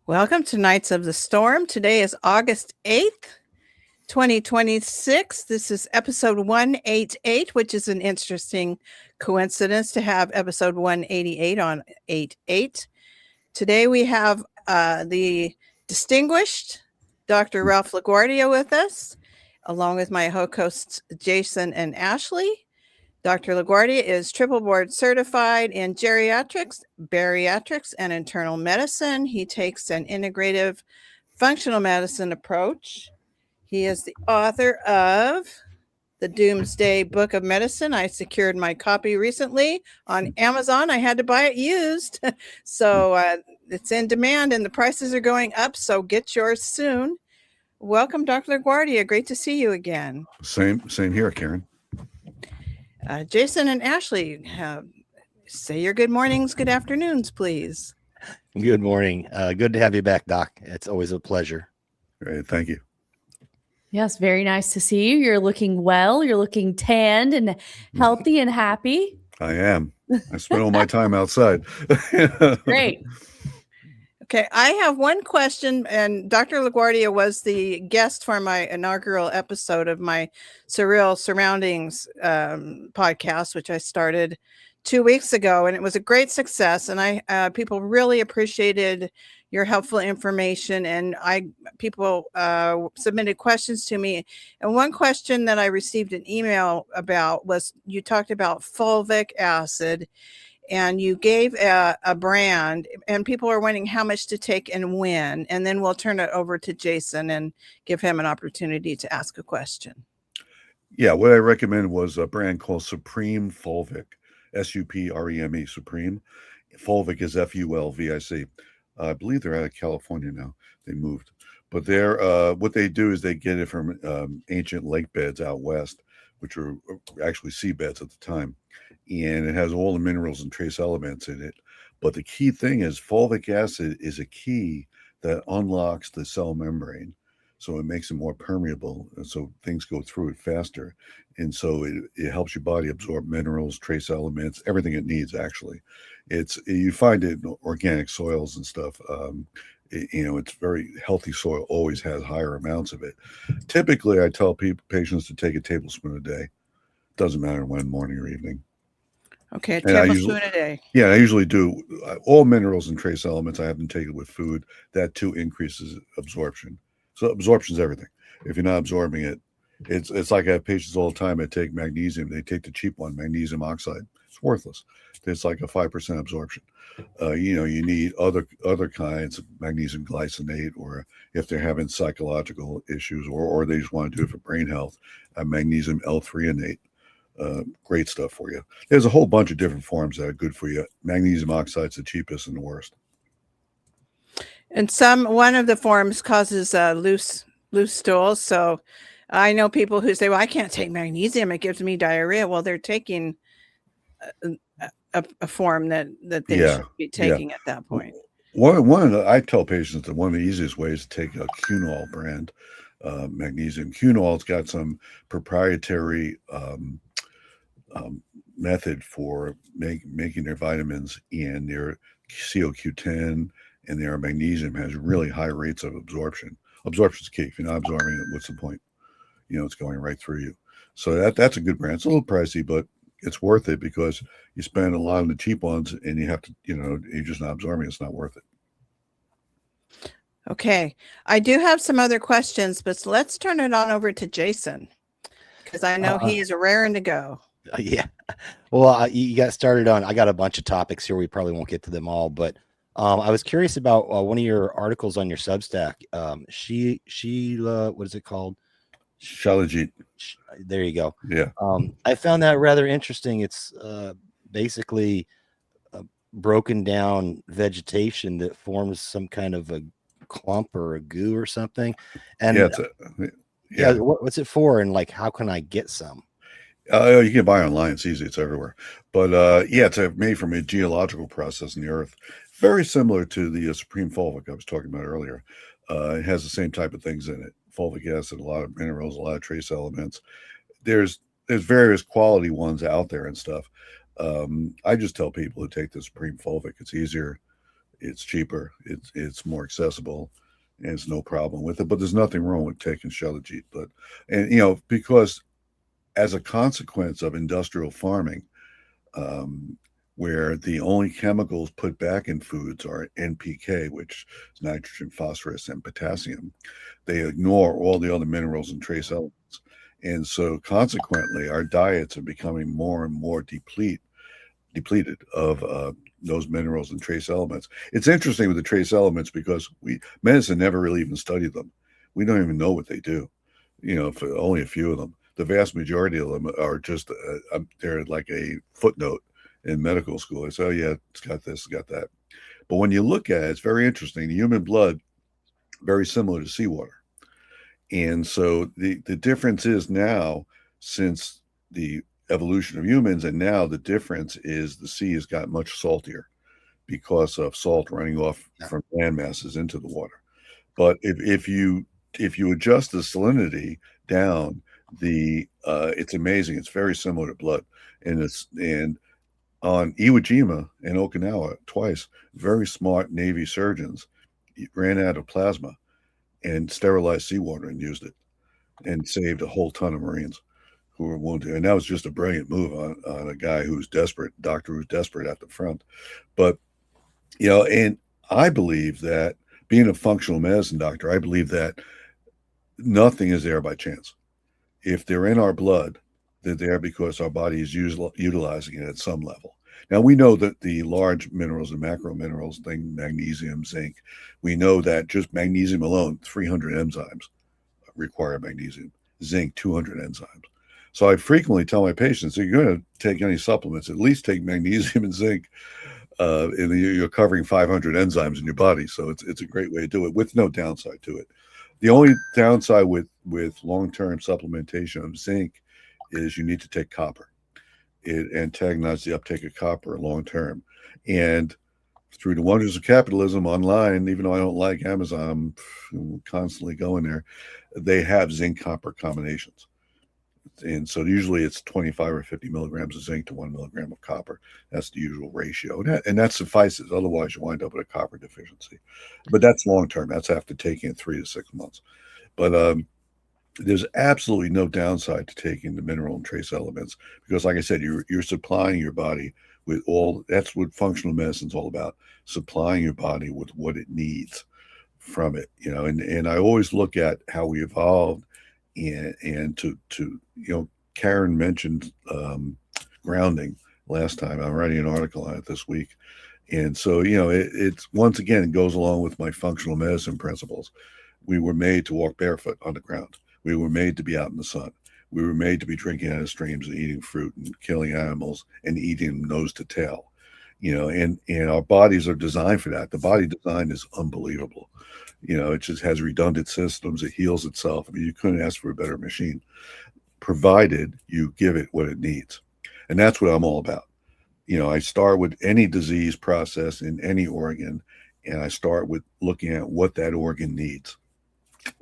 Welcome to Nights of the Storm. Today is August 8th, 2026. This is episode 188, which is an interesting coincidence to have episode 188 on 8/8. Today we have the distinguished Dr. Ralph LaGuardia with us, along with my co-hosts Jason and Ashley. Dr. LaGuardia is triple board certified in geriatrics, bariatrics, and internal medicine. He takes an integrative functional medicine approach. He is the author of the Doomsday Book of Medicine. I secured my copy recently on Amazon. I had to buy it used. So it's in demand and the prices are going up. So get yours soon. Welcome, Dr. LaGuardia. Great to see you again. Same here, Karen. Jason and Ashley, say your good mornings, good afternoons, please. Good morning. Good to have you back, Doc. It's always a pleasure. Great, thank you. Yes, very nice to see you. You're looking well. You're looking tanned and healthy and happy. I am. I spent all my time outside. Great. Okay, I have one question, and Dr. LaGuardia was the guest for my inaugural episode of my Surreal Surroundings podcast, which I started 2 weeks ago, and it was a great success. And people really appreciated your helpful information, and people submitted questions to me. And one question that I received an email about was you talked about fulvic acid. And you gave a brand, and people are wondering how much to take and when. And then we'll turn it over to Jason and give him an opportunity to ask a question. Yeah, what I recommend was a brand called Supreme Fulvic, SUPREME, Supreme. Fulvic is FULVIC. I believe they're out of California now. They moved. But they're what they do is they get it from ancient lake beds out west, which were actually seabeds at the time. And it has all the minerals and trace elements in it. But the key thing is fulvic acid is a key that unlocks the cell membrane. So it makes it more permeable. And so things go through it faster. And so it helps your body absorb minerals, trace elements, everything it needs, actually. You find it in organic soils and stuff. It's very healthy soil, always has higher amounts of it. Typically, I tell patients to take a tablespoon a day. Doesn't matter when, morning or evening. Okay, a tablespoon a day. Yeah, I usually do. All minerals and trace elements, I have them take it with food. That too increases absorption. So absorption is everything. If you're not absorbing it, it's like I have patients all the time that take magnesium. They take the cheap one, magnesium oxide. It's worthless. It's like a 5% absorption. You need other kinds of magnesium glycinate, or if they're having psychological issues, or they just want to do it for brain health, magnesium L-threonate. Great stuff for you. There's a whole bunch of different forms that are good for you. Magnesium oxide's the cheapest and the worst. And one of the forms causes loose stools. So I know people who say, well, I can't take magnesium. It gives me diarrhea. Well, they're taking a form that they should be taking at that point. I tell patients that one of the easiest ways to take a Cunol brand magnesium. Cunol's got some proprietary method for making their vitamins, and their CoQ10 and their magnesium has really high rates of absorption. Absorption is key. If you're not absorbing it, what's the point? It's going right through you. So that's a good brand. It's a little pricey, but it's worth it because you spend a lot on the cheap ones and you have to, you're just not absorbing. It's not worth it. Okay. I do have some other questions, but let's turn it on over to Jason because I know he is raring to go. Yeah. Well, you got started on. I got a bunch of topics here. We probably won't get to them all, but I was curious about one of your articles on your Substack. What is it called? Shilajit. There you go. Yeah. I found that rather interesting. It's basically broken down vegetation that forms some kind of a clump or a goo or something. And what's it for? And like, how can I get some? You can buy online. It's easy. It's everywhere. But it's made from a geological process in the earth, very similar to the supreme fulvic I was talking about earlier. It has the same type of things in it: fulvic acid, a lot of minerals, a lot of trace elements. There's various quality ones out there and stuff. I just tell people to take the supreme fulvic. It's easier, it's cheaper, it's more accessible, and it's no problem with it. But there's nothing wrong with taking Shilajit. Because as a consequence of industrial farming, where the only chemicals put back in foods are NPK, which is nitrogen, phosphorus, and potassium, they ignore all the other minerals and trace elements. And so consequently, our diets are becoming more and more depleted of those minerals and trace elements. It's interesting with the trace elements because medicine never really even studied them. We don't even know what they do, for only a few of them. The vast majority of them are just, they're like a footnote in medical school. They say, oh yeah, it's got this, it's got that. But when you look at it, it's very interesting. The human blood, very similar to seawater. And so the difference is now, since the evolution of humans, and now the difference is the sea has got much saltier because of salt running off from land masses into the water. But if you adjust the salinity down, it's amazing. It's very similar to blood, and on Iwo Jima and Okinawa twice, very smart Navy surgeons ran out of plasma and sterilized seawater and used it, and saved a whole ton of Marines who were wounded. And that was just a brilliant move on a guy who's desperate, doctor who's desperate at the front. But and I believe that, being a functional medicine doctor, I believe that nothing is there by chance. If they're in our blood, they're there because our body is utilizing it at some level. Now, we know that the large minerals and macro minerals, magnesium, zinc, we know that just magnesium alone, 300 enzymes require magnesium, zinc, 200 enzymes. So I frequently tell my patients, if you're going to take any supplements, at least take magnesium and zinc, and you're covering 500 enzymes in your body. So it's a great way to do it with no downside to it. The only downside with long-term supplementation of zinc is you need to take copper. It antagonizes the uptake of copper long-term. And through the wonders of capitalism online, even though I don't like Amazon, I'm constantly going there, they have zinc-copper combinations. And so usually it's 25 or 50 milligrams of zinc to 1 milligram of copper. That's the usual ratio. And that suffices. Otherwise, you wind up with a copper deficiency. But that's long-term. That's after taking it 3 to 6 months. But there's absolutely no downside to taking the mineral and trace elements because, like I said, you're supplying your body with that's what functional medicine is all about, supplying your body with what it needs from it. And I always look at how we evolved. And to Karen mentioned grounding last time. I'm writing an article on it this week. And so, it's once again, it goes along with my functional medicine principles. We were made to walk barefoot on the ground. We were made to be out in the sun. We were made to be drinking out of streams and eating fruit and killing animals and eating nose to tail. And our bodies are designed for that. The body design is unbelievable. It just has redundant systems. It heals itself. I mean, you couldn't ask for a better machine, provided you give it what it needs. And that's what I'm all about. I start with any disease process in any organ, and I start with looking at what that organ needs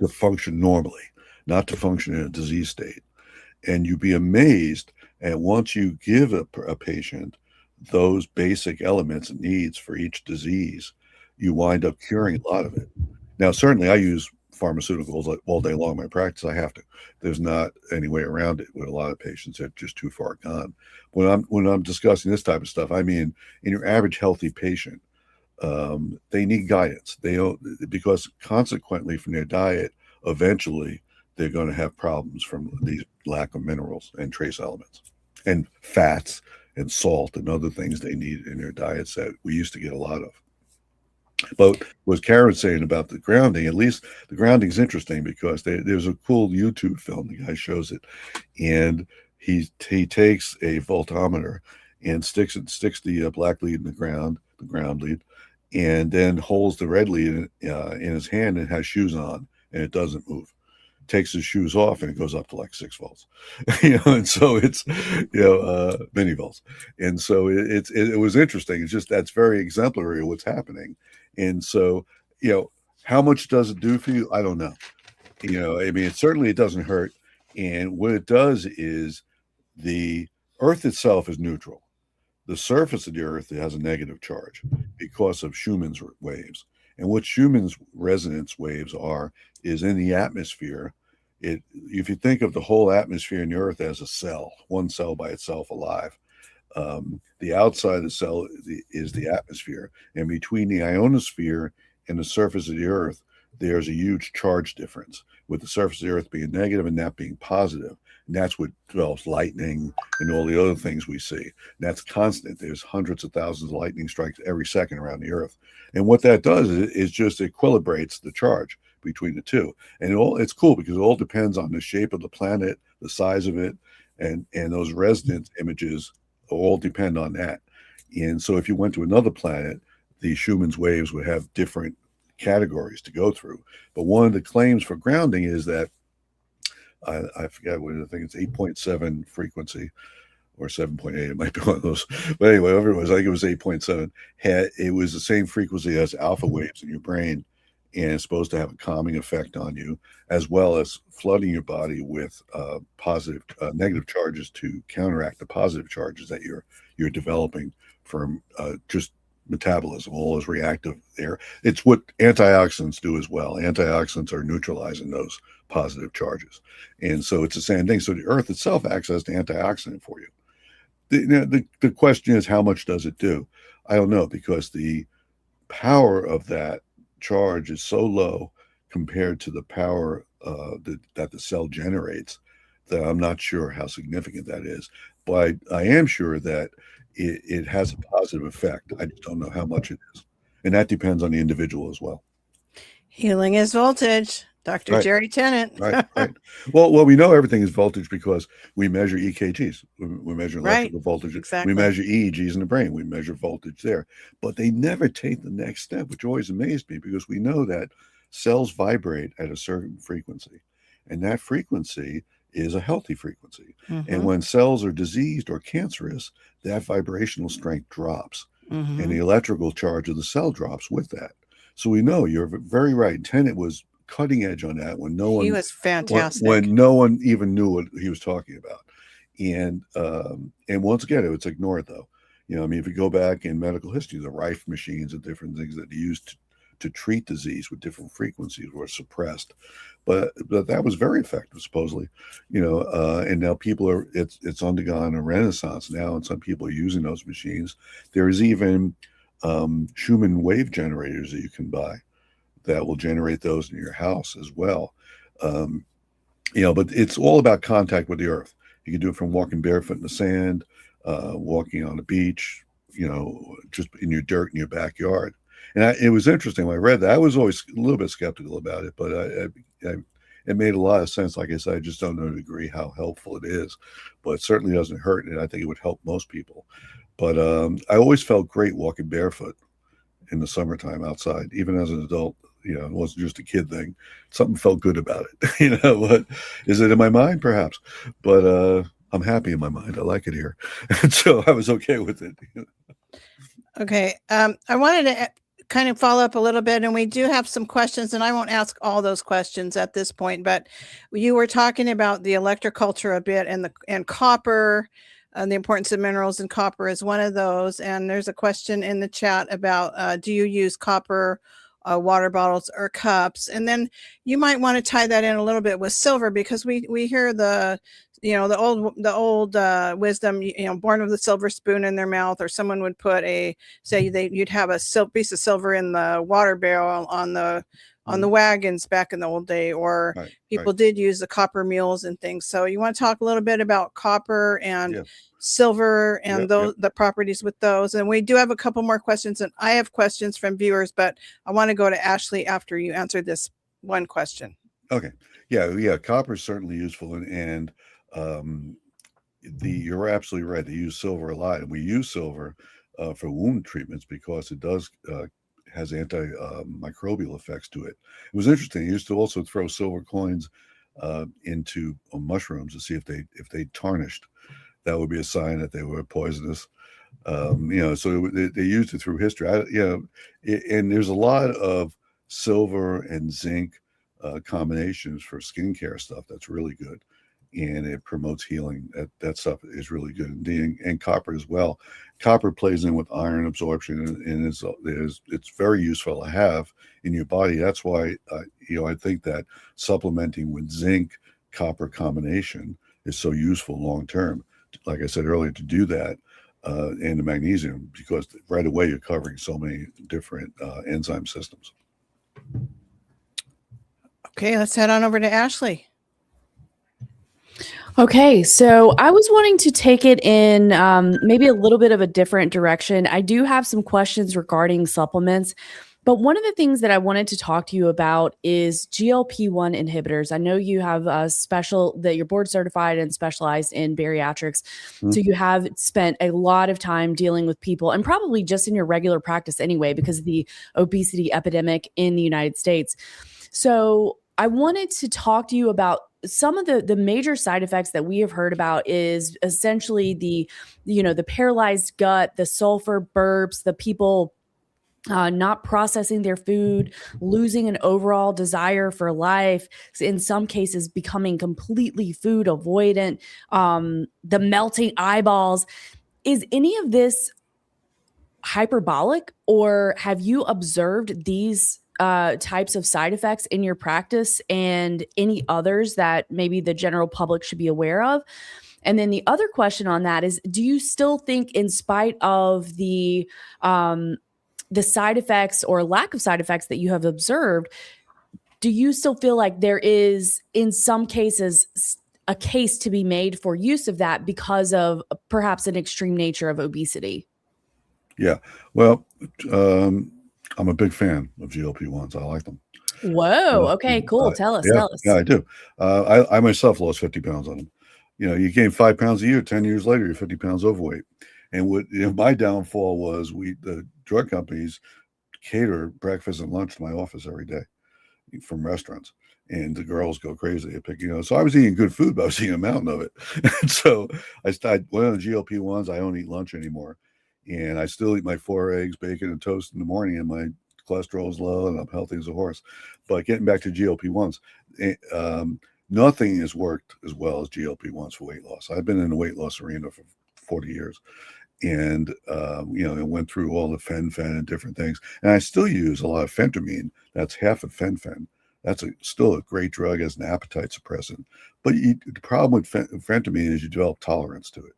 to function normally, not to function in a disease state. And you'd be amazed at, once you give a patient those basic elements and needs for each disease, you wind up curing a lot of it. Now, certainly I use pharmaceuticals all day long in my practice. I have to. There's not any way around it with a lot of patients that are just too far gone. When I'm discussing this type of stuff, I mean, in your average healthy patient, they need guidance. They don't, because consequently from their diet, eventually they're going to have problems from the lack of minerals and trace elements. and fats and salt and other things they need in their diets that we used to get a lot of. But what Karen's saying about the grounding, at least the grounding is interesting because there's a cool YouTube film. The guy shows it, and he takes a voltometer and sticks the black lead in the ground lead, and then holds the red lead in his hand and has shoes on, and it doesn't move. Takes his shoes off and it goes up to like 6 volts, and so it's mini volts, and so it was interesting. It's just that's very exemplary of what's happening. And so, how much does it do for you? I don't know. I mean, it doesn't hurt. And what it does is the Earth itself is neutral. The surface of the Earth has a negative charge because of Schumann's waves. And what Schumann's resonance waves is in the atmosphere. If you think of the whole atmosphere in the Earth as a cell, one cell by itself alive, the outside of the cell is the atmosphere, and between the ionosphere and the surface of the Earth, there's a huge charge difference, with the surface of the Earth being negative and that being positive. And that's what develops lightning and all the other things we see. And that's constant. There's hundreds of thousands of lightning strikes every second around the Earth. And what that does is just equilibrates the charge between the two. And it's cool because it all depends on the shape of the planet, the size of it, and those resonance images all depend on that. And so if you went to another planet, the Schumann's waves would have different categories to go through. But one of the claims for grounding is that I forget what I think it's 8.7 frequency or 7.8. It might be one of those. But anyway, whatever it was, I think it was 8.7. It was the same frequency as alpha waves in your brain, and it's supposed to have a calming effect on you, as well as flooding your body with negative charges to counteract the positive charges that you're developing from just metabolism, all those reactive there. It's what antioxidants do as well. Antioxidants are neutralizing those positive charges. And so it's the same thing. So the Earth itself acts as an antioxidant for you. The question is, how much does it do? I don't know, because the power of that charge is so low compared to the power that the cell generates that I'm not sure how significant that is. But I am sure that it has a positive effect. I just don't know how much it is. And that depends on the individual as well. Healing is voltage. Dr. Right. Jerry Tennant. Right. Well, we know everything is voltage because we measure EKGs. We measure electrical voltage. Exactly. We measure EEGs in the brain. We measure voltage there. But they never take the next step, which always amazed me, because we know that cells vibrate at a certain frequency. And that frequency is a healthy frequency. Mm-hmm. And when cells are diseased or cancerous, that vibrational strength drops. Mm-hmm. And the electrical charge of the cell drops with that. So we know, you're very right. Tennant was cutting edge on that when he was fantastic. When no one even knew what he was talking about. And once again, it's ignored though. I mean, if you go back in medical history, the Rife machines and different things that they used to treat disease with different frequencies were suppressed, but that was very effective, supposedly. And now it's undergone a renaissance now, and some people are using those machines. There's even Schumann wave generators that you can buy that will generate those in your house as well. But it's all about contact with the Earth. You can do it from walking barefoot in the sand, walking on the beach, just in your dirt in your backyard. And it was interesting when I read that. I was always a little bit skeptical about it, but it made a lot of sense. Like I said, I just don't know the degree how helpful it is, but it certainly doesn't hurt, and I think it would help most people. But I always felt great walking barefoot in the summertime outside, even as an adult. It wasn't just a kid thing. Something felt good about it. What is it in my mind? Perhaps, but I'm happy in my mind. I like it here, and so I was okay with it. Okay, I wanted to kind of follow up a little bit, and we do have some questions, and I won't ask all those questions at this point. But you were talking about the electroculture a bit, and copper. The importance of minerals, and copper is one of those. And there's a question in the chat about do you use copper water bottles or cups? And then you might want to tie that in a little bit with silver, because we hear the old wisdom, born with a silver spoon in their mouth, or someone would put you'd have a piece of silver in the water barrel on on the wagons back in the old day, or Right, people did use the copper mules and things. So you want to talk a little bit about copper and Yeah. silver and Yep, those the properties with those. And we do have a couple more questions, and I have questions from viewers, but I want to go to Ashley after you answer this one question. Okay. Yeah. Copper is certainly useful, and um, you're absolutely right. They use silver a lot, and we use silver for wound treatments because it does has antimicrobial effects to it. It was interesting. They used to also throw silver coins into mushrooms to see if they tarnished. That would be a sign that they were poisonous. So they used it through history. And there's a lot of silver and zinc combinations for skincare stuff that's really good, and it promotes healing. That stuff is really good, and copper as well. Copper plays in with iron absorption, and it's very useful to have in your body. That's why I think that supplementing with zinc copper combination is so useful long term. Like I said earlier, to do that. And the magnesium, because right away you're covering so many different enzyme systems. Okay, let's head on over to Ashley. Okay, so I was wanting to take it in maybe a little bit of a different direction. I do have some questions regarding supplements, but one of the things that I wanted to talk to you about is GLP-1 inhibitors. I know you have a that you're board certified and specialized in bariatrics. Mm-hmm. So you have spent a lot of time dealing with people, and probably just in your regular practice anyway, because of the obesity epidemic in the United States. So I wanted to talk to you about some of the major side effects that we have heard about is essentially the paralyzed gut, the sulfur burps, the people not processing their food, losing an overall desire for life, in some cases becoming completely food avoidant, the melting eyeballs. Is any of this hyperbolic, or have you observed these types of side effects in your practice, and any others that maybe the general public should be aware of? And then the other question on that is, do you still think, in spite of the side effects or lack of side effects that you have observed, do you still feel like there is, in some cases, a case to be made for use of that because of perhaps an extreme nature of obesity? Yeah. Well, I'm a big fan of GLP-1s. I like them. Whoa. Okay, cool. Tell us. Yeah, I do. I myself lost 50 pounds on them. You gain 5 pounds a year, 10 years later, you're 50 pounds overweight. And my downfall was the drug companies cater breakfast and lunch to my office every day from restaurants. And the girls go crazy. They pick, so I was eating good food, but I was eating a mountain of it. And so I went on the GLP-1s. I don't eat lunch anymore. And I still eat my 4 eggs, bacon, and toast in the morning, and my cholesterol is low, and I'm healthy as a horse. But getting back to GLP-1s, nothing has worked as well as GLP-1s for weight loss. I've been in the weight loss arena for 40 years. And, it went through all the fen-phen and different things. And I still use a lot of phentermine. That's half of fen-phen. That's still a great drug as an appetite suppressant. But the problem with phentermine is you develop tolerance to it.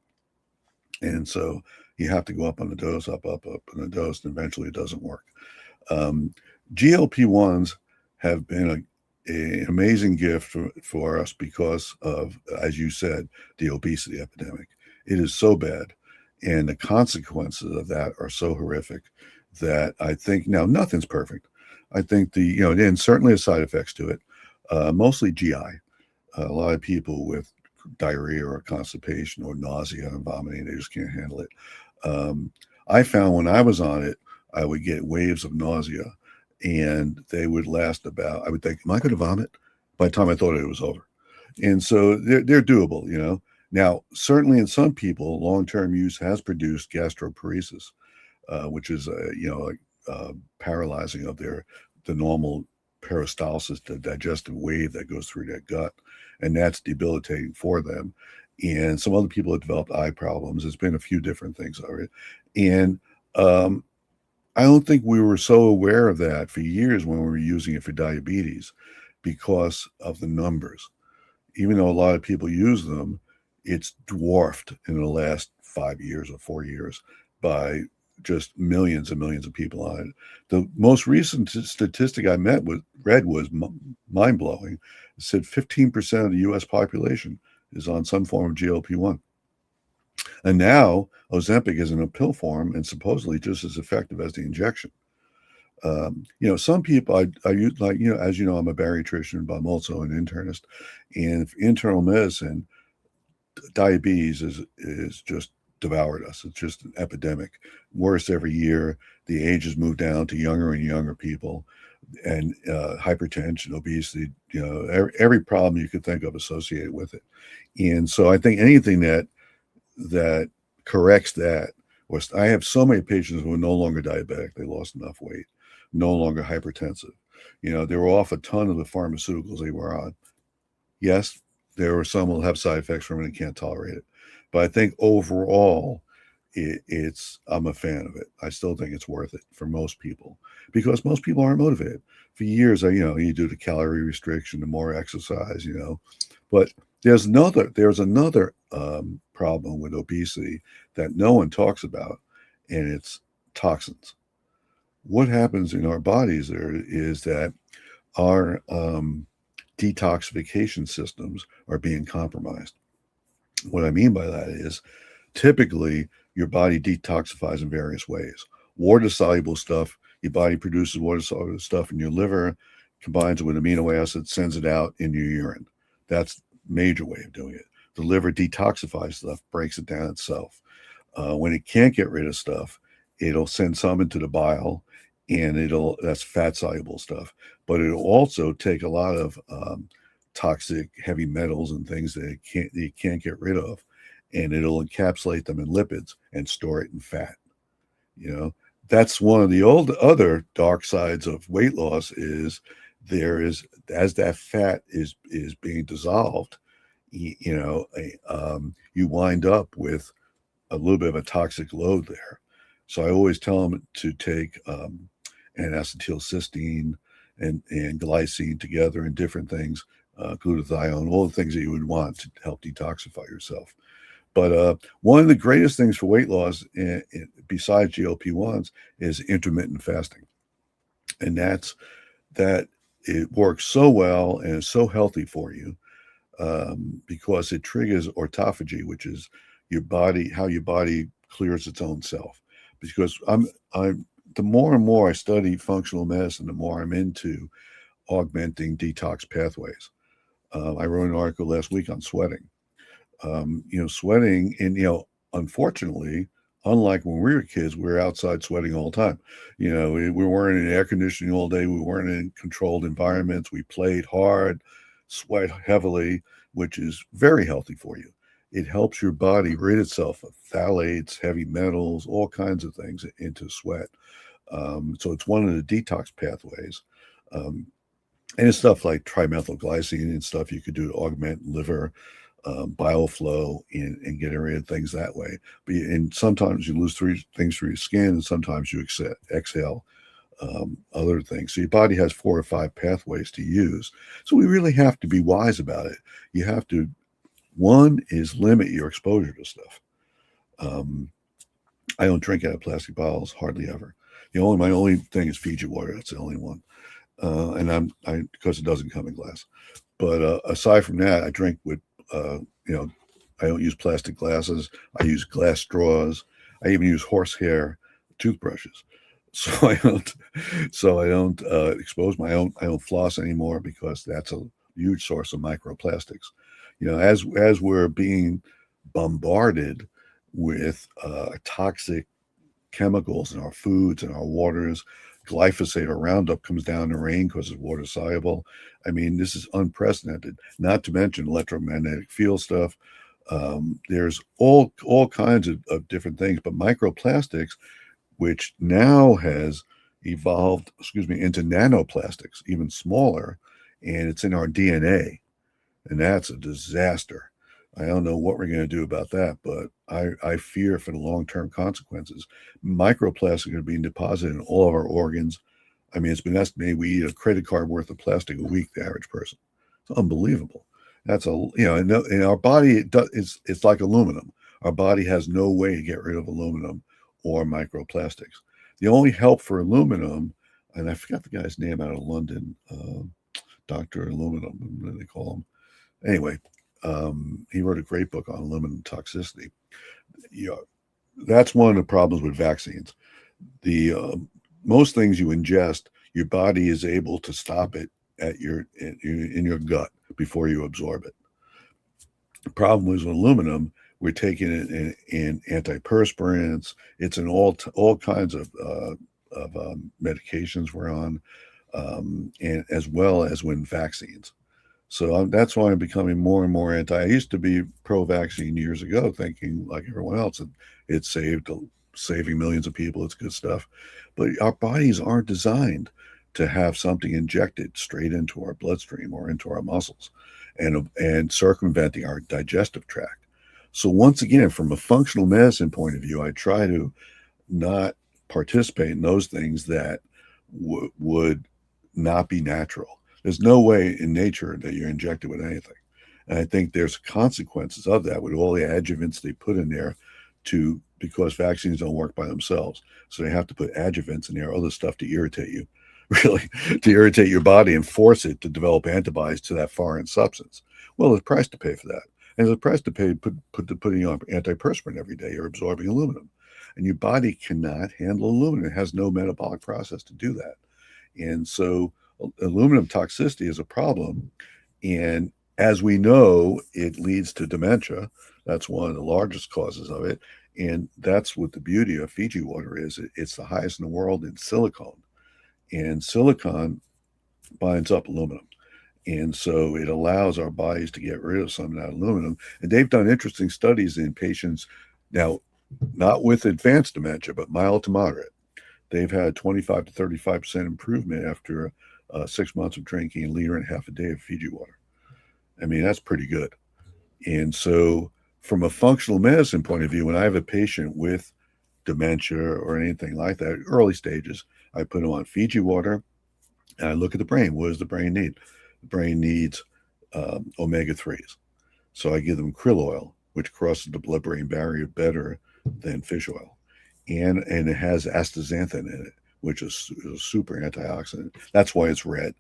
And so you have to go up on the dose, up on the dose, and eventually it doesn't work. GLP-1s have been an amazing gift for us because of, as you said, the obesity epidemic. It is so bad. And the consequences of that are so horrific that I think, now nothing's perfect. I think and certainly there's side effects to it, mostly GI. A lot of people with diarrhea or constipation or nausea and vomiting, they just can't handle it. I found when I was on it, I would get waves of nausea, and they would last I would think, am I going to vomit? By the time I thought it was over. And so they're doable, Now, certainly in some people, long-term use has produced gastroparesis, which is, paralyzing of the normal peristalsis, the digestive wave that goes through their gut. And that's debilitating for them. And some other people have developed eye problems. There's been a few different things already. And I don't think we were so aware of that for years when we were using it for diabetes because of the numbers. Even though a lot of people use them, it's dwarfed in the last 5 years or 4 years by just millions and millions of people on it. The most recent statistic I read was mind blowing. It said 15% of the U.S. population is on some form of GLP-1. And now Ozempic is in a pill form and supposedly just as effective as the injection. Some people I use, like, as you know, I'm a bariatrician, but I'm also an internist. And internal medicine, diabetes is just devoured us. It's just an epidemic, worse every year. The ages move down to younger and younger people, and hypertension, obesity, every problem you could think of associated with it. And so I think anything that corrects that, I have so many patients who are no longer diabetic, they lost enough weight, no longer hypertensive. They were off a ton of the pharmaceuticals they were on. Yes, there were some will have side effects from it and can't tolerate it. But I think overall, I'm a fan of it. I still think it's worth it for most people because most people aren't motivated. For years, you do the calorie restriction, the more exercise, But there's another problem with obesity that no one talks about, and it's toxins. What happens in our bodies there is that our detoxification systems are being compromised. What I mean by that is typically your body detoxifies in various ways. Water-soluble stuff, your body produces water-soluble stuff in your liver, combines it with amino acids, sends it out in your urine. That's a major way of doing it. The liver detoxifies stuff, breaks it down itself. When it can't get rid of stuff, it'll send some into the bile, and that's fat-soluble stuff. But it'll also take a lot of toxic heavy metals and things that it can't get rid of, and it'll encapsulate them in lipids and store it in fat. That's one of the other dark sides of weight loss is as that fat is being dissolved, you wind up with a little bit of a toxic load there. So I always tell them to take N-acetylcysteine and glycine together and different things, glutathione, all the things that you would want to help detoxify yourself. But one of the greatest things for weight loss, besides GLP-1s, is intermittent fasting. And that it works so well and is so healthy for you because it triggers autophagy, which is how your body clears its own self. Because the more and more I study functional medicine, the more I'm into augmenting detox pathways. I wrote an article last week on sweating. Sweating, and unfortunately, unlike when we were kids, we were outside sweating all the time. We weren't in air conditioning all day. We weren't in controlled environments. We played hard, sweat heavily, which is very healthy for you. It helps your body rid itself of phthalates, heavy metals, all kinds of things into sweat. So it's one of the detox pathways. And it's stuff like trimethylglycine and stuff you could do to augment liver bile flow and get rid of things that way. And sometimes you lose things through your skin, and sometimes you exhale other things. So your body has 4 or 5 pathways to use. So we really have to be wise about it. You have to, one is limit your exposure to stuff. I don't drink out of plastic bottles hardly ever. My only thing is Fiji water. That's the only one. And because it doesn't come in glass. But aside from that, I drink with, I don't use plastic glasses. I use glass straws. I even use horsehair toothbrushes. So I don't expose I don't floss anymore because that's a huge source of microplastics. As we're being bombarded with toxic chemicals in our foods and our waters, glyphosate or Roundup comes down in the rain because it's water soluble. I mean, this is unprecedented, not to mention electromagnetic field stuff. There's all kinds of different things, but microplastics, which now has evolved, into nanoplastics, even smaller, and it's in our DNA, and that's a disaster. I don't know what we're going to do about that, but I fear for the long-term consequences. Microplastics are being deposited in all of our organs. I mean, it's been estimated we eat a credit card worth of plastic a week, the average person. It's unbelievable. That's in our body, it's like aluminum. Our body has no way to get rid of aluminum or microplastics. The only help for aluminum, and I forgot the guy's name out of London, Dr. Aluminum, what do they call him? Anyway, he wrote a great book on aluminum toxicity. That's one of the problems with vaccines. Most things you ingest, your body is able to stop it in your gut before you absorb it. The problem was with aluminum, we're taking it in antiperspirants. It's in all kinds of medications we're on, and as well as when vaccines. So that's why I'm becoming more and more anti. I used to be pro-vaccine years ago, thinking like everyone else, that it's saving millions of people. It's good stuff. But our bodies aren't designed to have something injected straight into our bloodstream or into our muscles and circumventing our digestive tract. So once again, from a functional medicine point of view, I try to not participate in those things that would not be natural. There's no way in nature that you're injected with anything. And I think there's consequences of that with all the adjuvants they put in there because vaccines don't work by themselves. So they have to put adjuvants in there, other stuff to irritate you, really, to irritate your body and force it to develop antibodies to that foreign substance. Well, there's a price to pay for that. And there's a price to pay putting on antiperspirant every day. You're absorbing aluminum. And your body cannot handle aluminum. It has no metabolic process to do that. And so aluminum toxicity is a problem. And as we know, it leads to dementia. That's one of the largest causes of it. And that's what the beauty of Fiji water is. It's the highest in the world in silicone. And silicone binds up aluminum. And so it allows our bodies to get rid of some of that aluminum. And they've done interesting studies in patients, now, not with advanced dementia, but mild to moderate. They've had 25 to 35% improvement after 6 months of drinking 1.5 liters a day of Fiji water. I mean, that's pretty good. And so from a functional medicine point of view, when I have a patient with dementia or anything like that, early stages, I put them on Fiji water and I look at the brain. What does the brain need? The brain needs omega-3s. So I give them krill oil, which crosses the blood-brain barrier better than fish oil. And it has astaxanthin in it, which is a super antioxidant. That's why it's red.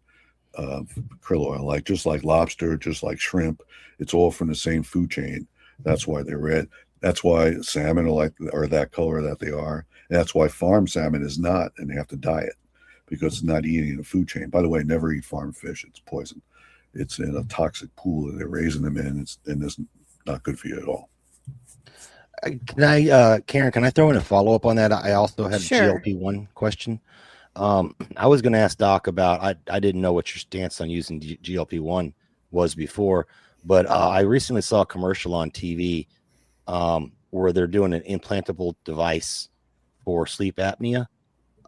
Krill oil, just like lobster, just like shrimp, it's all from the same food chain. That's why they're red. That's why salmon are that color that they are. And that's why farm salmon is not, and they have to dye it because it's not eating in the food chain. By the way, never eat farm fish. It's poison. It's in a toxic pool that they're raising them in, and it's not good for you at all. Karen, can I throw in a follow-up on that? I also had Sure. a GLP-1 question. I was going to ask Doc about, I didn't know what your stance on using GLP-1 was before, but I recently saw a commercial on TV where they're doing an implantable device for sleep apnea.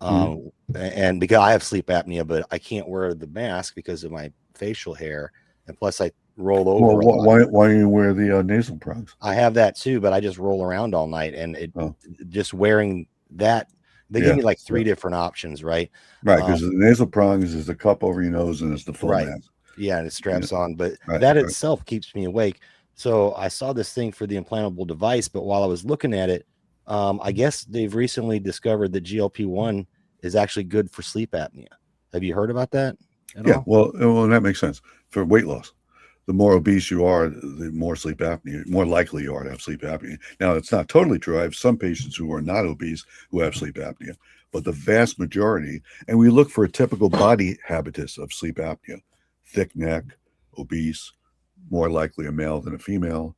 And because I have sleep apnea, but I can't wear the mask because of my facial hair. And plus I roll over. Well, why do you wear the nasal prongs? I have that too, but I just roll around all night, and just wearing that, they give me like 3 different options, right? Right, because the nasal prongs is the cup over your nose and it's the full mask. Yeah, and it straps on, but that itself keeps me awake. So I saw this thing for the implantable device, but while I was looking at it, I guess they've recently discovered that GLP-1 is actually good for sleep apnea. Have you heard about that at all? Well, that makes sense for weight loss. The more obese you are, the more sleep apnea, more likely you are to have sleep apnea. Now, it's not totally true. I have some patients who are not obese who have sleep apnea, but the vast majority, and we look for a typical body habitus of sleep apnea: thick neck, obese, more likely a male than a female,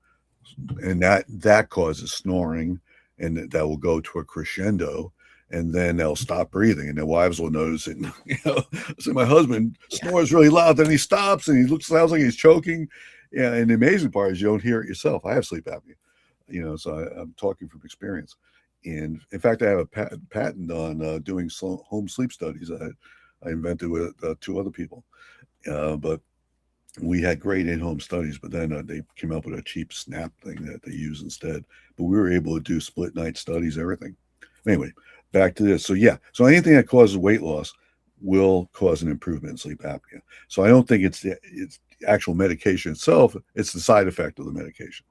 and that causes snoring, and that will go to a crescendo. And then they'll stop breathing, and their wives will notice it. So my husband snores really loud, then he stops, and he sounds like he's choking. Yeah, and the amazing part is you don't hear it yourself. I have sleep apnea, so I'm talking from experience. And in fact, I have a patent on doing home sleep studies. I invented with 2 other people, but we had great in-home studies. But then they came up with a cheap snap thing that they use instead. But we were able to do split night studies, everything. Anyway. Back to this. So anything that causes weight loss will cause an improvement in sleep apnea. So I don't think it's the actual medication itself, it's the side effect of the medication.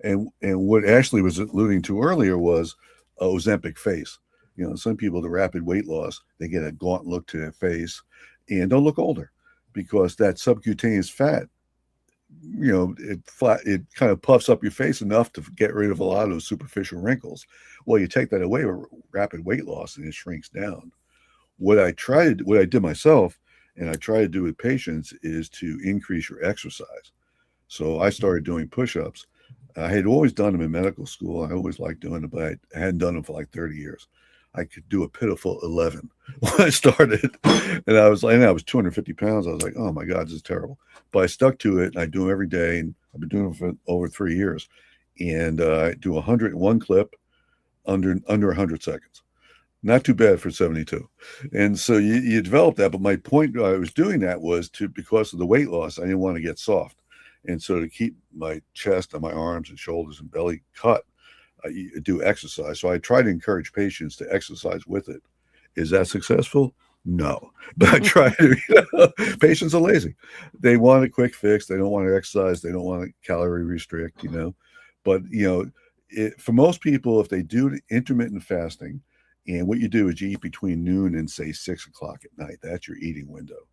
And what Ashley was alluding to earlier was Ozempic face. You know, some people, the rapid weight loss, they get a gaunt look to their face and don't look older because that subcutaneous fat, you know, it kind of puffs up your face enough to get rid of a lot of those superficial wrinkles. Well, you take that away with rapid weight loss and it shrinks down. What I did myself, and I try to do with patients, is to increase your exercise. So I started doing push-ups. I had always done them in medical school. I always liked doing them, but I hadn't done them for like 30 years. I could do a pitiful 11 when I started. And I was 250 pounds. I was like, oh my God, this is terrible. But I stuck to it and I do them every day. And I've been doing them for over 3 years. And I do 101 clip under 100 seconds. Not too bad for 72. And so you develop that. But my point I was doing that was because of the weight loss, I didn't want to get soft. And so to keep my chest and my arms and shoulders and belly cut, you do exercise. So I try to encourage patients to exercise with it. Is that successful? No. But I try to, patients are lazy. They want a quick fix. They don't want to exercise. They don't want to calorie restrict, you know. But, you know, for most people, if they do intermittent fasting, and what you do is you eat between noon and say 6 o'clock at night, that's your eating window.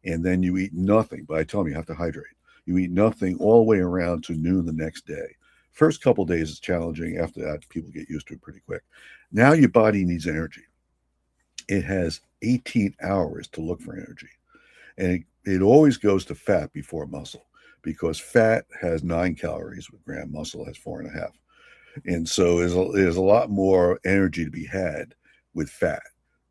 And then you eat nothing. But I tell them you have to hydrate. You eat nothing all the way around to noon the next day. First couple of days is challenging. After that, people get used to it pretty quick. Now your body needs energy. It has 18 hours to look for energy. And it always goes to fat before muscle because fat has 9 calories with gram, muscle has 4.5. And so there's a lot more energy to be had with fat.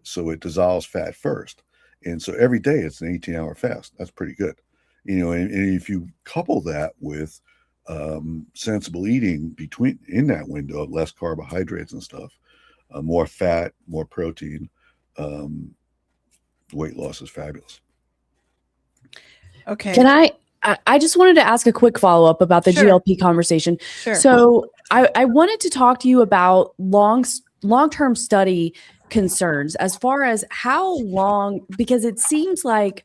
So it dissolves fat first. And so every day it's an 18-hour fast. That's pretty good. You know, and if you couple that with sensible eating in that window of less carbohydrates and stuff, more fat, more protein, weight loss is fabulous. Okay. Can I just wanted to ask a quick follow-up about the Sure. GLP conversation. Sure. So I wanted to talk to you about long-term study concerns as far as how long, because it seems like,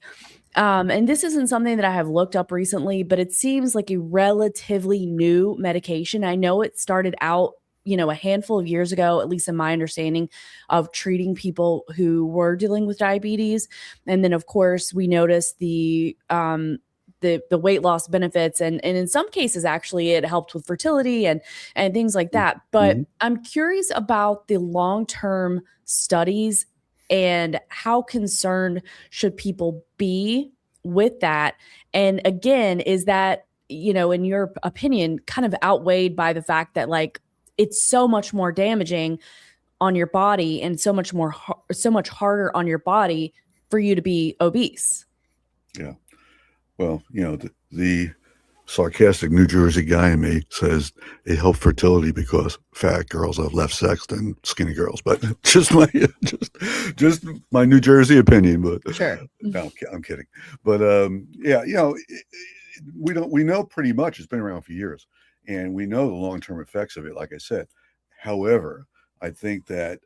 and this isn't something that I have looked up recently, but it seems like a relatively new medication. I know it started out, you know, a handful of years ago, at least in my understanding, of treating people who were dealing with diabetes. And then, of course, we noticed the weight loss benefits, and in some cases, actually, it helped with fertility and things like that. But I'm curious about the long-term studies and how concerned should people be with that? And again, is that, you know, in your opinion, kind of outweighed by the fact that like it's so much more damaging on your body and so much harder on your body for you to be obese? Yeah. Well, you know, the sarcastic New Jersey guy in me says it helped fertility because fat girls have less sex than skinny girls. But just my New Jersey opinion. But Sure. No, I'm kidding. But yeah, you know, we know pretty much. It's been around for years, and we know the long-term effects of it. Like I said, however, I think that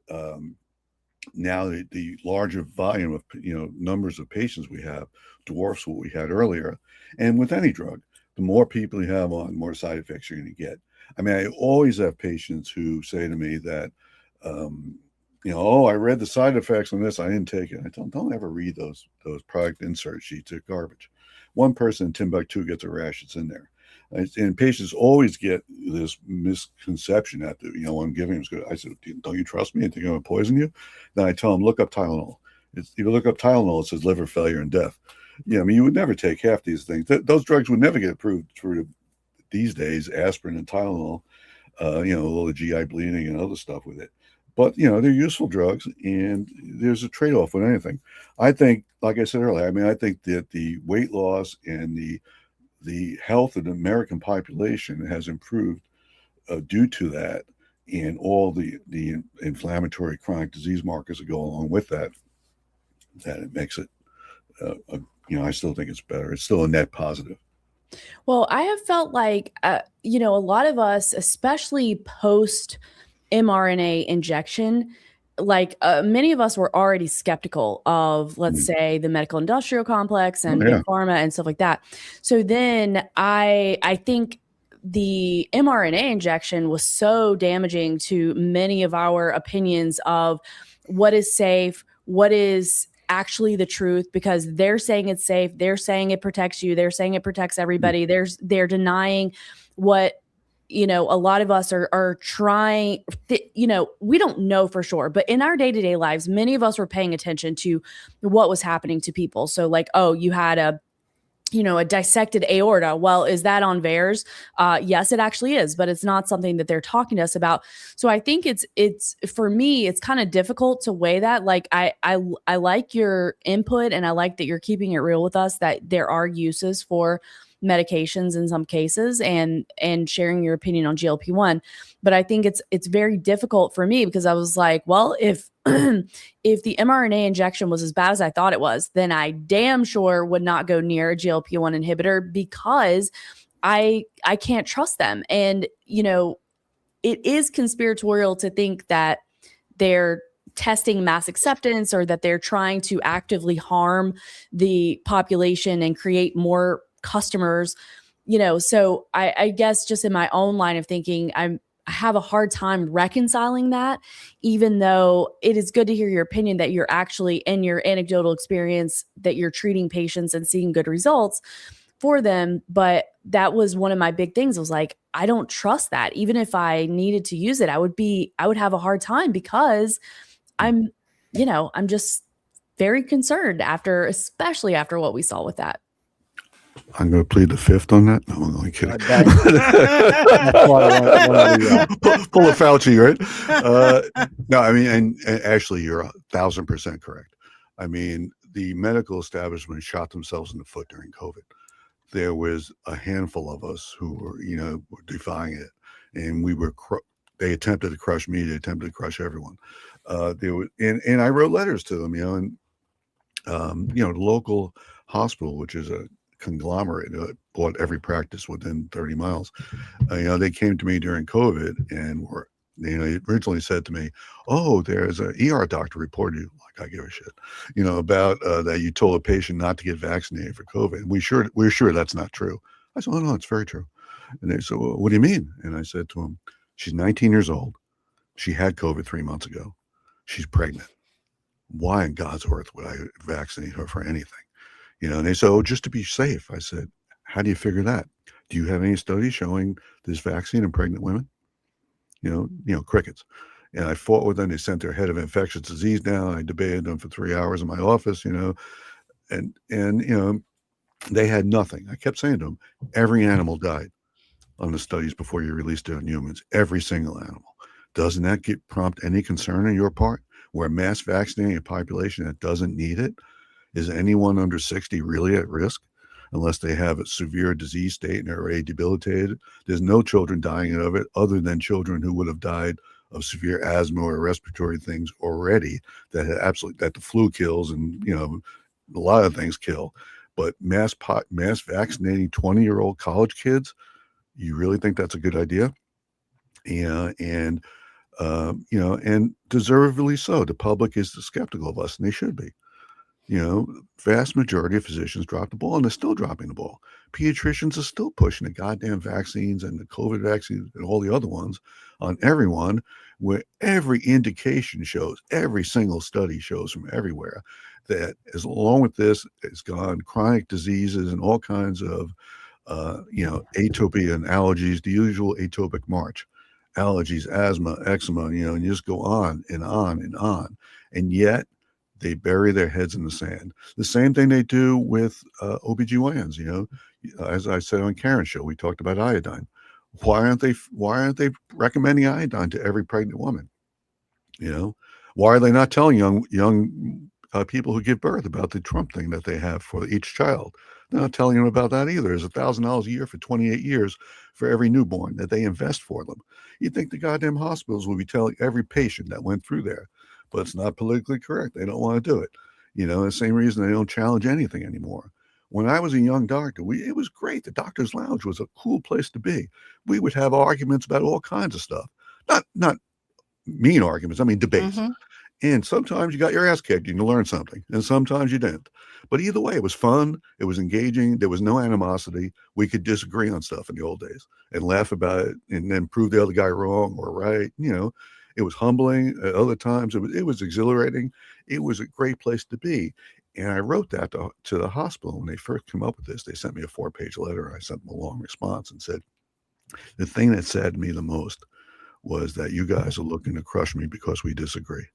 now the larger volume of numbers of patients we have dwarfs what we had earlier, and with any drug. The more people you have on, more side effects you're going to get. I mean, I always have patients who say to me that, oh, I read the side effects on this, I didn't take it. I tell them, don't ever read those product insert sheets. They're garbage. One person in Timbuktu gets a rash, it's in there. And patients always get this misconception that, I'm giving them is good. I said, don't you trust me? I think I'm going to poison you? Then I tell them, look up Tylenol. If you look up Tylenol, it says liver failure and death. Yeah, I mean, you would never take half these things. Those drugs would never get approved through these days, aspirin and Tylenol, all the GI bleeding and other stuff with it. But, they're useful drugs, and there's a trade-off with anything. I think, like I said earlier, I think that the weight loss and the health of the American population has improved due to that, and all the inflammatory chronic disease markers that go along with that it makes it I still think it's better. It's still a net positive. Well, I have felt like, a lot of us, especially post mRNA injection, like many of us were already skeptical of, let's say, the medical industrial complex and big pharma and stuff like that. So then I think the mRNA injection was so damaging to many of our opinions of what is safe, what is actually the truth, because they're saying it's safe, they're saying it protects you, they're saying it protects everybody. They're denying what, you know, a lot of us are trying, you know, we don't know for sure, but in our day-to-day lives, many of us were paying attention to what was happening to people. So like, oh, you had a dissected aorta. Well, is that on VAERS? Yes, it actually is, but it's not something that they're talking to us about. So I think it's for me, it's kind of difficult to weigh that. Like I like your input, and I like that you're keeping it real with us, that there are uses for medications in some cases, and sharing your opinion on GLP-1. But I think it's very difficult for me, because I was like, well, if if the mRNA injection was as bad as I thought it was, then I damn sure would not go near a GLP-1 inhibitor, because I can't trust them. And, you know, it is conspiratorial to think that they're testing mass acceptance, or that they're trying to actively harm the population and create more customers, you know. So I guess just in my own line of thinking, I have a hard time reconciling that, even though it is good to hear your opinion that you're actually, in your anecdotal experience, that you're treating patients and seeing good results for them. But that was one of my big things. I was like, I don't trust that. Even if I needed to use it, I would have a hard time, because I'm just very concerned especially after what we saw with that. I'm going to plead the fifth on that. No, I'm only kidding. Pull a Fauci, right? No, I mean, and actually, you're 1,000% correct. I mean, the medical establishment shot themselves in the foot during COVID. There was a handful of us who were defying it, and they attempted to crush me. They attempted to crush everyone. And I wrote letters to them, and the local hospital, which is a conglomerate, bought every practice within 30 miles. They came to me during COVID and they originally said to me, "Oh, there's an ER doctor reported you." Like, I give a shit, about that you told a patient not to get vaccinated for COVID. We're sure that's not true. I said, "Oh no, it's very true." And they said, "Well, what do you mean?" And I said to them, "She's 19 years old. She had COVID 3 months ago. She's pregnant. Why in God's earth would I vaccinate her for anything?" And they said, "Oh, just to be safe." I said, "How do you figure that? Do you have any studies showing this vaccine in pregnant women?" Crickets. And I fought with them. They sent their head of infectious disease down. I debated them for 3 hours in my office, and they had nothing. I kept saying to them, every animal died on the studies before you released it on humans. Every single animal. Doesn't that prompt any concern on your part? We're mass vaccinating a population that doesn't need it. Is anyone under 60 really at risk? Unless they have a severe disease state and are already debilitated. There's no children dying of it, other than children who would have died of severe asthma or respiratory things already, that the flu kills, and a lot of things kill. But mass vaccinating 20-year-old college kids, you really think that's a good idea? Yeah, and deservedly so. The public is skeptical of us, and they should be. Vast majority of physicians drop the ball, and they're still dropping the ball. Pediatricians are still pushing the goddamn vaccines and the COVID vaccines and all the other ones on everyone, where every indication shows, every single study shows from everywhere, that as along with this, it's gone chronic diseases and all kinds of, atopia and allergies, the usual atopic march, allergies, asthma, eczema, and you just go on and on and on. And yet, they bury their heads in the sand. The same thing they do with OBGYNs. As I said on Karen's show, we talked about iodine. Why aren't they recommending iodine to every pregnant woman? Why are they not telling young people who give birth about the Trump thing that they have for each child? They're not telling them about that either. There's $1,000 a year for 28 years for every newborn that they invest for them. You'd think the goddamn hospitals would be telling every patient that went through there. But it's not politically correct. They don't want to do it. The same reason they don't challenge anything anymore. When I was a young doctor, it was great. The doctor's lounge was a cool place to be. We would have arguments about all kinds of stuff. Not mean arguments. I mean, debates. Mm-hmm. And sometimes you got your ass kicked and you learned something, and sometimes you didn't. But either way, it was fun. It was engaging. There was no animosity. We could disagree on stuff in the old days and laugh about it, and then prove the other guy wrong or right. It was humbling. At other times, it was exhilarating. It was a great place to be. And I wrote that to the hospital when they first came up with this. They sent me a 4-page letter, and I sent them a long response and said, the thing that saddened me the most was that you guys are looking to crush me because we disagree.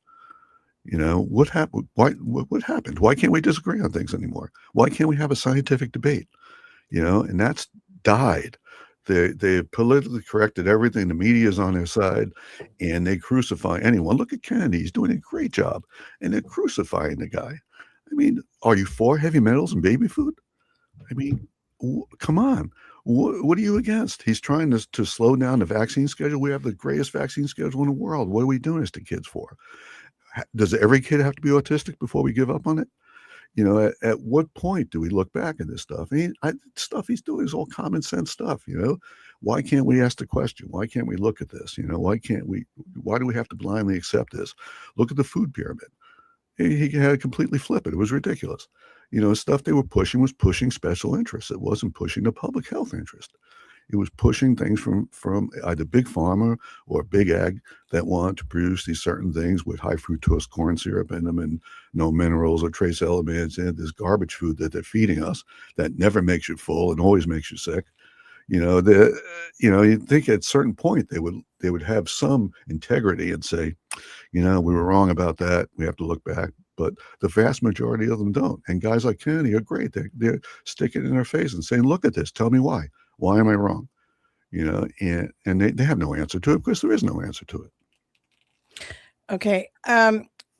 What happened? What happened? Why can't we disagree on things anymore? Why can't we have a scientific debate? And that's died. They politically corrected everything. The media is on their side, and they crucify anyone. Look at Kennedy; he's doing a great job, and they're crucifying the guy. I mean, are you for heavy metals and baby food? I mean, come on. What are you against? He's trying to slow down the vaccine schedule. We have the greatest vaccine schedule in the world. What are we doing this to kids for? Does every kid have to be autistic before we give up on it? At what point do we look back at this stuff? Stuff he's doing is all common sense stuff. Why can't we ask the question? Why can't we look at this? Why do we have to blindly accept this? Look at the food pyramid. He had to completely flip it. It was ridiculous. Stuff they were pushing was pushing special interests. It wasn't pushing the public health interest. It was pushing things from either big pharma or big ag that wanted to produce these certain things with high fructose corn syrup in them and no minerals or trace elements, and this garbage food that they're feeding us that never makes you full and always makes you sick. You'd think at a certain point they would have some integrity and say, we were wrong about that. We have to look back. But the vast majority of them don't. And guys like Kennedy are great. They're sticking it in their face and saying, look at this. Tell me why. Why am I wrong? And they have no answer to it because there is no answer to it. Okay.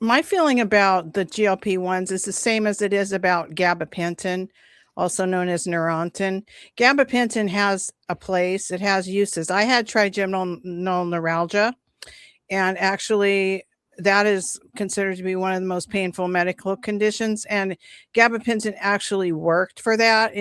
My feeling about the GLP-1s is the same as it is about gabapentin, also known as Neurontin. Gabapentin has a place. It has uses. I had trigeminal neuralgia, and actually that is considered to be one of the most painful medical conditions. And gabapentin actually worked for that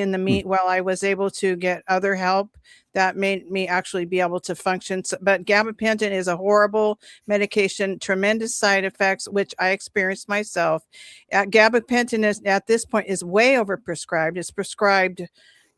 while I was able to get other help that made me actually be able to function. But gabapentin is a horrible medication, tremendous side effects, which I experienced myself. Gabapentin at this point is way overprescribed. It's prescribed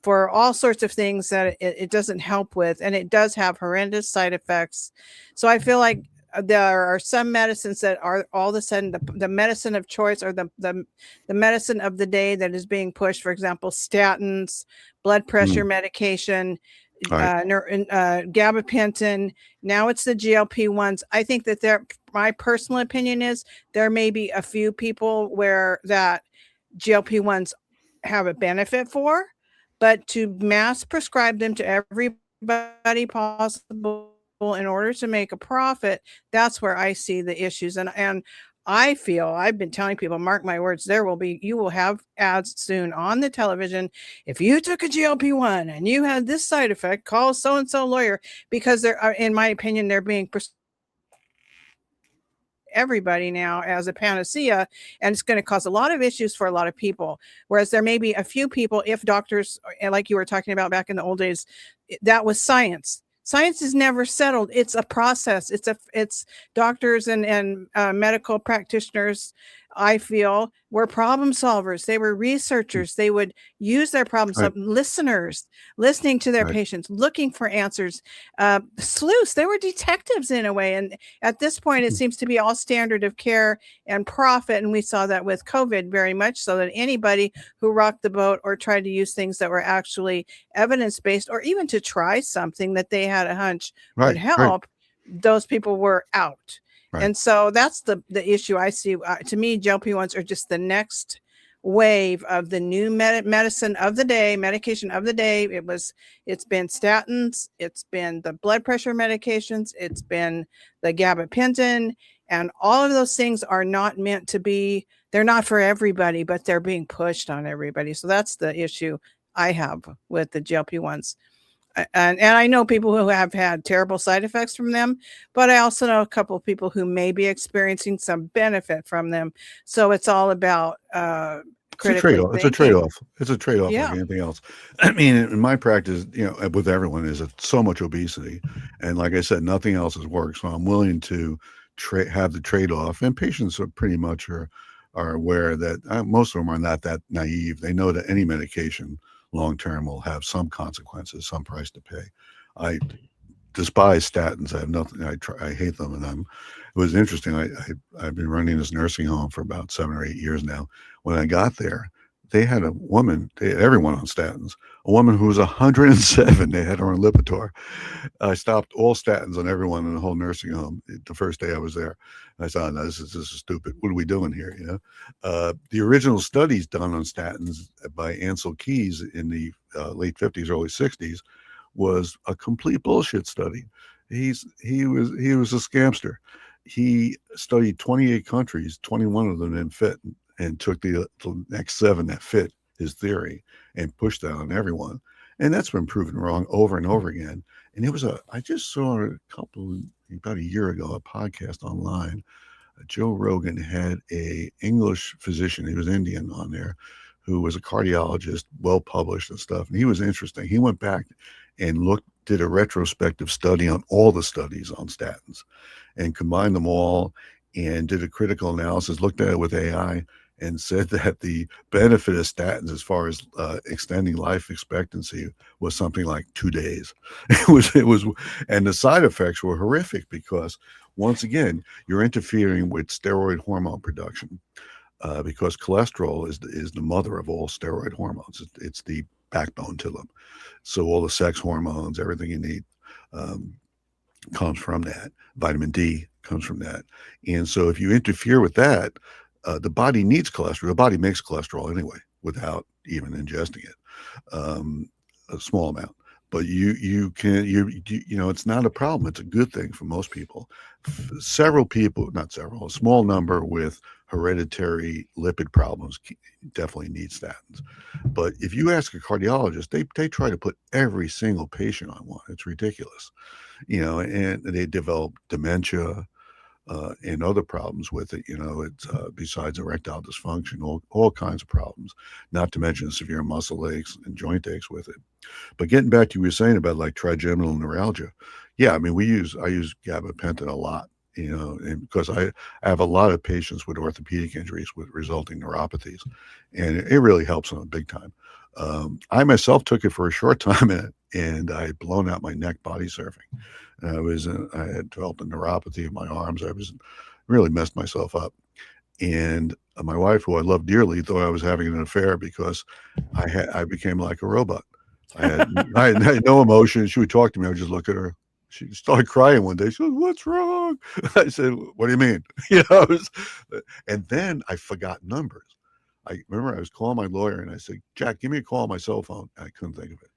for all sorts of things that it doesn't help with, and it does have horrendous side effects. So I feel like there are some medicines that are all of a sudden the medicine of choice, or the medicine of the day that is being pushed. For example, statins, blood pressure medication, gabapentin. Now it's the GLP-1s. I think that my personal opinion is there may be a few people where that GLP-1s have a benefit for, but to mass prescribe them to everybody possible in order to make a profit, that's where I see the issues. And I feel, I've been telling people, mark my words, you will have ads soon on the television. If you took a GLP-1 and you had this side effect, call so-and-so lawyer, because in my opinion, they're being everybody now as a panacea, and it's going to cause a lot of issues for a lot of people. Whereas there may be a few people, if doctors, like you were talking about back in the old days, that was science. Science is never settled. It's a process. It's doctors and medical practitioners, I feel, were problem solvers. They were researchers. They would use their problems. Listeners, listening to their patients, looking for answers. Sleuths, they were detectives in a way. And at this point, it seems to be all standard of care and profit. And we saw that with COVID very much so, that anybody who rocked the boat or tried to use things that were actually evidence-based, or even to try something that they had a hunch would help, those people were out. Right. And so that's the issue I see. To me, GLP-1s are just the next wave of the new medicine of the day, medication of the day. It's been statins, it's been the blood pressure medications, it's been the gabapentin, and all of those things are not meant to be, they're not for everybody, but they're being pushed on everybody. So that's the issue I have with the GLP-1s. And I know people who have had terrible side effects from them, but I also know a couple of people who may be experiencing some benefit from them. So it's all about critically thinking. It's a trade-off. It's a trade-off like anything else. I mean, in my practice, with everyone, is so much obesity, and like I said, nothing else has worked. So I'm willing to have the trade-off, and patients are pretty much are aware that most of them are not that naive. They know that any medication long-term will have some consequences, some price to pay. I despise statins. I have nothing. I hate them, and it was interesting. I've been running this nursing home for about 7 or 8 years now. When I got there, they had a woman. They had everyone on statins. A woman who was 107. They had her on Lipitor. I stopped all statins on everyone in the whole nursing home the first day I was there. I said, oh, no, this is stupid. What are we doing here? The original studies done on statins by Ansel Keys in the late 50s, early 60s was a complete bullshit study. He was a scamster. He studied 28 countries, 21 of them didn't fit, and took the next 7 that fit his theory and pushed that on everyone. And that's been proven wrong over and over again. And I just saw about a year ago, a podcast online. Joe Rogan had a English physician, he was Indian on there, who was a cardiologist, well published and stuff. And he was interesting. He went back and did a retrospective study on all the studies on statins and combined them all and did a critical analysis, looked at it with AI, and said that the benefit of statins as far as extending life expectancy was something like 2 days. It was, and the side effects were horrific because once again, you're interfering with steroid hormone production because cholesterol is the mother of all steroid hormones. It's the backbone to them. So all the sex hormones, everything you need comes from that. Vitamin D comes from that. And so if you interfere with that, the body needs cholesterol. The body makes cholesterol anyway without even ingesting it, a small amount. But it's not a problem. It's a good thing for most people. A small number with hereditary lipid problems definitely need statins. But if you ask a cardiologist, they try to put every single patient on one. It's ridiculous, and they develop dementia, and other problems with it. It's besides erectile dysfunction, all kinds of problems, not to mention severe muscle aches and joint aches with it. But getting back to what you were saying about like trigeminal neuralgia, yeah, I mean, I use gabapentin a lot, and because I have a lot of patients with orthopedic injuries with resulting neuropathies, and it really helps them big time. I myself took it for a short time and I had blown out my neck body surfing. I had developed a neuropathy in my arms. I was really messed myself up. And my wife, who I love dearly, thought I was having an affair because I became like a robot. I had no emotion. She would talk to me. I would just look at her. She started crying one day. She goes, "What's wrong?" I said, "What do you mean?" And then I forgot numbers. I remember I was calling my lawyer and I said, "Jack, give me a call on my cell phone." And I couldn't think of it.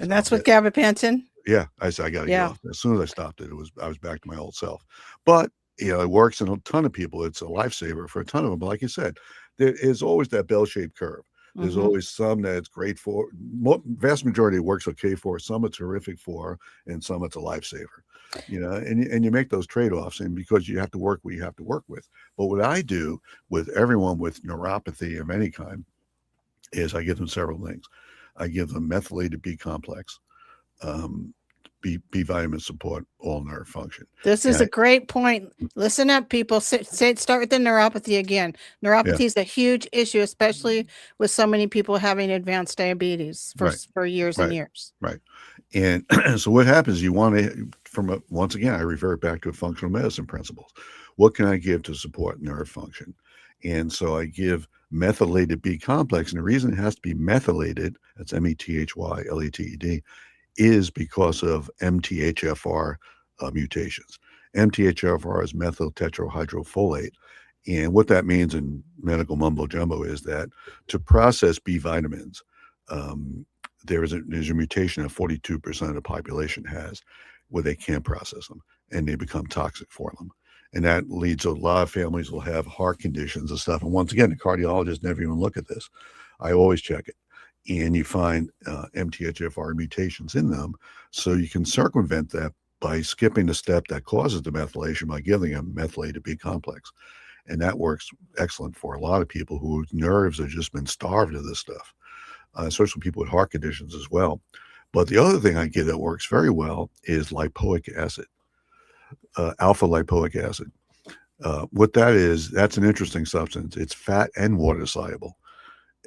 And that's with gabapentin? Yeah. I said, I got to get off. As soon as I stopped it, I was back to my old self. But, it works in a ton of people. It's a lifesaver for a ton of them. But like you said, there is always that bell-shaped curve. There's always some that it's great for. Vast majority it works okay for. Some it's horrific for, and some it's a lifesaver. And you make those trade-offs, and because you have to work what you have to work with. But what I do with everyone with neuropathy of any kind is I give them several things. I give them methylated B complex, B vitamin support all nerve function. This is a great point. Listen up, people. Start with the neuropathy again. Neuropathy is a huge issue, especially with so many people having advanced diabetes for years and years. Right. And so what happens, you want to, once again, I revert back to functional medicine principles. What can I give to support nerve function? And so I give methylated B complex. And the reason it has to be methylated, that's METHYLATED, is because of MTHFR mutations. MTHFR is methyl tetrahydrofolate. And what that means in medical mumbo jumbo is that to process B vitamins, there's a mutation that 42% of the population has where they can't process them and they become toxic for them. And that leads to a lot of families will have heart conditions and stuff. And once again, the cardiologists never even look at this. I always check it. And you find MTHFR mutations in them. So you can circumvent that by skipping the step that causes the methylation by giving them methylated B complex. And that works excellent for a lot of people whose nerves have just been starved of this stuff, especially people with heart conditions as well. But the other thing I give that works very well is lipoic acid. Alpha lipoic acid. What that is, that's an interesting substance. It's fat and water soluble.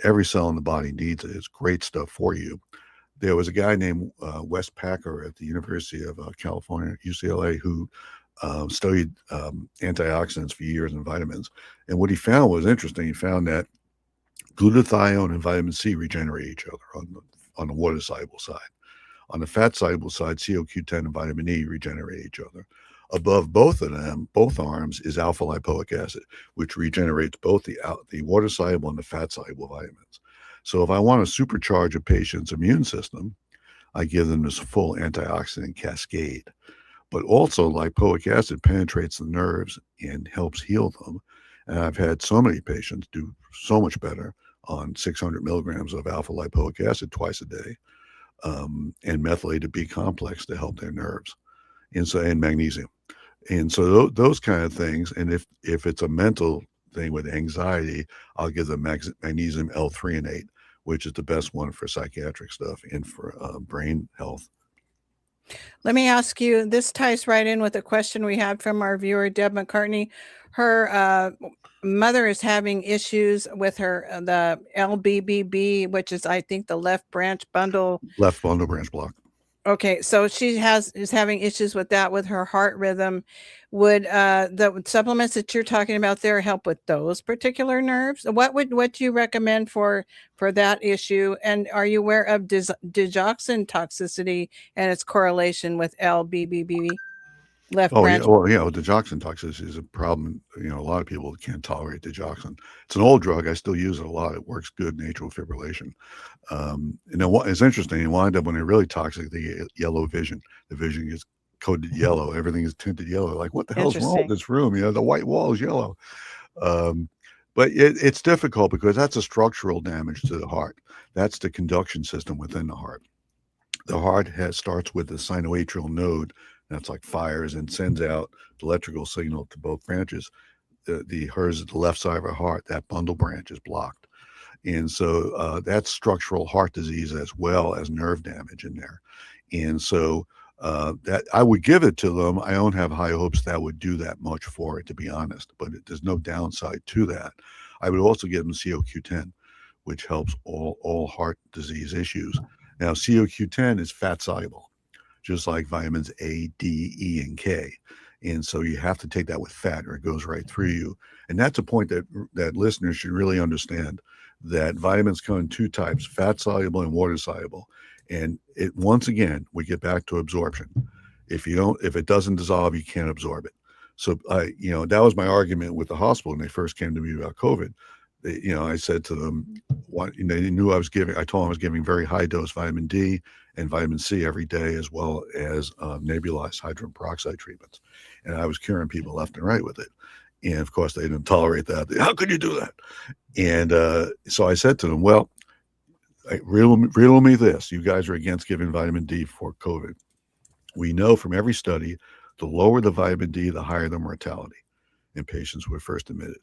Every cell in the body needs it. It's great stuff for you. There was a guy named Wes Packer at the University of California, UCLA, who studied antioxidants for years and vitamins. And what he found was interesting. He found that glutathione and vitamin C regenerate each other on the water soluble side. On the fat soluble side, CoQ10 and vitamin E regenerate each other. Above both of them, both arms, is alpha lipoic acid, which regenerates both the water soluble and the fat soluble vitamins. So if I want to supercharge a patient's immune system, I give them this full antioxidant cascade. But also lipoic acid penetrates the nerves and helps heal them. And I've had so many patients do so much better on 600 milligrams of alpha lipoic acid twice a day, and methylated B complex to help their nerves, and magnesium. And so those kind of things. And if it's a mental thing with anxiety, I'll give them magnesium L-threonate, which is the best one for psychiatric stuff and for brain health. Let me ask you, this ties right in with a question we had from our viewer, Deb McCartney. Her mother is having issues with the LBBB, which is, I think, the left branch bundle. Left bundle branch block. Okay, so she is having issues with that, with her heart rhythm. Would the supplements that you're talking about there help with those particular nerves? What do you recommend for that issue? And are you aware of digoxin toxicity and its correlation with LBBB? Left branch. Digoxin toxicity is a problem. A lot of people can't tolerate digoxin. It's an old drug. I still use it a lot. It works good in atrial fibrillation. It's interesting. You wind up when they're really toxic, they get yellow vision. The vision is coated yellow. Everything is tinted yellow. Like, what the hell's wrong with this room? The white wall is yellow. But it's difficult because that's a structural damage to the heart. That's the conduction system within the heart. The heart starts with the sinoatrial node. That's like fires and sends out the electrical signal to both branches. Hers is the left side of her heart. That bundle branch is blocked. And so that's structural heart disease as well as nerve damage in there. And so that I would give it to them. I don't have high hopes that would do that much for it, to be honest, but there's no downside to that. I would also give them CoQ10, which helps all heart disease issues. Now, CoQ10 is fat soluble, just like vitamins A, D, E, and K. And so you have to take that with fat or it goes right through you. And that's a point that listeners should really understand, that vitamins come in two types, fat soluble and water soluble. And once again, we get back to absorption. If it doesn't dissolve, you can't absorb it. So that was my argument with the hospital when they first came to me about COVID. I said to them, they knew I told them I was giving very high dose vitamin D and vitamin C every day, as well as nebulized hydrogen peroxide treatments. And I was curing people left and right with it. And of course, they didn't tolerate that. How could you do that? And so I said to them, well, riddle me this. You guys are against giving vitamin D for COVID. We know from every study, the lower the vitamin D, the higher the mortality in patients who were first admitted.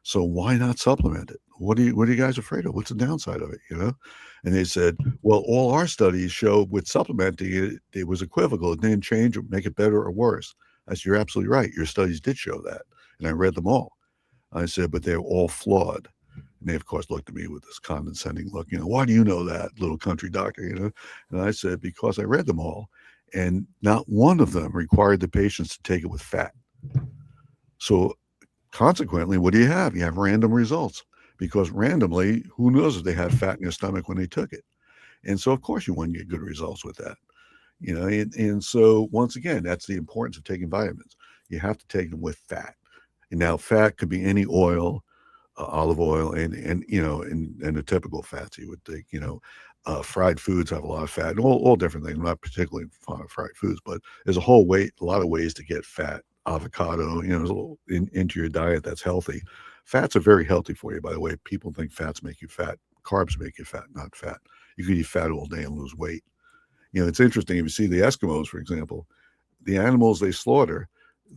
So why not supplement it? What are you guys afraid of? What's the downside of it? And they said, well, all our studies show with supplementing it was equivocal. It didn't change or make it better or worse. I said, you're absolutely right. Your studies did show that. And I read them all. I said, but they're all flawed. And they, of course, looked at me with this condescending look, why do you know that, little country doctor, And I said, because I read them all. And not one of them required the patients to take it with fat. So consequently, what do you have? You have random results, because randomly, who knows if they had fat in their stomach when they took it. And so, of course, you wouldn't get good results with that. And so, once again, that's the importance of taking vitamins. You have to take them with fat. And now fat could be any oil, olive oil, and the typical fats you would think. Fried foods have a lot of fat, and all different things. I'm not particularly fond of fried foods, but there's a lot of ways to get fat. Avocado, into your diet that's healthy. Fats are very healthy for you, by the way. People think fats make you fat. Carbs make you fat, not fat. You could eat fat all day and lose weight. It's interesting. If you see the Eskimos, for example, the animals they slaughter,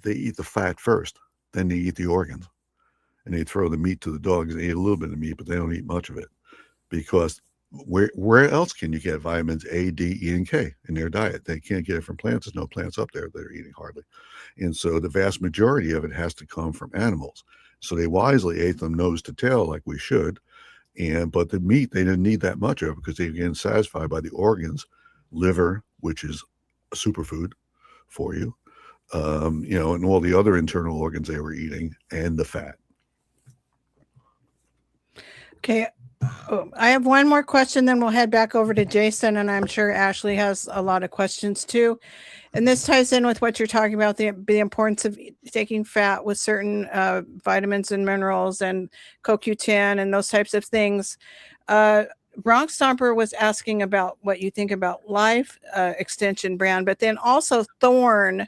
they eat the fat first, then they eat the organs, and they throw the meat to the dogs. They eat a little bit of meat, but they don't eat much of it, because where else can you get vitamins A, D, E, and K in their diet? They can't get it from plants. There's no plants up there they're eating hardly. And so the vast majority of it has to come from animals. So they wisely ate them nose to tail like we should. But the meat, they didn't need that much of because they were getting satisfied by the organs, liver, which is a superfood for you, and all the other internal organs they were eating, and the fat. Okay. I have one more question, then we'll head back over to Jason, and I'm sure Ashley has a lot of questions too. And this ties in with what you're talking about, the importance of taking fat with certain vitamins and minerals and CoQ10 and those types of things. Bronx Stomper was asking about what you think about Life Extension brand, but then also Thorne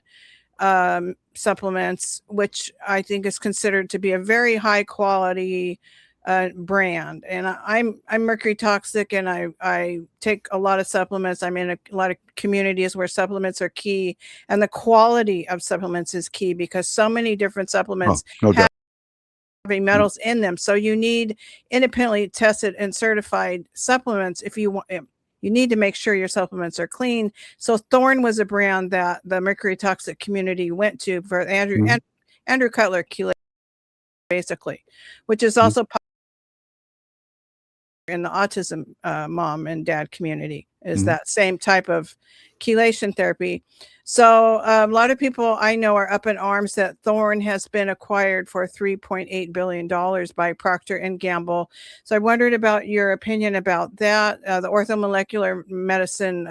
supplements, which I think is considered to be a very high quality brand. And I'm mercury toxic, and I take a lot of supplements. I'm in a lot of communities where supplements are key, and the quality of supplements is key because so many different supplements have heavy metals in them. So you need independently tested and certified supplements if you want. You need to make sure your supplements are clean. So Thorne was a brand that the mercury toxic community went to for Andrew Cutler chelation, basically, which is also in the autism mom and dad community is that same type of chelation therapy. So a lot of people I know are up in arms that Thorne has been acquired for $3.8 billion by Procter & Gamble. So I wondered about your opinion about that. The Orthomolecular Medicine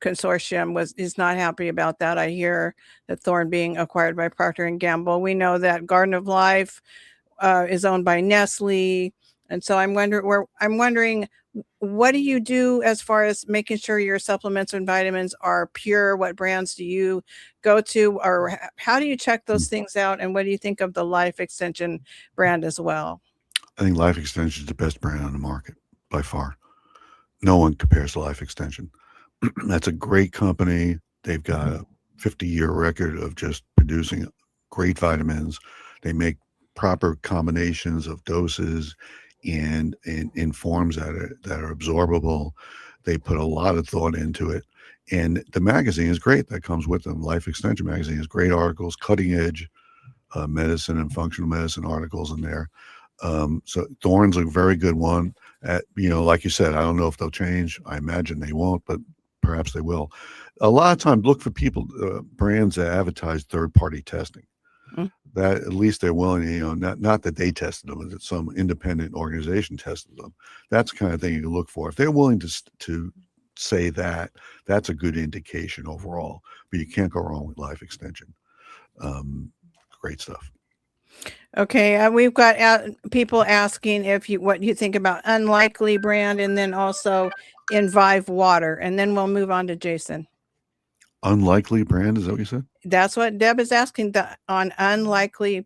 Consortium is not happy about that. I hear that Thorne being acquired by Procter & Gamble. We know that Garden of Life is owned by Nestle. And so I'm wondering, what do you do as far as making sure your supplements and vitamins are pure? What brands do you go to, or how do you check those things out? And what do you think of the Life Extension brand as well? I think Life Extension is the best brand on the market by far. No one compares to Life Extension. That's a great company. They've got a 50-year record of just producing great vitamins. They make proper combinations of doses and in forms that are absorbable. They put a lot of thought into it. And the magazine is great that comes with them. Life Extension magazine has great articles, cutting edge medicine and functional medicine articles in there. So Thorne's a very good one. Like you said, I don't know if they'll change. I imagine they won't, but perhaps they will. A lot of times look for brands that advertise third-party testing. That at least they're willing, not that they tested them, that some independent organization tested them. That's the kind of thing you can look for. If they're willing to say that, that's a good indication overall. But you can't go wrong with Life Extension. Great stuff. Okay, we've got people asking what you think about Unlikely brand, and then also Invive Water, and then we'll move on to Jason. Unlikely brand, is that what you said? That's what Deb is asking on Unikey,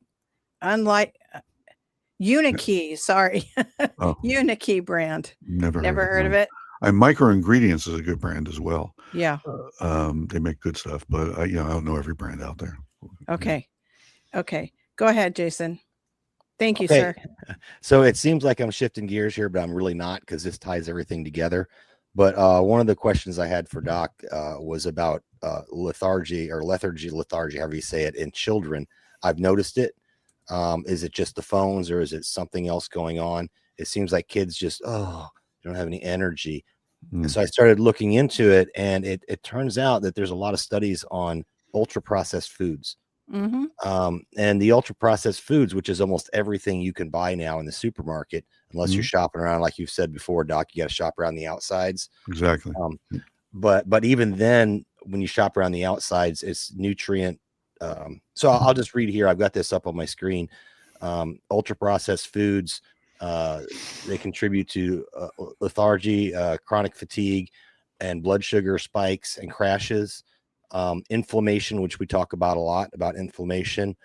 sorry. Unikey brand. Never heard of it. And Micro Ingredients is a good brand as well. Yeah. They make good stuff, but I don't know every brand out there. Okay. Go ahead, Jason. Thank you, sir. So it seems like I'm shifting gears here, but I'm really not, because this ties everything together. But one of the questions I had for Doc was about lethargy, however you say it, in children. I've noticed it. Is it just the phones, or is it something else going on? It seems like kids just, don't have any energy. And so I started looking into it, and it turns out that there's a lot of studies on ultra processed foods. And the ultra processed foods, which is almost everything you can buy now in the supermarket, unless you're shopping around, like you've said before, Doc, you got to shop around the outsides. Exactly. But even then, when you shop around the outsides, it's nutrient. So I'll just read here. I've got this up on my screen. Ultra processed foods, they contribute to lethargy, chronic fatigue, and blood sugar spikes and crashes. Inflammation, which we talk about a lot, about inflammation,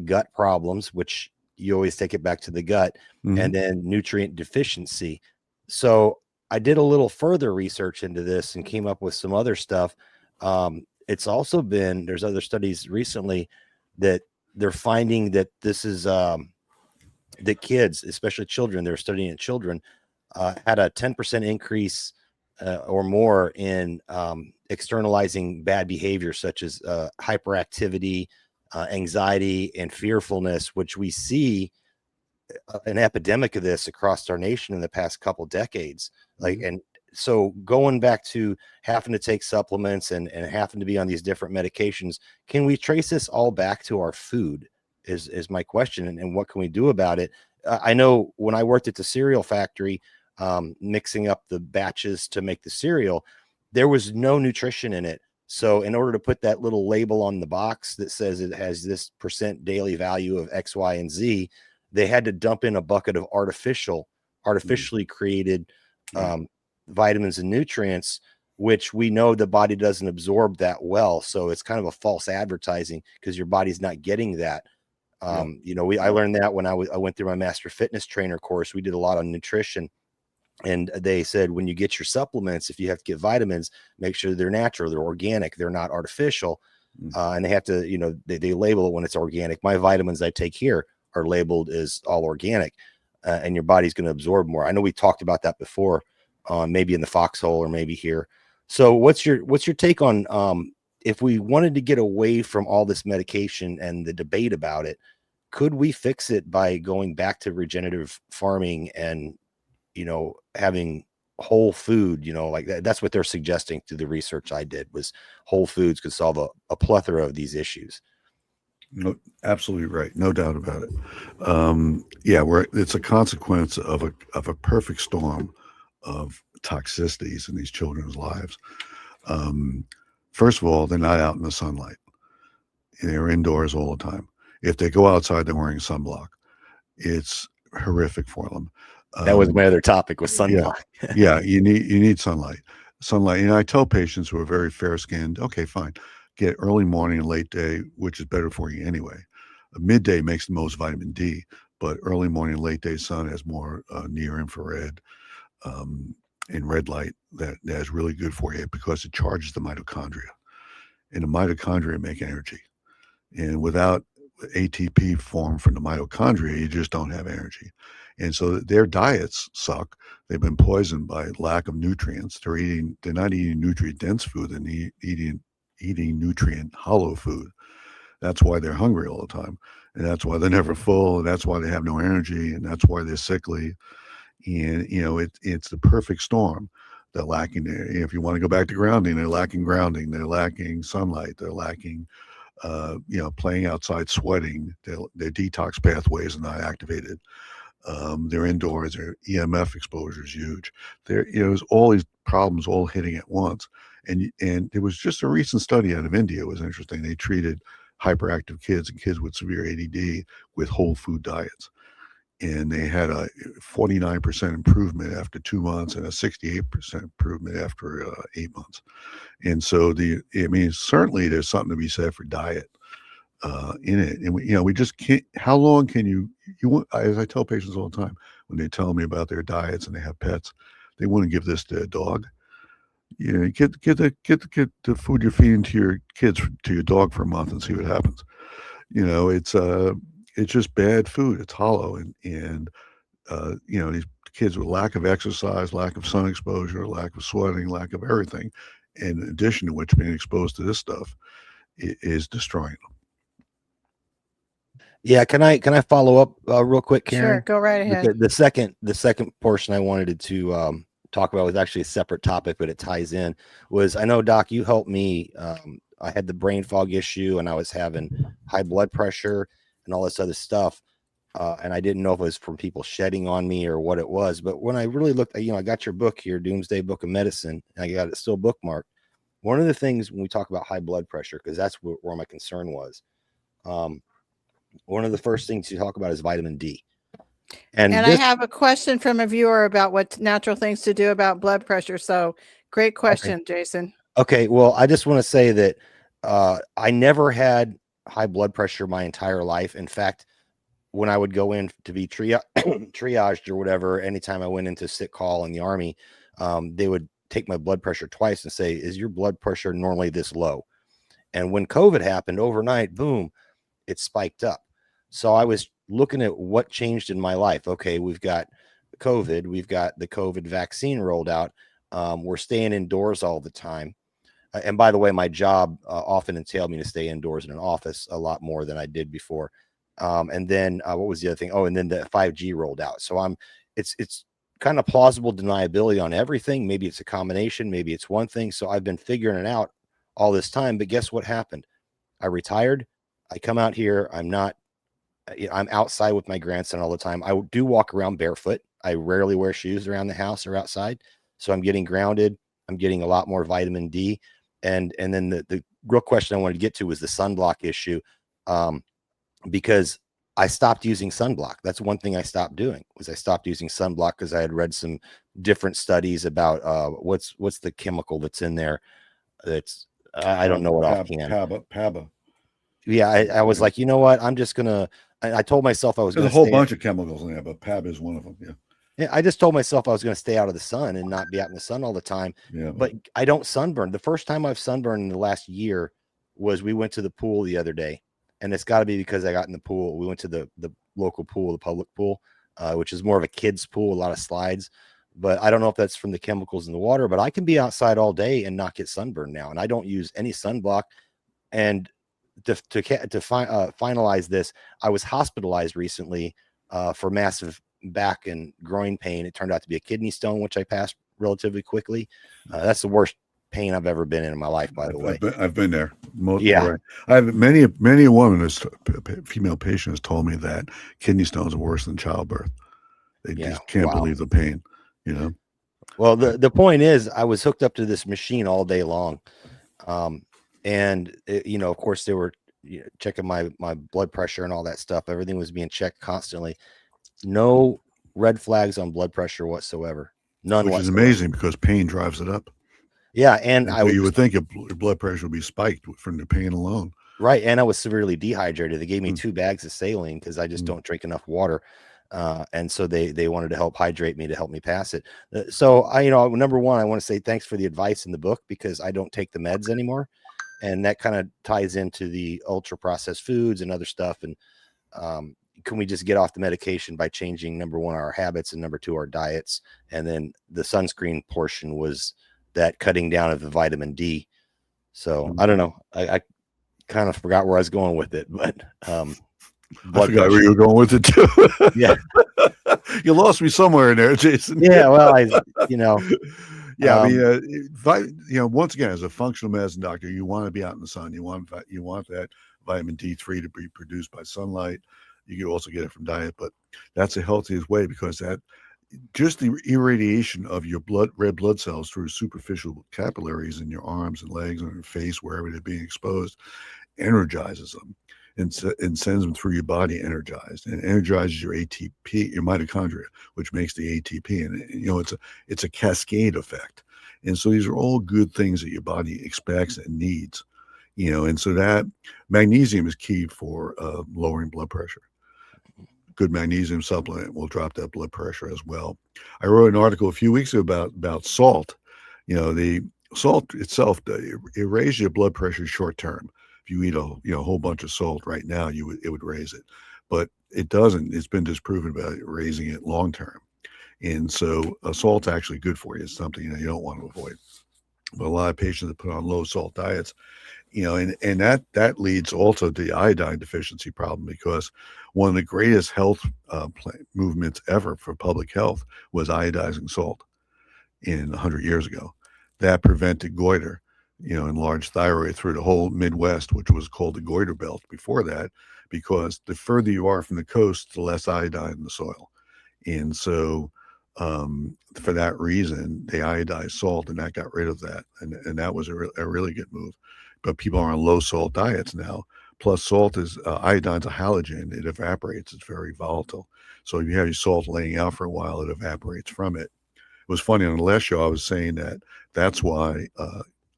gut problems, which you always take it back to the gut, and then nutrient deficiency. So I did a little further research into this and came up with some other stuff. It's also there's other studies recently that they're finding that this is that kids, especially children, they're studying in children, had a 10% increase or more in externalizing bad behavior, such as hyperactivity, anxiety, and fearfulness, which we see an epidemic of this across our nation in the past couple decades. And so going back to having to take supplements and having to be on these different medications, can we trace this all back to our food is my question. And what can we do about it? I know when I worked at the cereal factory, mixing up the batches to make the cereal, there was no nutrition in it. So in order to put that little label on the box that says it has this percent daily value of X, Y, and Z, they had to dump in a bucket of artificially created vitamins and nutrients, which we know the body doesn't absorb that well. So it's kind of a false advertising because your body's not getting that. I learned that when I went through my master fitness trainer course. We did a lot on nutrition, and they said, when you get your supplements, if you have to get vitamins, make sure they're natural, they're organic, they're not artificial. And they have to, they label it when it's organic. My vitamins I take here are labeled as all organic, and your body's going to absorb more. I know we talked about that before, maybe in the foxhole or maybe here. So what's your take on, if we wanted to get away from all this medication and the debate about it, could we fix it by going back to regenerative farming and, having whole food, like that? That's what they're suggesting through the research I did, was whole foods could solve a plethora of these issues. No, absolutely right. No doubt about it. It's a consequence of a perfect storm of toxicities in these children's lives. First of all, they're not out in the sunlight. They're indoors all the time. If they go outside, they're wearing sunblock. It's horrific for them. That was my other topic, was sunblock. You need sunlight. I tell patients who are very fair skinned, okay, fine. Get early morning and late day, which is better for you anyway. Midday makes the most vitamin D, but early morning and late day sun has more near infrared and red light that is really good for you because it charges the mitochondria. And the mitochondria make energy. And without ATP formed from the mitochondria, you just don't have energy. And so their diets suck. They've been poisoned by lack of nutrients. They're not eating nutrient-dense food, they're eating nutrient hollow food. That's why they're hungry all the time, and that's why they're never full, and that's why they have no energy, and that's why they're sickly. And it's the perfect storm. They're lacking, if you want to go back to grounding, they're lacking grounding, they're lacking sunlight, they're lacking playing outside, sweating. Their detox pathways are not activated. They're indoors, their EMF exposure is huge. There's all these problems all hitting at once. And there was just a recent study out of India. It was interesting. They treated hyperactive kids and kids with severe ADD with whole food diets. And they had a 49% improvement after 2 months and a 68% improvement after 8 months. And so certainly there's something to be said for diet in it. And we just can't, how long can you as I tell patients all the time, when they tell me about their diets and they have pets, they want to give this to a dog. Get the food you're feeding to your kids, to your dog for a month and see what happens. It's just bad food. It's hollow. And these kids with lack of exercise, lack of sun exposure, lack of sweating, lack of everything, in addition to which being exposed to this stuff is destroying them. Yeah. Can I follow up real quick, Karen? Sure. Go right ahead. The second portion I wanted to talk about was actually a separate topic, but it ties in. I know, Doc, you helped me. I had the brain fog issue and I was having high blood pressure and all this other stuff. And I didn't know if it was from people shedding on me or what it was. But when I really looked, I got your book here, Doomsday Book of Medicine, and I got it still bookmarked. One of the things when we talk about high blood pressure, because that's where my concern was, one of the first things you talk about is vitamin D. And I have a question from a viewer about what natural things to do about blood pressure. So great question, okay. Jason. Okay. Well, I just want to say that I never had high blood pressure my entire life. In fact, when I would go in to be triaged or whatever, anytime I went into sick call in the Army, they would take my blood pressure twice and say, is your blood pressure normally this low? And when COVID happened overnight, boom, it spiked up. So I was looking at what changed in my life. Okay, we've got COVID. We've got the COVID vaccine rolled out. We're staying indoors all the time. And by the way, my job often entailed me to stay indoors in an office a lot more than I did before. And then what was the other thing? Oh, and then the 5G rolled out. So it's kind of plausible deniability on everything. Maybe it's a combination, maybe it's one thing. So I've been figuring it out all this time. But guess what happened? I retired. I come out here. I'm outside with my grandson all the time. I do walk around barefoot. I rarely wear shoes around the house or outside. So I'm getting grounded. I'm getting a lot more vitamin D. And then the real question I wanted to get to was the sunblock issue, because I stopped using sunblock. That's one thing I stopped doing, was I stopped using sunblock because I had read some different studies about what's the chemical that's in there. That's I don't know what offhand. PABA. Yeah, I was like, you know what? I'm just gonna. I told myself I was going to. There's a whole bunch of chemicals in there, but PABA is one of them. Yeah. Yeah, I just told myself I was going to stay out of the sun and not be out in the sun all the time. Yeah, but I don't sunburn. The first time I've sunburned in the last year was we went to the pool the other day, and it's got to be because I got in the pool. We went to the local pool, the public pool, which is more of a kid's pool, a lot of slides. But I don't know if that's from the chemicals in the water. But I can be outside all day and not get sunburned now, and I don't use any sunblock. And to finalize this, I was hospitalized recently for massive back and groin pain. It turned out to be a kidney stone, which I passed relatively quickly. That's the worst pain I've ever been in my life, by the way. I've been there. Yeah. Right. I have many women, female patients, told me that kidney stones are worse than childbirth. They just can't believe the pain, you know? Well, the point is, I was hooked up to this machine all day long. And of course they were checking my blood pressure and all that stuff. Everything was being checked constantly. No red flags on blood pressure whatsoever. None. Which whatsoever. is amazing because pain drives it up. Yeah, and you would think your blood pressure would be spiked from the pain alone. Right, and I was severely dehydrated. They gave me 2 bags of saline because I just don't drink enough water, and so they wanted to help hydrate me to help me pass it. So number one, I want to say thanks for the advice in the book, because I don't take the meds anymore, and that kind of ties into the ultra processed foods and other stuff. And can we just get off the medication by changing, number one, our habits, and number two, our diets? And then the sunscreen portion was that cutting down of the vitamin D. So I don't know. I kind of forgot where I was going with it, but I forgot where you were going with it too. Yeah. You lost me somewhere in there, Jason. Yeah. Well, yeah. I mean, once again, as a functional medicine doctor, you want to be out in the sun. You want that vitamin D3 to be produced by sunlight. You can also get it from diet, but that's the healthiest way, because that just the irradiation of your red blood cells through superficial capillaries in your arms and legs and your face, wherever they're being exposed, energizes them and sends them through your body energized, and energizes your ATP, your mitochondria, which makes the ATP. And it's a cascade effect. And so these are all good things that your body expects and needs. And so that magnesium is key for lowering blood pressure. Good magnesium supplement will drop that blood pressure as well. I wrote an article a few weeks ago about salt. The salt itself, it raises your blood pressure short term. If you eat a whole bunch of salt right now, it would raise it, but it doesn't. It's been disproven about raising it long term. And so salt's actually good for you. It's something you don't want to avoid. But a lot of patients that put on low salt diets, and that leads also to the iodine deficiency problem, because one of the greatest health movements ever for public health was iodizing salt 100 years ago. That prevented goiter, enlarged thyroid through the whole Midwest, which was called the goiter belt before that, because the further you are from the coast, the less iodine in the soil. And so for that reason, they iodized salt, and that got rid of that. And that was a really good move. But people are on low salt diets now. Plus, salt is iodine's a halogen. It evaporates. It's very volatile. So if you have your salt laying out for a while, it evaporates from it. It was funny, on the last show, I was saying that's why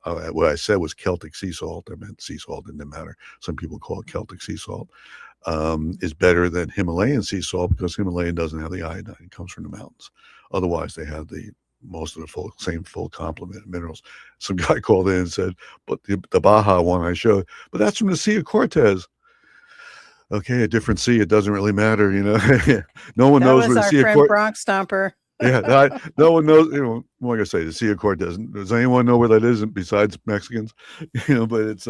what I said was Celtic sea salt. I meant sea salt, didn't matter. Some people call it Celtic sea salt. Is better than Himalayan sea salt, because Himalayan doesn't have the iodine. It comes from the mountains. Otherwise, they have most of the same full complement of minerals. Some guy called in and said, but the Baja one I showed, but that's from the Sea of Cortez. okay, a different sea. It doesn't really matter, you know. No one That knows was where the our sea friend accord. Bronx Stomper. Yeah, no one knows. You know, what am I gonna say? The sea accord doesn't. Does anyone know where that is besides Mexicans? You know, but it's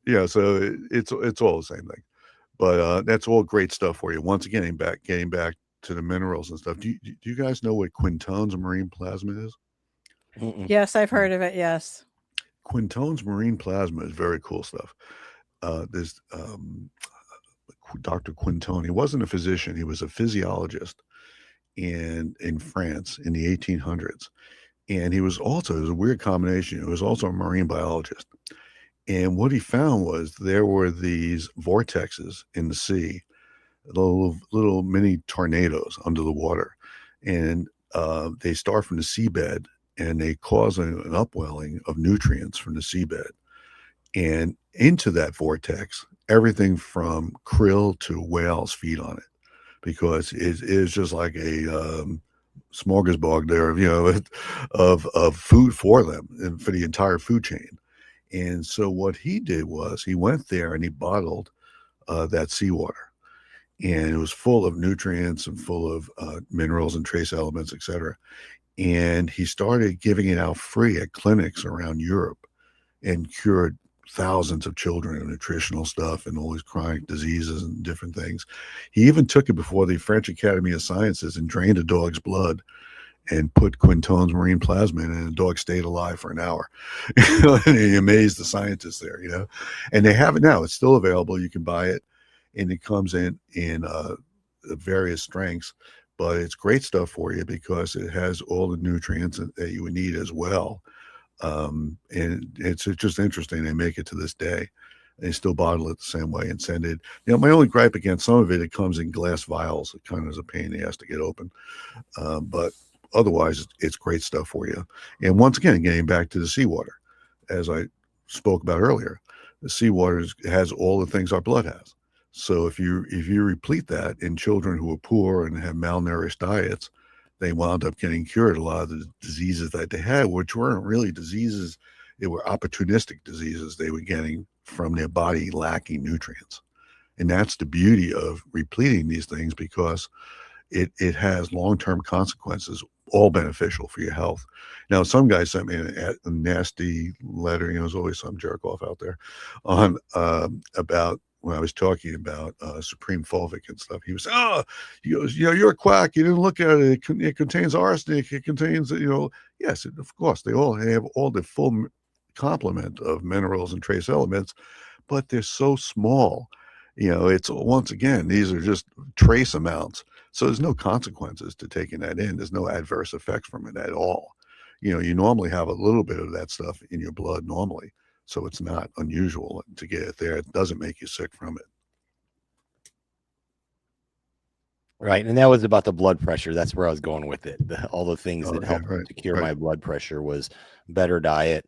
yeah. So it's all the same thing. But that's all great stuff for you. Once again, getting back to the minerals and stuff. Do you guys know what quintones marine plasma is? Mm-mm. Yes, I've heard of it. Yes. Quintones marine plasma is very cool stuff. There's Dr. Quintone. He wasn't a physician. He was a physiologist in France in the 1800s. And it was a weird combination. He was also a marine biologist. And what he found was there were these vortexes in the sea, little mini tornadoes under the water. And they start from the seabed and they cause an upwelling of nutrients from the seabed. And into that vortex, everything from krill to whales feed on it because it is just like a smorgasbord there, you know, of food for them and for the entire food chain. And so what he did was he went there and he bottled that seawater, and it was full of nutrients and full of minerals and trace elements, etc. And he started giving it out free at clinics around Europe and cured thousands of children of nutritional stuff and all these chronic diseases and different things. He even took it before the French Academy of Sciences and drained a dog's blood and put quintones marine plasma in, and the dog stayed alive for an hour. And he amazed the scientists there, you know. And they have it now. It's still available. You can buy it, and it comes in various strengths. But it's great stuff for you because it has all the nutrients that you would need as well. And it's just interesting. They make it to this day. They still bottle it the same way and send it. You know, my only gripe against some of it, it comes in glass vials. It kind of is a pain in the ass to get open. But otherwise, it's great stuff for you. And once again, getting back to the seawater, as I spoke about earlier, the seawater has all the things our blood has. So if you replete that in children who are poor and have malnourished diets, they wound up getting cured a lot of the diseases that they had, which weren't really diseases. They were opportunistic diseases they were getting from their body lacking nutrients. And that's the beauty of repleting these things, because it has long-term consequences, all beneficial for your health. Now, some guy sent me a nasty letter, you know, there's always some jerk off out there, on about when I was talking about supreme fulvic and stuff. He was, he goes, you know, you're a quack. You didn't look at it. It contains arsenic. It contains, you know, yes, of course, they all have all the full complement of minerals and trace elements, but they're so small. You know, it's once again, these are just trace amounts. So there's no consequences to taking that in. There's no adverse effects from it at all. You know, you normally have a little bit of that stuff in your blood normally. So it's not unusual to get it there. It doesn't make you sick from it. Right. And that was about the blood pressure. That's where I was going with it. All the things that helped right, to cure my blood pressure was better diet,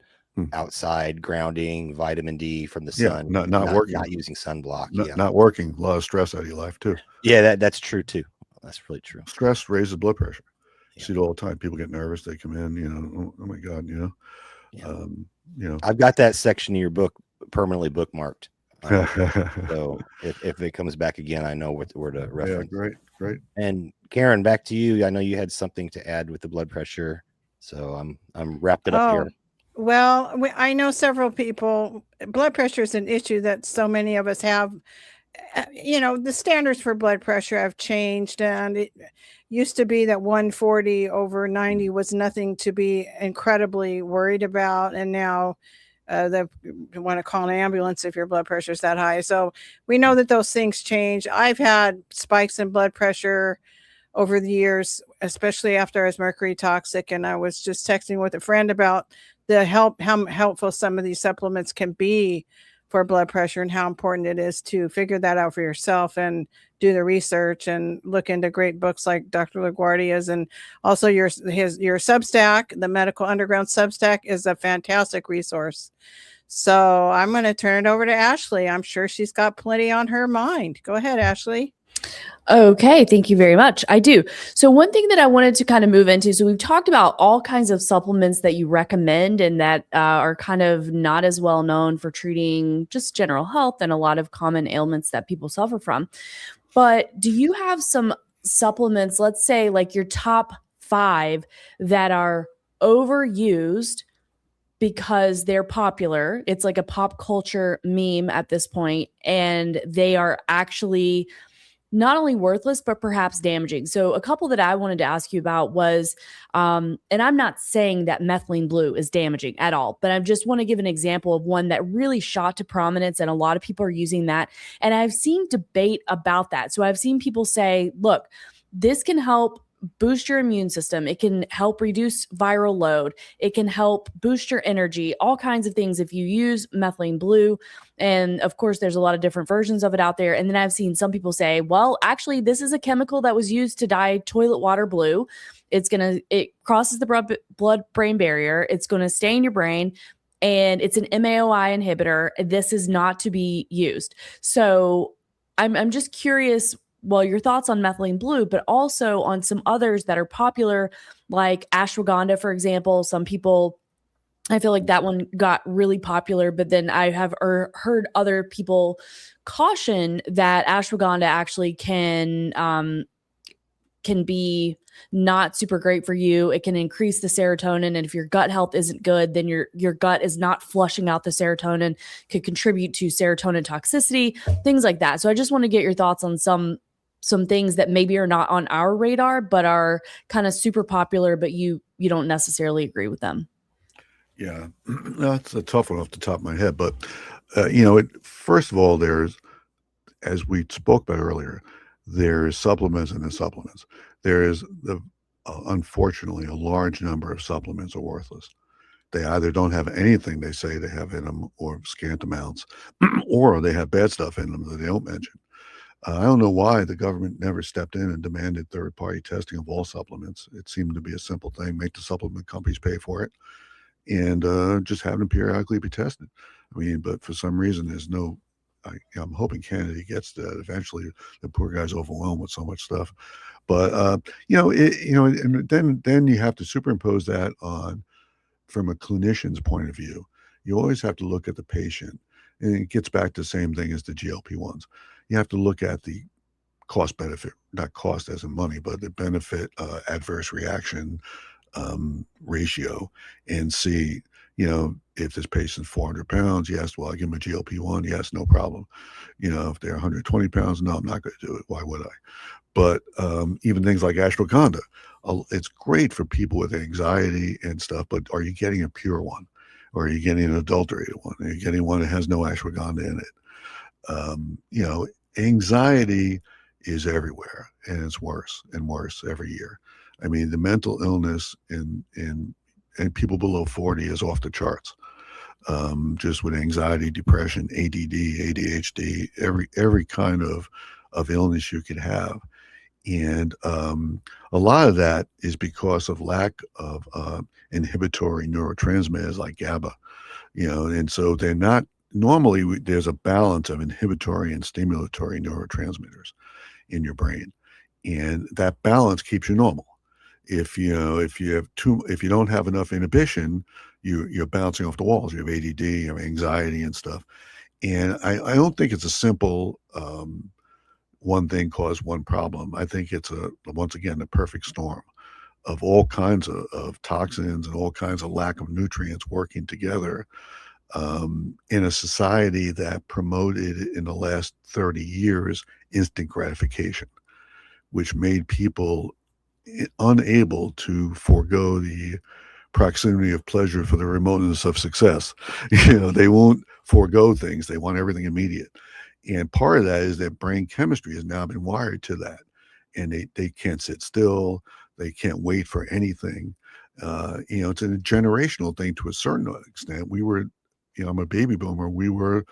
outside grounding, vitamin D from the sun, not working, not using sunblock. Not working. A lot of stress out of your life too. Yeah, that's true too. That's really true. Stress raises blood pressure. You see it all the time. People get nervous. They come in, you know, oh my God, you know. You know, I've got that section of your book permanently bookmarked. So if it comes back again, I know where to reference. Yeah, great. And Karen, back to you. I know you had something to add with the blood pressure, so I'm wrapped it up here. Well, I know several people. Blood pressure is an issue that so many of us have. You know, the standards for blood pressure have changed, and it used to be that 140/90 was nothing to be incredibly worried about, and now they want to call an ambulance if your blood pressure is that high. So we know that those things change. I've had spikes in blood pressure over the years, especially after I was mercury toxic, and I was just texting with a friend about how helpful some of these supplements can be for blood pressure and how important it is to figure that out for yourself and do the research and look into great books like Dr. LaGuardia's, and also your Substack. The Medical Underground Substack is a fantastic resource. So I'm going to turn it over to Ashley. I'm sure she's got plenty on her mind. Go ahead, Ashley. Okay, thank you very much. I do. So one thing that I wanted to kind of move into, so we've talked about all kinds of supplements that you recommend and that are kind of not as well known for treating just general health and a lot of common ailments that people suffer from. But do you have some supplements, let's say like your top 5 that are overused because they're popular? It's like a pop culture meme at this point, and they are actually not only worthless, but perhaps damaging. So a couple that I wanted to ask you about was, and I'm not saying that methylene blue is damaging at all, but I just want to give an example of one that really shot to prominence and a lot of people are using that. And I've seen debate about that. So I've seen people say, look, this can help boost your immune system. It can help reduce viral load. It can help boost your energy, all kinds of things if you use methylene blue. And of course, there's a lot of different versions of it out there. And then I've seen some people say, well, actually, this is a chemical that was used to dye toilet water blue. It crosses the blood-brain barrier. It's going to stay in your brain. And it's an MAOI inhibitor. This is not to be used. So I'm just curious, well, your thoughts on methylene blue, but also on some others that are popular, like ashwagandha, for example. Some people, I feel like that one got really popular, but then I have heard other people caution that ashwagandha actually can be not super great for you. It can increase the serotonin, and if your gut health isn't good, then your gut is not flushing out the serotonin, could contribute to serotonin toxicity, things like that. So I just want to get your thoughts on some things that maybe are not on our radar, but are kind of super popular, but you don't necessarily agree with them. Yeah, that's a tough one off the top of my head. But, first of all, there's, as we spoke about earlier, there's supplements and the supplements. There is, unfortunately, a large number of supplements are worthless. They either don't have anything they say they have in them or scant amounts, or they have bad stuff in them that they don't mention. I don't know why the government never stepped in and demanded third-party testing of all supplements. It seemed to be a simple thing: make the supplement companies pay for it, and just have them periodically be tested. I mean, but for some reason, there's no. I'm hoping Kennedy gets that eventually. The poor guy's overwhelmed with so much stuff, but and then you have to superimpose that on, from a clinician's point of view. You always have to look at the patient, and it gets back to the same thing as the GLP-1s. You have to look at the cost benefit, not cost as in money, but the benefit adverse reaction ratio, and see, if this patient's 400 pounds, yes, well, I give them a GLP-1, yes, no problem. If they're 120 pounds, no, I'm not going to do it. Why would I? But even things like ashwagandha, it's great for people with anxiety and stuff, but are you getting a pure one? Or are you getting an adulterated one? Are you getting one that has no ashwagandha in it? Anxiety is everywhere, and it's worse and worse every year. I mean, the mental illness in people below 40 is off the charts. Just with anxiety, depression, ADD, ADHD, every kind of illness you could have. And a lot of that is because of lack of inhibitory neurotransmitters like GABA, and so they're not, normally there's a balance of inhibitory and stimulatory neurotransmitters in your brain, and that balance keeps you normal. If you don't have enough inhibition, you're bouncing off the walls. You have ADD, you have anxiety and stuff. And I don't think it's a simple one thing caused one problem. I think it's once again, a perfect storm of all kinds of toxins and all kinds of lack of nutrients working together in a society that promoted in the last 30 years instant gratification, which made people unable to forego the proximity of pleasure for the remoteness of success. They won't forego things. They want everything immediate. And part of that is that brain chemistry has now been wired to that. And they can't sit still. They can't wait for anything. It's a generational thing to a certain extent. We were, I'm a baby boomer.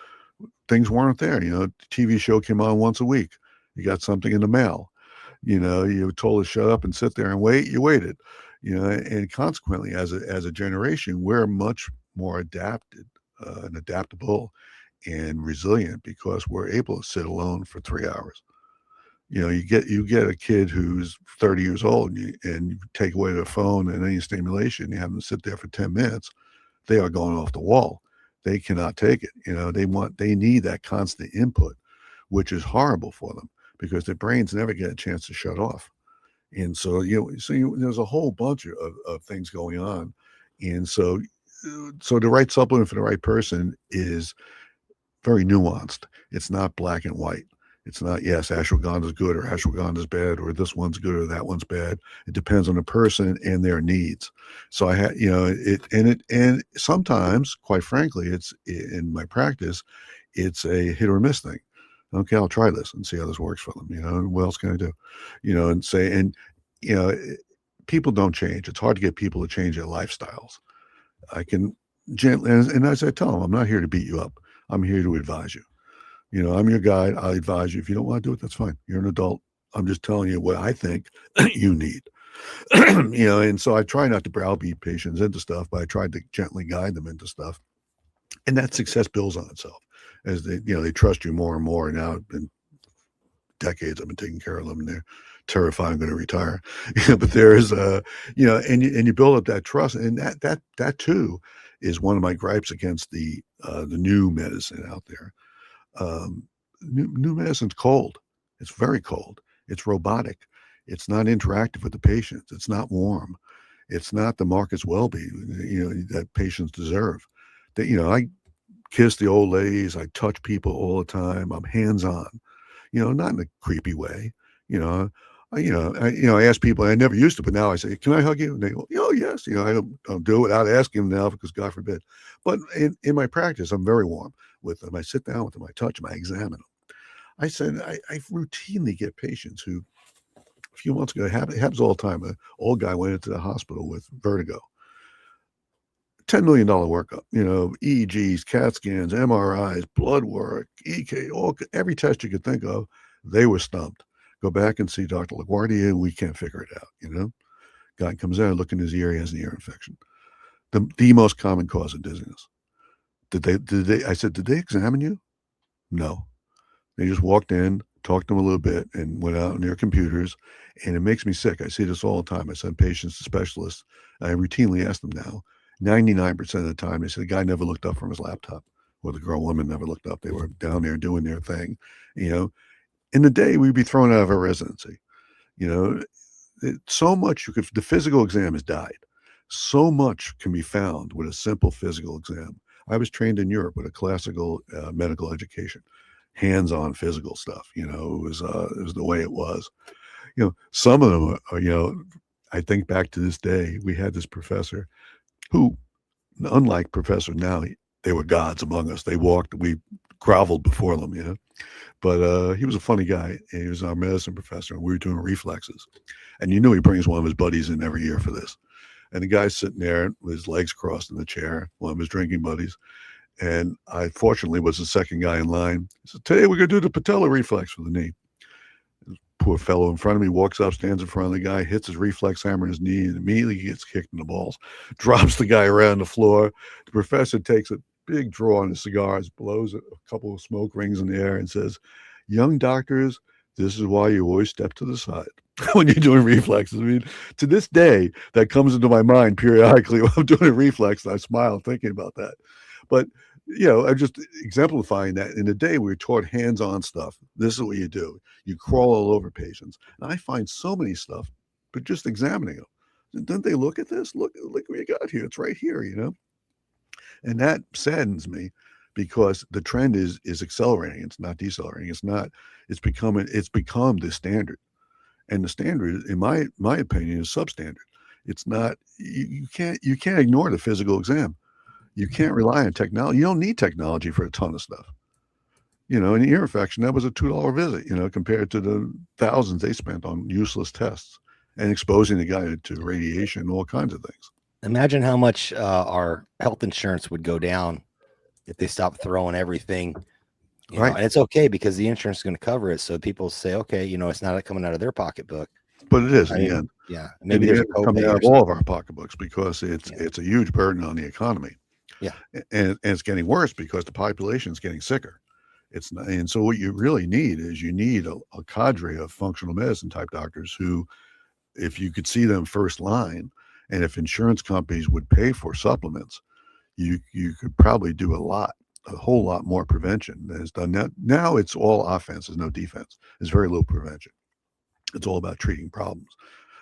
Things weren't there. The TV show came on once a week. You got something in the mail. You were told to shut up and sit there and wait. You waited. And consequently, as a generation, we're much more adapted and adaptable and resilient because we're able to sit alone for 3 hours. You know, you get a kid who's 30 years old, and you take away their phone and any stimulation, you have them sit there for 10 minutes, they are going off the wall. They cannot take it. You know, they need that constant input, which is horrible for them because their brains never get a chance to shut off. And so, there's a whole bunch of things going on. And so the right supplement for the right person is very nuanced. It's not black and white. It's not, yes, ashwagandha is good or ashwagandha is bad, or this one's good or that one's bad. It depends on the person and their needs. So I had, and sometimes, quite frankly, it's in my practice, it's a hit or miss thing. Okay, I'll try this and see how this works for them. What else can I do? People don't change. It's hard to get people to change their lifestyles. I can gently, and as I tell them, I'm not here to beat you up. I'm here to advise you. I'm your guide. I'll advise you. If you don't want to do it, that's fine. You're an adult. I'm just telling you what I think you need. And so I try not to browbeat patients into stuff, but I try to gently guide them into stuff. And that success builds on itself as they trust you more and more. Now it's been decades I've been taking care of them, and they're terrified I'm going to retire. But there is and you build up that trust, and that too is one of my gripes against the new medicine out there. New medicine's cold. It's very cold. It's robotic. It's not interactive with the patients. It's not warm. It's not the Marcus Welby, that patients deserve. I kiss the old ladies. I touch people all the time. I'm hands-on, not in a creepy way. I ask people, I never used to, but now I say, can I hug you? And they go, oh, yes. I don't do it without asking them now because God forbid. But in my practice, I'm very warm with them. I sit down with them. I touch them. I examine them. I said, I routinely get patients who a few months ago, it happens all the time. An old guy went into the hospital with vertigo. $10 million workup, EEGs, CAT scans, MRIs, blood work, EK, every test you could think of. They were stumped. Go back and see Dr. LaGuardia, and we can't figure it out, Guy comes in, look in his ear, he has an ear infection. The most common cause of dizziness. I said, did they examine you? No. They just walked in, talked to them a little bit, and went out on their computers, and it makes me sick. I see this all the time. I send patients to specialists. I routinely ask them now. 99% of the time, they say the guy never looked up from his laptop, or the girl, woman never looked up. They were down there doing their thing, In the day, we'd be thrown out of our residency. So much the physical exam has died. So much can be found with a simple physical exam. I was trained in Europe with a classical medical education, hands-on physical stuff. It was the way it was. Some of them are, I think back to this day, we had this professor who, unlike professor now, they were gods among us. We groveled before them, But he was a funny guy, and he was our medicine professor, and we were doing reflexes. And he brings one of his buddies in every year for this. And the guy's sitting there with his legs crossed in the chair, one of his drinking buddies. And I, fortunately, was the second guy in line. He said, today we're going to do the patella reflex for the knee. This poor fellow in front of me walks up, stands in front of the guy, hits his reflex hammer in his knee, and immediately gets kicked in the balls, drops the guy around the floor. The professor takes a big draw on his cigars, blows a couple of smoke rings in the air, and says, young doctors, this is why you always step to the side when you're doing reflexes. I mean, to this day, that comes into my mind periodically when I'm doing a reflex, and I smile thinking about that. But, I'm just exemplifying that. In the day, we were taught hands-on stuff. This is what you do. You crawl all over patients. And I find so many stuff, but just examining them. Didn't they look at this? Look what you got here. It's right here, And that saddens me because the trend is accelerating. It's not decelerating. It's become the standard. And the standard, in my opinion, is substandard. It's not, you can't ignore the physical exam. You can't rely on technology. You don't need technology for a ton of stuff. An ear infection, that was a $2 visit, compared to the thousands they spent on useless tests and exposing the guy to radiation and all kinds of things. Imagine how much our health insurance would go down if they stopped throwing everything. Right. And it's okay because the insurance is going to cover it. So people say, okay, it's not coming out of their pocketbook. But it is in the end. Yeah. Maybe there's coming out of all of our pocketbooks because it's a huge burden on the economy. Yeah. And it's getting worse because the population is getting sicker. It's not, and so what you really need is you need a cadre of functional medicine type doctors who, if you could see them first line, and if insurance companies would pay for supplements, you could probably do a whole lot more prevention than is done now. Now it's all offense, there's no defense. There's very little prevention. It's all about treating problems.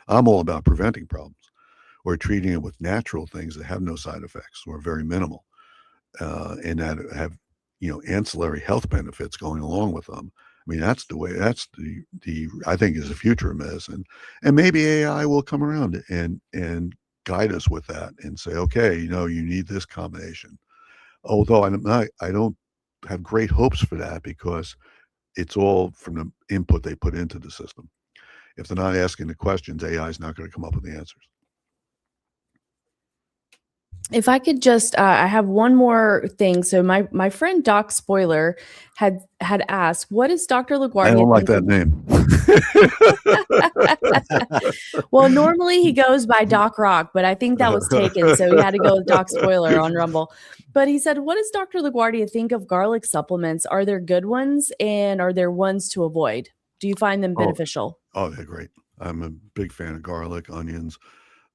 I'm all about preventing problems, or treating it with natural things that have no side effects or very minimal, and that have, ancillary health benefits going along with them. I mean, that's the way. That's the I think is the future of medicine, and maybe AI will come around and guide us with that and say, okay, you need this combination. Although I don't have great hopes for that, because it's all from the input they put into the system. If they're not asking the questions, AI is not going to come up with the answers. If I could just, I have one more thing. So my friend Doc Spoiler had asked, what is Dr. LaGuardia? I don't like that name. Well, normally he goes by Doc Rock, but I think that was taken. So he had to go with Doc Spoiler on Rumble. But he said, what does Dr. LaGuardia think of garlic supplements? Are there good ones, and are there ones to avoid? Do you find them beneficial? Oh, they're great. I'm a big fan of garlic, onions.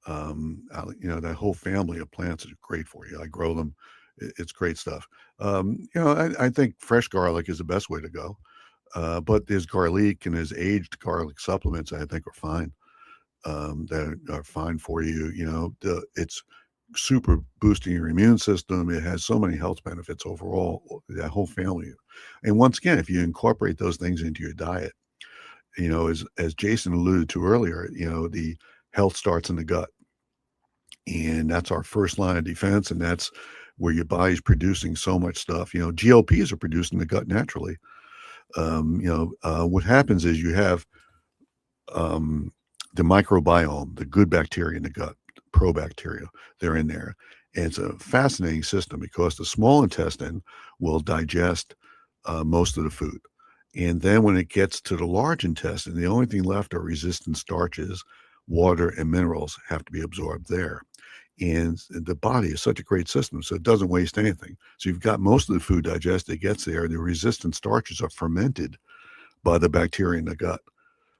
That whole family of plants is great for you. I grow them. It's great stuff. I think fresh garlic is the best way to go. But there's garlic and there's aged garlic supplements I think are fine. That are fine for you. It's super boosting your immune system. It has so many health benefits overall, that whole family. And once again, if you incorporate those things into your diet, as Jason alluded to earlier, the health starts in the gut. And that's our first line of defense. And that's where your body's producing so much stuff. GLPs are produced in the gut naturally. What happens is you have the microbiome, the good bacteria in the gut, probacteria, they're in there. And it's a fascinating system, because the small intestine will digest most of the food. And then when it gets to the large intestine, the only thing left are resistant starches, water, and minerals have to be absorbed there. And the body is such a great system, so it doesn't waste anything. So you've got most of the food digested, it gets there. The resistant starches are fermented by the bacteria in the gut,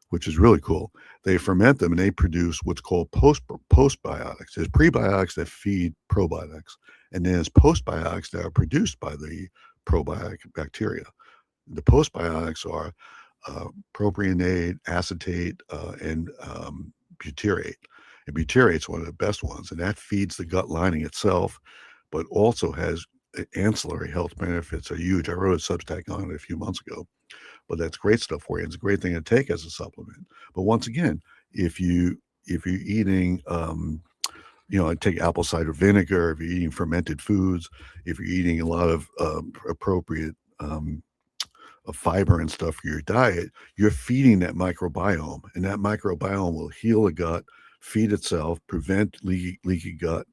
which is really cool. They ferment them and they produce what's called postbiotics. There's prebiotics that feed probiotics, and then there's postbiotics that are produced by the probiotic bacteria. The postbiotics are propionate, acetate, and butyrate. And butyrate's one of the best ones, and that feeds the gut lining itself, but also has ancillary health benefits are huge. I wrote a Substack on it a few months ago, but that's great stuff for you. It's a great thing to take as a supplement. But once again, if you're eating, take apple cider vinegar, if you're eating fermented foods, if you're eating a lot of appropriate fiber and stuff for your diet, you're feeding that microbiome, and that microbiome will heal the gut, feed itself, prevent leaky gut,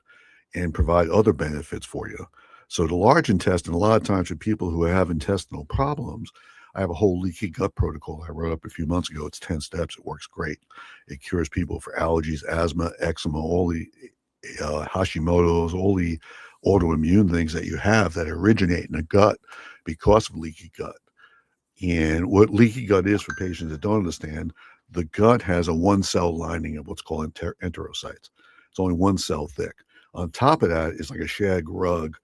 and provide other benefits for you. So the large intestine, a lot of times for people who have intestinal problems, I have a whole leaky gut protocol I wrote up a few months ago. It's 10 steps. It works great. It cures people for allergies, asthma, eczema, all the Hashimoto's, all the autoimmune things that you have that originate in the gut because of leaky gut. And what leaky gut is, for patients that don't understand, the gut has a one-cell lining of what's called enterocytes. It's only one cell thick. On top of that is like a shag rug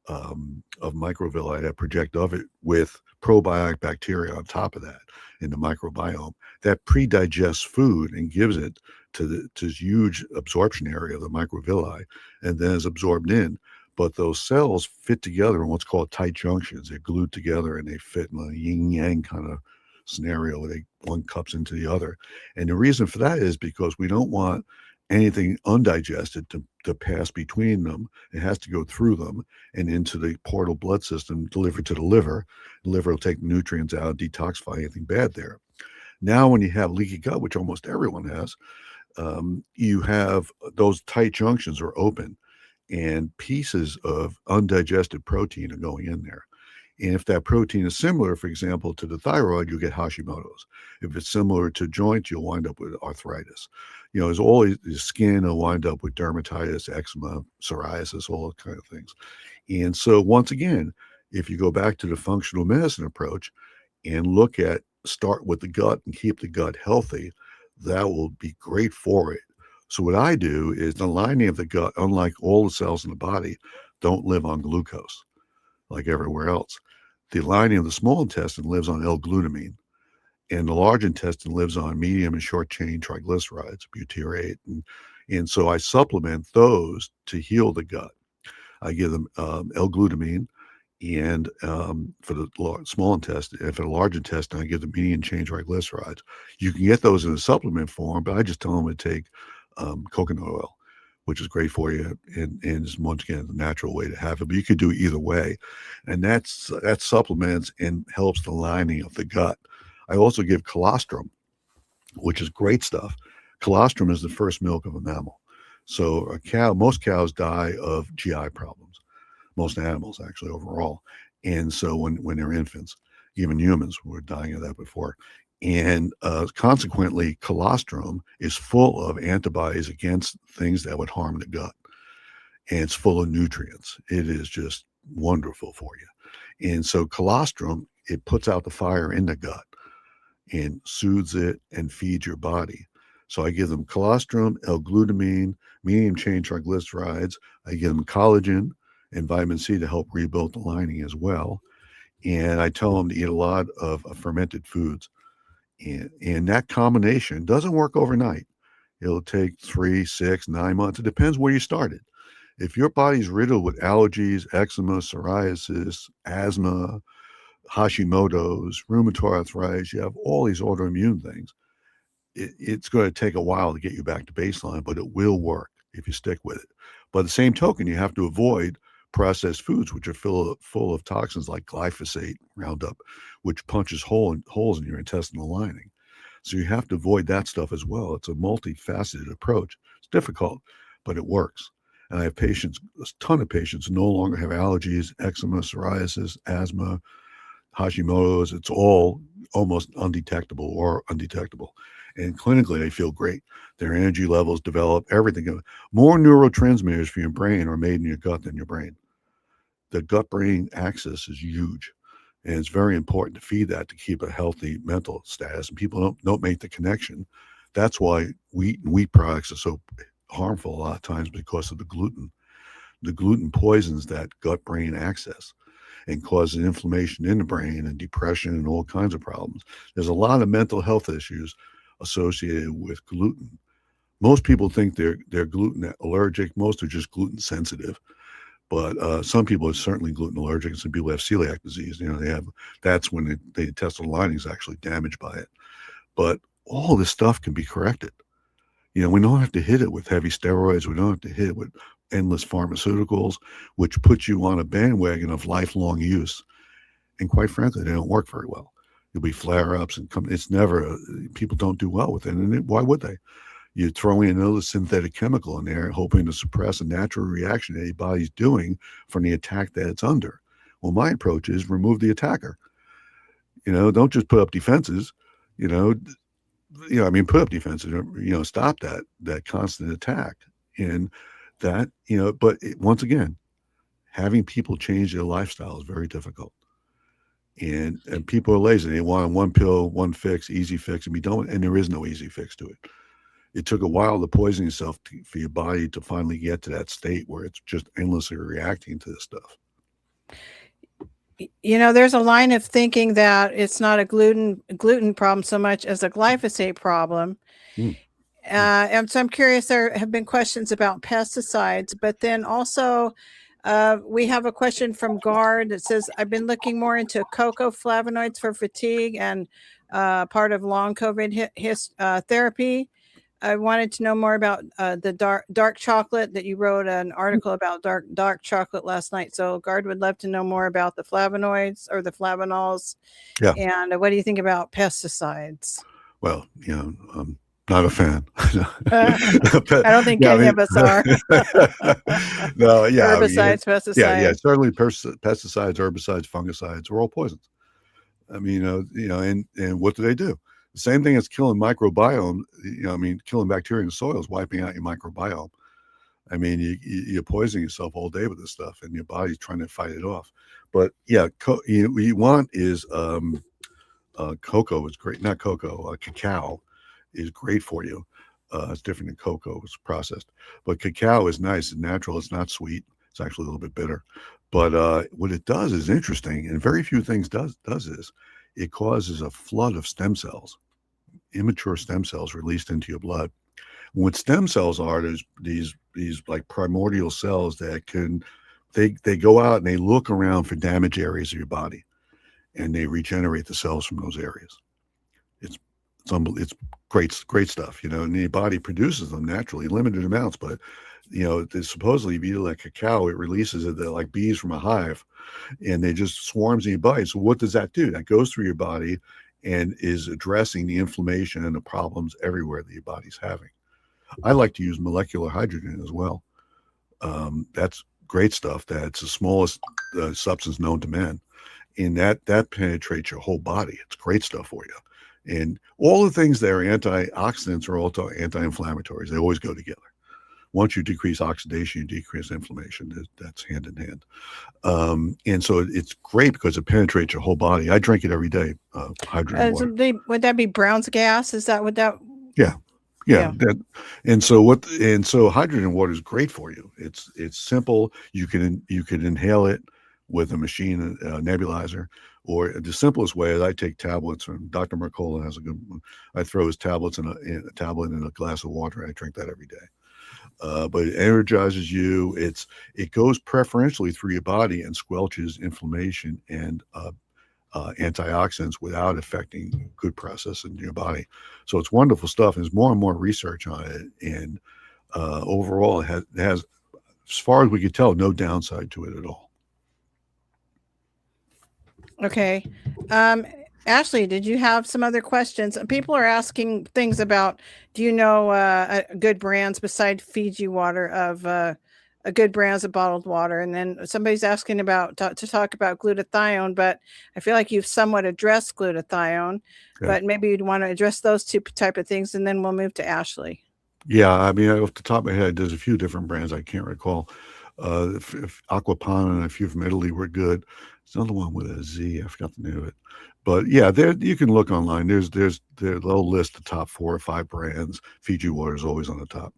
of microvilli that project of it with probiotic bacteria on top of that in the microbiome that pre-digests food and gives it to this huge absorption area of the microvilli, and then is absorbed in. But those cells fit together in what's called tight junctions. They're glued together and they fit in a yin-yang kind of scenario where one cups into the other. And the reason for that is because we don't want anything undigested to pass between them. It has to go through them and into the portal blood system, delivered to the liver. The liver will take the nutrients out, detoxify anything bad there. Now, when you have leaky gut, which almost everyone has, you have those tight junctions are open, and pieces of undigested protein are going in there. And if that protein is similar, for example, to the thyroid, you'll get Hashimoto's. If it's similar to joints, you'll wind up with arthritis. There's always the skin will wind up with dermatitis, eczema, psoriasis, all those kind of things. And so once again, If you go back to the functional medicine approach and look at start with the gut and keep the gut healthy, that will be great for it. So what I do is the lining of the gut, unlike all the cells in the body, don't live on glucose like everywhere else. The lining of the small intestine lives on L-glutamine, and the large intestine lives on medium and short chain triglycerides, butyrate, and so I supplement those to heal the gut. I give them L-glutamine, and for the small intestine, and for the large intestine, I give them medium chain triglycerides. You can get those in a supplement form, but I just tell them to take coconut oil, which is great for you, and is once again the natural way to have it. But you could do it either way, and that supplements and helps the lining of the gut. I also give colostrum, which is great stuff. Colostrum is the first milk of a mammal. So most cows die of GI problems. Most animals actually overall. And so when they're infants, even humans were dying of that before. And consequently, colostrum is full of antibodies against things that would harm the gut. And it's full of nutrients. It is just wonderful for you. And so colostrum, it puts out the fire in the gut and soothes it and feeds your body. So I give them colostrum, L-glutamine, medium chain triglycerides. I give them collagen and vitamin C to help rebuild the lining as well. And I tell them to eat a lot of fermented foods. And that combination doesn't work overnight. It'll take 3, 6, 9 months. It depends where you started. If your body's riddled with allergies, eczema, psoriasis, asthma, Hashimoto's, rheumatoid arthritis, you have all these autoimmune things, it's going to take a while to get you back to baseline, but it will work if you stick with it. By the same token, you have to avoid processed foods, which are full of toxins like glyphosate, Roundup, which punches holes in your intestinal lining. So you have to avoid that stuff as well. It's a multifaceted approach. It's difficult, but it works. And I have patients, a ton of patients, who no longer have allergies, eczema, psoriasis, asthma, Hashimoto's. It's all almost undetectable or undetectable. And clinically, they feel great. Their energy levels develop, everything. More neurotransmitters for your brain are made in your gut than your brain. The gut-brain axis is huge. And it's very important to feed that to keep a healthy mental status. And people don't make the connection. That's why wheat and wheat products are so harmful a lot of times, because of the gluten. The gluten poisons that gut-brain axis and causes inflammation in the brain and depression and all kinds of problems. There's a lot of mental health issues associated with gluten. Most people think they're gluten allergic. Most are just gluten sensitive. But some people are certainly gluten allergic. Some people have celiac disease. That's when the intestinal lining is actually damaged by it. But all this stuff can be corrected. We don't have to hit it with heavy steroids. We don't have to hit it with endless pharmaceuticals, which puts you on a bandwagon of lifelong use. And quite frankly, they don't work very well. There'll be flare-ups and it's never, people don't do well with it. And why would they? You're throwing another synthetic chemical in there, hoping to suppress a natural reaction that your body's doing from the attack that it's under. Well, my approach is remove the attacker. Don't just put up defenses. Put up defenses. Stop that constant attack. And that, but once again, having people change their lifestyle is very difficult. And people are lazy. They want one pill, one fix, easy fix, and there is no easy fix to it. It took a while to poison yourself for your body to finally get to that state where it's just endlessly reacting to this stuff. There's a line of thinking that it's not a gluten problem so much as a glyphosate problem. And so I'm curious, there have been questions about pesticides, but then also we have a question from Guard that says, I've been looking more into cocoa flavonoids for fatigue and part of long COVID therapy. I wanted to know more about the dark chocolate that you wrote an article about dark chocolate last night. So Guard would love to know more about the flavonoids or the flavanols. Yeah. And what do you think about pesticides? Well, I'm not a fan. I don't think any of us are. No, yeah. Herbicides, pesticides. Yeah. Certainly pesticides, herbicides, fungicides are all poisons. And what do they do? The same thing as killing microbiome, killing bacteria in the soil is wiping out your microbiome. You're poisoning yourself all day with this stuff, and your body's trying to fight it off. But yeah, you want is cocoa is great. Not cocoa, cacao is great for you. It's different than cocoa. It's processed, but cacao is nice and natural. It's not sweet. It's actually a little bit bitter. But what it does is interesting, and very few things does this. It causes a flood of stem cells, immature stem cells released into your blood. What stem cells are, there's these like primordial cells that they go out and they look around for damaged areas of your body, and they regenerate the cells from those areas. It's great stuff, and your body produces them naturally, limited amounts, but supposedly if you eat like cacao, it releases it like bees from a hive, and they just swarms in your body. So what does that do? That goes through your body and is addressing the inflammation and the problems everywhere that your body's having. I like to use molecular hydrogen as well. That's great stuff. That's the smallest substance known to man, and that penetrates your whole body. It's great stuff for you. And all the things that are antioxidants are also anti-inflammatories. They always go together. Once you decrease oxidation, you decrease inflammation. That's hand in hand. And so it's great because it penetrates your whole body. I drink it every day. Hydrogen water. Would that be Brown's gas? Is that what that? Yeah. So hydrogen water is great for you. It's simple. You can inhale it with a machine, nebulizer, or the simplest way is I take tablets. And Dr. Mercola has a good one. I throw his tablets in a tablet in a glass of water. I drink that every day. But it energizes you. It goes preferentially through your body and squelches inflammation and antioxidants without affecting good process in your body. So it's wonderful stuff. There's more and more research on it, and overall, it has, as far as we could tell, no downside to it at all. Okay. Ashley, did you have some other questions? People are asking things about, do you know good brands besides Fiji water of good brands of bottled water? And then somebody's asking about to talk about glutathione, but I feel like you've somewhat addressed glutathione, but maybe you'd want to address those two type of things, and then we'll move to Ashley. Yeah, I mean, off the top of my head, there's a few different brands I can't recall. If Aquapana and a few from Italy were good. There's another one with a Z. I forgot the name of it. But yeah, you can look online. They'll list the top 4 or 5 brands. Fiji water is always on the top.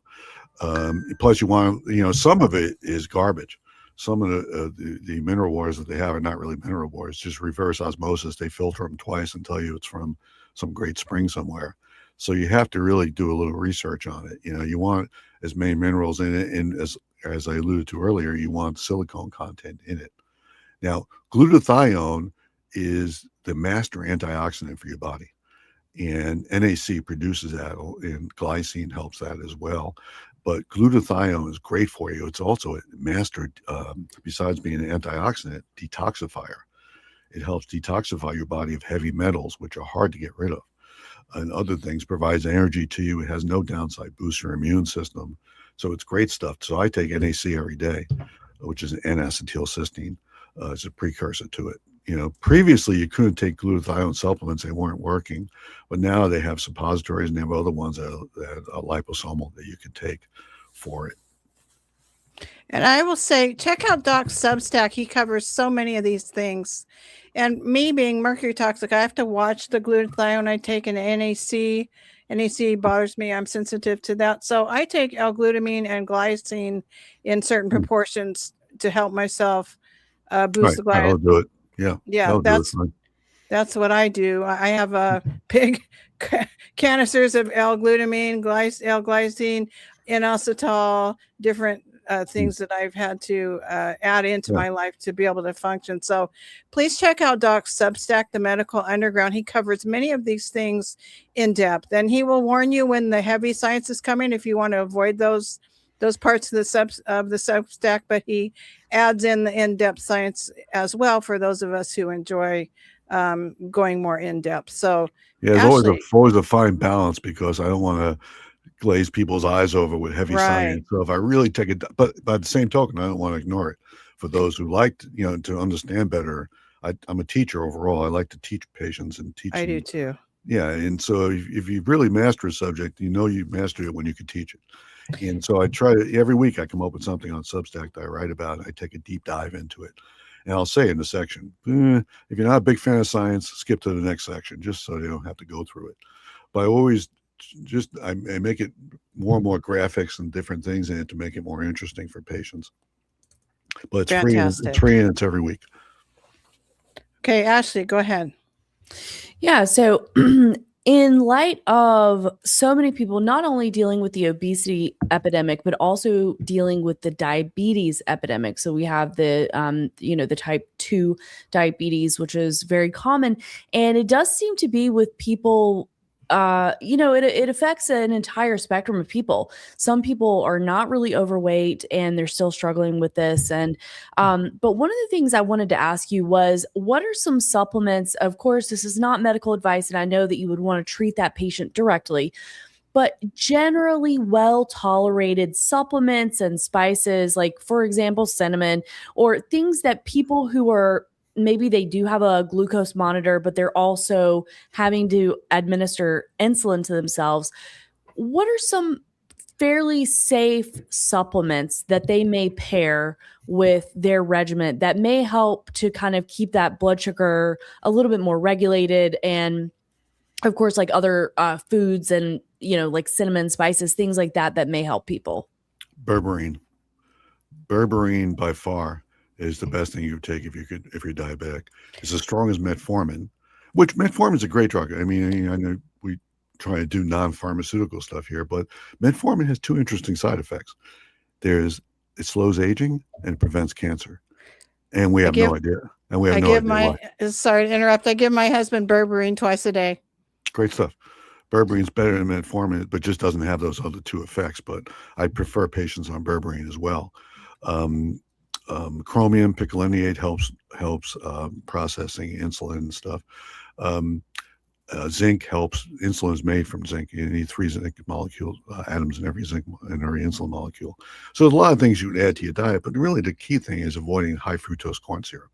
Plus, you want some of it is garbage. Some of the mineral waters that they have are not really mineral waters, just reverse osmosis. They filter them twice and tell you it's from some great spring somewhere. So you have to really do a little research on it. You want as many minerals in it, and as I alluded to earlier, you want silicone content in it. Now, glutathione is the master antioxidant for your body, and NAC produces that, and glycine helps that as well. But glutathione is great for you. It's also a master, besides being an antioxidant, detoxifier. It helps detoxify your body of heavy metals, which are hard to get rid of, and other things. Provides energy to you. It has no downside. Boosts your immune system. So it's great stuff. So I take NAC every day, which is an N-acetylcysteine. It's a precursor to it. Previously you couldn't take glutathione supplements; they weren't working, but now they have suppositories and they have other ones that are liposomal that you can take for it. And I will say, check out Doc's Substack. He covers so many of these things. And me being mercury toxic, I have to watch the glutathione I take in NAC. NAC bothers me. I'm sensitive to that. So I take L-glutamine and glycine in certain proportions to help myself boost the glycine. I'll do it. Yeah, that's what I do. I have big canisters of L-glutamine, L-glycine, N-acetol, different things that I've had to add into my life to be able to function. So please check out Doc's Substack, The Medical Underground. He covers many of these things in depth, and he will warn you when the heavy science is coming if you want to avoid those parts of the Substack, but he adds in the in-depth science as well for those of us who enjoy going more in-depth. So yeah, there's always a fine balance, because I don't want to glaze people's eyes over with heavy science. So if I really take it, but by the same token, I don't want to ignore it. For those who like to understand better, I'm a teacher overall. I like to teach patients and teach. I do too. Yeah, and so if you really master a subject, you master it when you can teach it. And so I try to, every week I come up with something on Substack that I write about. I take a deep dive into it. And I'll say in the section, if you're not a big fan of science, skip to the next section, just so they don't have to go through it. But I always I make it more and more graphics and different things in it to make it more interesting for patients. But it's free. It's free, and it's every week. Okay, Ashley, go ahead. Yeah. So in light of so many people not only dealing with the obesity epidemic, but also dealing with the diabetes epidemic. So we have the, the type 2 diabetes, which is very common. And it does seem to be with people, it affects an entire spectrum of people. Some people are not really overweight and they're still struggling with this. And, but one of the things I wanted to ask you was, what are some supplements? Of course, this is not medical advice, and I know that you would want to treat that patient directly, but generally well-tolerated supplements and spices, like, for example, cinnamon, or things that people who are maybe they do have a glucose monitor, but they're also having to administer insulin to themselves. What are some fairly safe supplements that they may pair with their regimen that may help to kind of keep that blood sugar a little bit more regulated? And of course, like other foods and, like cinnamon, spices, things like that, that may help people. Berberine by far is the best thing you would take if you're diabetic. It's as strong as metformin, which metformin is a great drug. I mean, I know we try to do non-pharmaceutical stuff here, but metformin has two interesting side effects. It slows aging and prevents cancer. And we have no idea. And we have no idea why. Sorry to interrupt. I give my husband berberine twice a day. Great stuff. Berberine's better than metformin, but just doesn't have those other two effects. But I prefer patients on berberine as well. Chromium picolinate helps processing insulin and stuff. Zinc helps. Insulin is made from zinc. You need 3 zinc molecules, atoms in every insulin molecule. So there's a lot of things you would add to your diet, but really the key thing is avoiding high fructose corn syrup.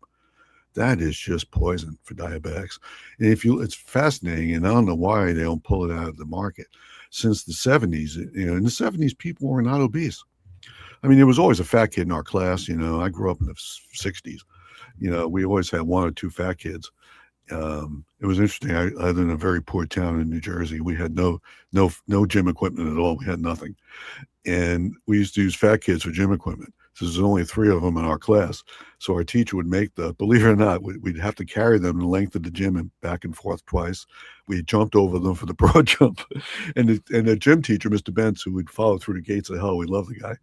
That is just poison for diabetics. And it's fascinating, and I don't know why they don't pull it out of the market. Since the 70s, in the 70s, people were not obese. I mean, there was always a fat kid in our class. I grew up in the 60s. We always had 1 or 2 fat kids. It was interesting. I lived in a very poor town in New Jersey. We had no gym equipment at all. We had nothing. And we used to use fat kids for gym equipment. So there's only 3 of them in our class. So our teacher would believe it or not, we'd have to carry them the length of the gym and back and forth twice. We jumped over them for the broad jump. And the gym teacher, Mr. Bentz, who would follow through the gates of hell, we love the guy,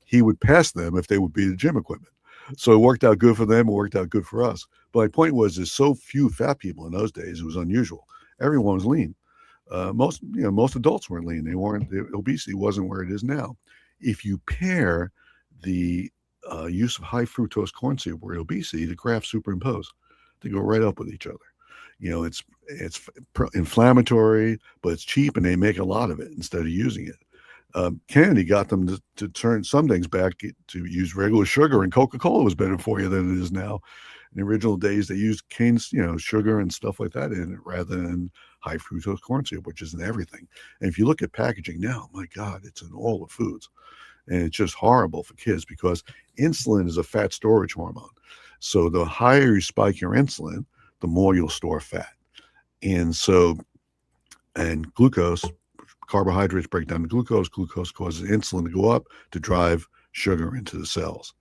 he would pass them if they would be the gym equipment. So it worked out good for them. It worked out good for us. But my point was, there's so few fat people in those days. It was unusual. Everyone was lean. Most adults weren't lean. The obesity wasn't where it is now. If you pair the use of high fructose corn syrup with obesity, the graphs superimpose. They go right up with each other. It's inflammatory, but it's cheap, and they make a lot of it instead of using it. Kennedy got them to turn some things back to use regular sugar, and Coca-Cola was better for you than it is now. In the original days, they used cane, sugar and stuff like that in it rather than high fructose corn syrup, which is in everything. And if you look at packaging now, my God, it's in all the foods. And it's just horrible for kids because insulin is a fat storage hormone. So the higher you spike your insulin, the more you'll store fat. And glucose, carbohydrates break down to glucose. Glucose causes insulin to go up to drive sugar into the cells.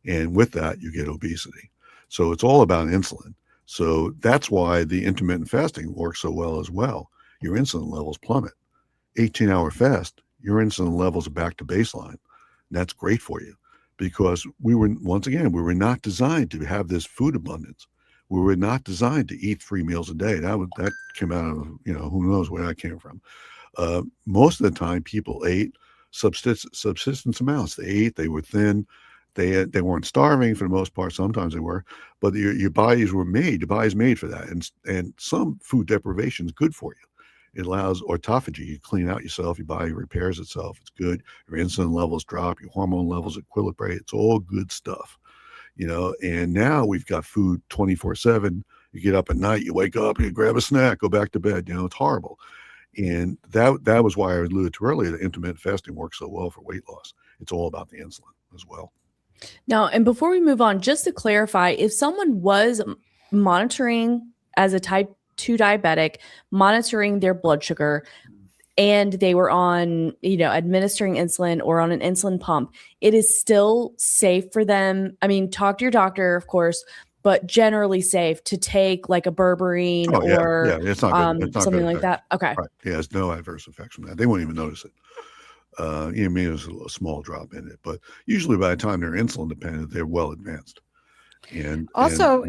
And with that, you get obesity. So it's all about insulin. So that's why the intermittent fasting works so well as well. Your insulin levels plummet. 18-hour fast, your insulin levels are back to baseline. That's great for you because we were not designed to have this food abundance. We were not designed to eat 3 meals a day. That came out of, who knows where that came from. Most of the time people ate subsistence amounts. They were thin. They weren't starving for the most part. Sometimes they were, but your body's made for that. And some food deprivation is good for you. It allows autophagy. You clean out yourself. Your body repairs itself. It's good. Your insulin levels drop. Your hormone levels equilibrate. It's all good stuff, and now we've got food 24/7. You get up at night, you wake up, you grab a snack, go back to bed. It's horrible. And that was why I alluded to earlier that intermittent fasting works so well for weight loss. It's all about the insulin as well. Now, and before we move on, just to clarify, if someone was monitoring as a type 2 diabetic, monitoring their blood sugar, and they were on, administering insulin or on an insulin pump, it is still safe for them. I mean, talk to your doctor, of course, but generally safe to take like a berberine or it's not good. It's not something good like that. Okay. Right. Yeah, there's no adverse effects from that. They won't even notice it. There's a small drop in it, but usually by the time they're insulin dependent, they're well advanced. And Also,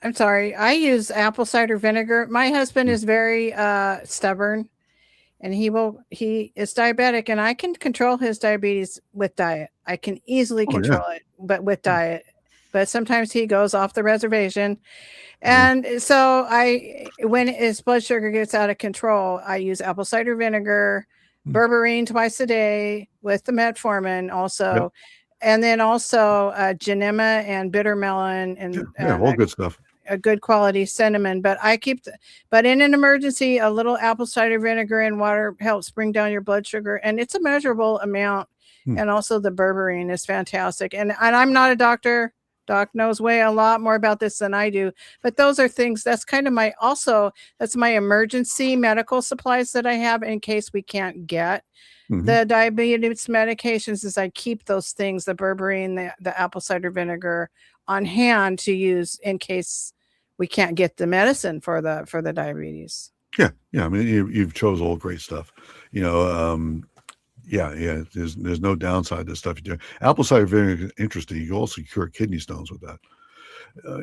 I'm sorry, I use apple cider vinegar. My husband is very stubborn, and he is diabetic, and I can control his diabetes with diet. I can easily control it, but with diet. But sometimes he goes off the reservation. And so when his blood sugar gets out of control, I use apple cider vinegar, berberine twice a day with the metformin also. And then also Genema and bitter melon and all good stuff. A good quality cinnamon. But but in an emergency, a little apple cider vinegar and water helps bring down your blood sugar. And it's a measurable amount. And also the berberine is fantastic. And I'm not a doctor. Doc knows way a lot more about this than I do, but those are things that's kind of that's my emergency medical supplies that I have in case we can't get the diabetes medications. Is I keep those things, the berberine, the apple cider vinegar on hand to use in case we can't get the medicine for the diabetes. Yeah. I mean, you've chose all great stuff, Yeah. There's no downside to stuff you do. Apple cider vinegar is interesting. You can also cure kidney stones with that.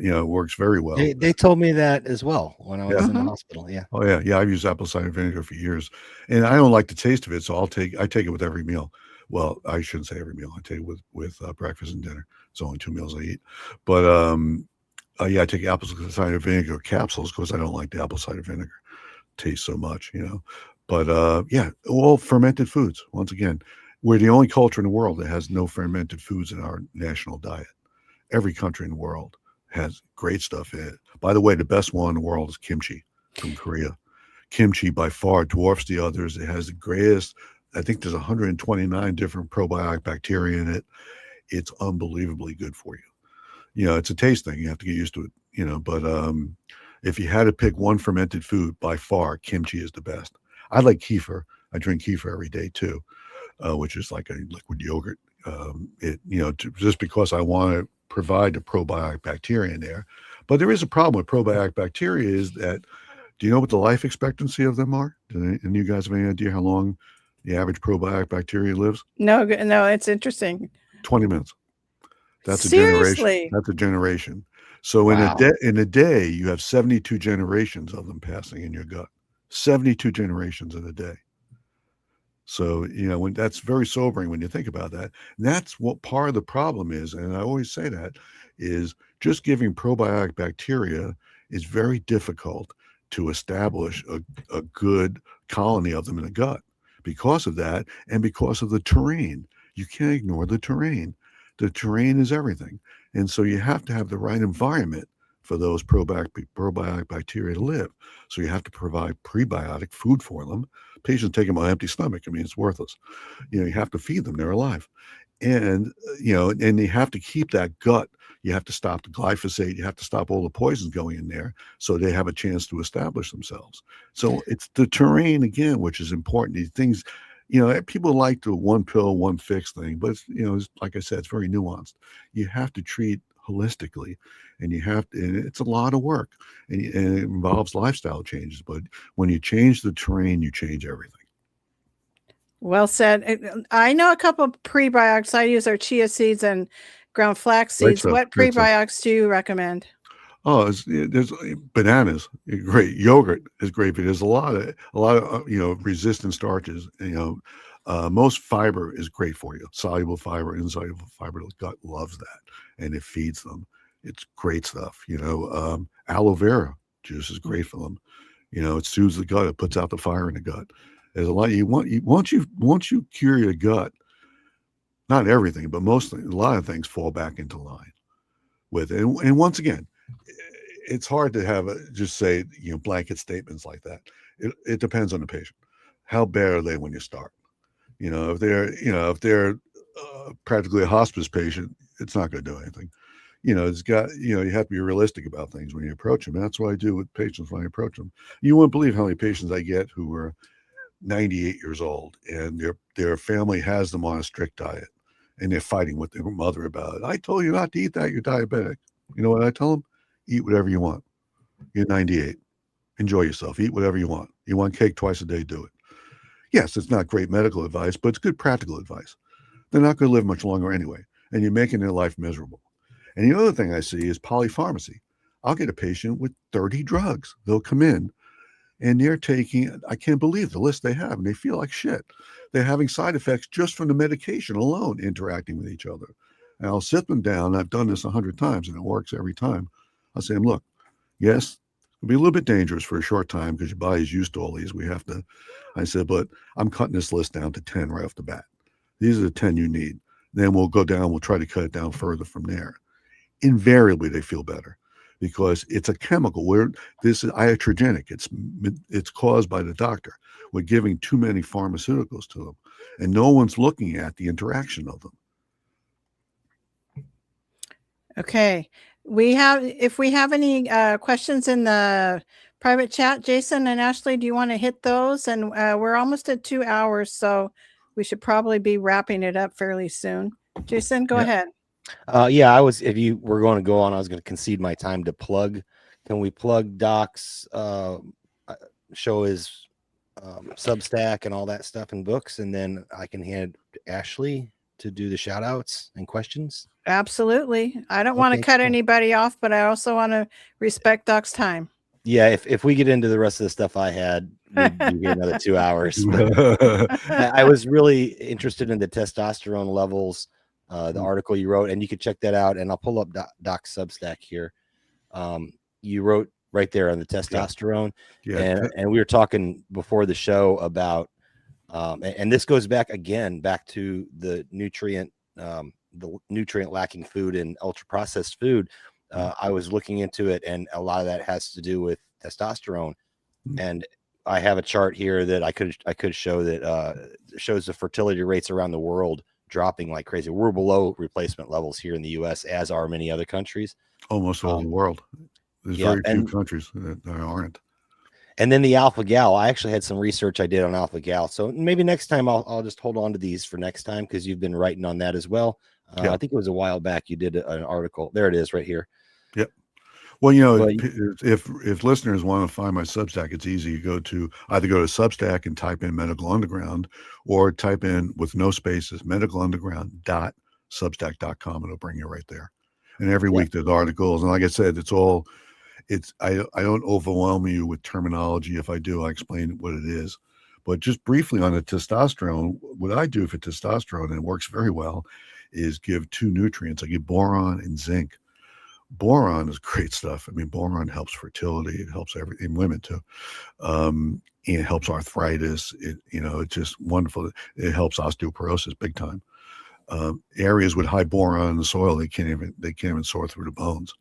It works very well. They told me that as well when I was in the hospital. Yeah. Oh yeah. I've used apple cider vinegar for years, and I don't like the taste of it, so I take it with every meal. Well, I shouldn't say every meal. I take it with breakfast and dinner. It's only 2 meals I eat, but I take apple cider vinegar capsules because I don't like the apple cider vinegar taste so much. But all fermented foods. Once again, we're the only culture in the world that has no fermented foods in our national diet. Every country in the world has great stuff in it. By the way, the best one in the world is kimchi from Korea. Kimchi by far dwarfs the others. It has the greatest. I think there's 129 different probiotic bacteria in it. It's unbelievably good for you. It's a taste thing. You have to get used to it. But if you had to pick one fermented food, by far, kimchi is the best. I like kefir. I drink kefir every day too, which is like a liquid yogurt. Just because I want to provide the probiotic bacteria in there. But there is a problem with probiotic bacteria is that, do you know what the life expectancy of them are? And you guys have any idea how long the average probiotic bacteria lives? No, it's interesting. 20 minutes. That's Seriously? a generation. That's a generation. So in a day, you have 72 generations of them passing in your gut. 72 generations in a day. So, when that's very sobering when you think about that. And that's what part of the problem is. And I always say that is just giving probiotic bacteria is very difficult to establish a good colony of them in the gut because of that. And because of the terrain, you can't ignore the terrain. The terrain is everything. And so you have to have the right environment for those probiotic bacteria to live. So you have to provide prebiotic food for them. Patients take them on an empty stomach. I mean, it's worthless. You have to feed them. They're alive. And, and you have to keep that gut. You have to stop the glyphosate. You have to stop all the poisons going in there so they have a chance to establish themselves. So it's the terrain, again, which is important. These things, people like the one pill, one fix thing, but it's, like I said, it's very nuanced. You have to treat holistically, and it's a lot of work, and it involves lifestyle changes. But when you change the terrain, you change everything. Well said. I know a couple of prebiotics. I use our chia seeds and ground flax seeds. What prebiotics do you recommend? Oh, there's bananas. Great. Yogurt is great, but there's a lot of resistant starches. Most fiber is great for you. Soluble fiber, insoluble fiber. The gut loves that, and it feeds them. It's great stuff. Aloe vera juice is great for them. It soothes the gut. It puts out the fire in the gut. There's a lot once you cure your gut, not everything, but mostly a lot of things fall back into line with it. And once again, it's hard to just say blanket statements like that. It depends on the patient. How bad are they when you start? If they're practically a hospice patient, it's not going to do anything. It's got, you have to be realistic about things when you approach them. And that's what I do with patients when I approach them. You wouldn't believe how many patients I get who are 98 years old and their family has them on a strict diet and they're fighting with their mother about it. I told you not to eat that. You're diabetic. You know what I tell them? Eat whatever you want. You're 98. Enjoy yourself. Eat whatever you want. You want cake twice a day, do it. Yes, it's not great medical advice, but it's good practical advice. They're not going to live much longer anyway, and you're making their life miserable. And the other thing I see is polypharmacy. I'll get a patient with 30 drugs. They'll come in and they're taking, I can't believe the list they have, and they feel like shit. They're having side effects just from the medication alone interacting with each other. And I'll sit them down. I've done this 100 times and it works every time. I'll say, look, yes, it'll be a little bit dangerous for a short time because your body's used to all these. I said, but I'm cutting this list down to 10 right off the bat. These are the 10 you need. Then we'll go down, we'll try to cut it down further from there. Invariably, they feel better because it's a chemical where this is iatrogenic. It's caused by the doctor. We're giving too many pharmaceuticals to them, and no one's looking at the interaction of them. Okay. If we have any questions in the private chat, Jason and Ashley, do you want to hit those? And we're almost at 2 hours, so we should probably be wrapping it up fairly soon. Jason, go ahead. If you were going to go on, I was going to concede my time to plug. Can we plug Doc's show his Substack and all that stuff and books, and then I can hand to Ashley to do the shout outs and questions? Absolutely. I don't want to cut anybody off, but I also want to respect Doc's time. Yeah, if we get into the rest of the stuff I had, we'd be here another 2 hours. I was really interested in the testosterone levels, the article you wrote, and you could check that out. And I'll pull up Doc's Substack here. You wrote right there on the testosterone, and we were talking before the show about, and this goes back to the nutrient lacking food and ultra processed food. I was looking into it, and a lot of that has to do with testosterone. And I have a chart here that I could show that shows the fertility rates around the world dropping like crazy. We're below replacement levels here in the U.S., as are many other countries. Almost all the world. There's very few countries that aren't. And then the alpha gal, I actually had some research I did on alpha gal. So maybe next time I'll just hold on to these for next time, because you've been writing on that as well. I think it was a while back you did an article. There it is right here. Yep. Well, if listeners want to find my Substack, it's easy. You either go to Substack and type in Medical Underground, or type in, with no spaces, medicalunderground.substack.com, and it'll bring you right there. And every week there's articles. And like I said, I don't overwhelm you with terminology. If I do, I explain what it is. But just briefly on the testosterone, what I do for testosterone, and it works very well, is give two nutrients. I give boron and zinc. Boron is great stuff. I mean, boron helps fertility. It helps everything, women too. And it helps arthritis. It's just wonderful. It helps osteoporosis big time. Areas with high boron in the soil, they can't even soar through the bones.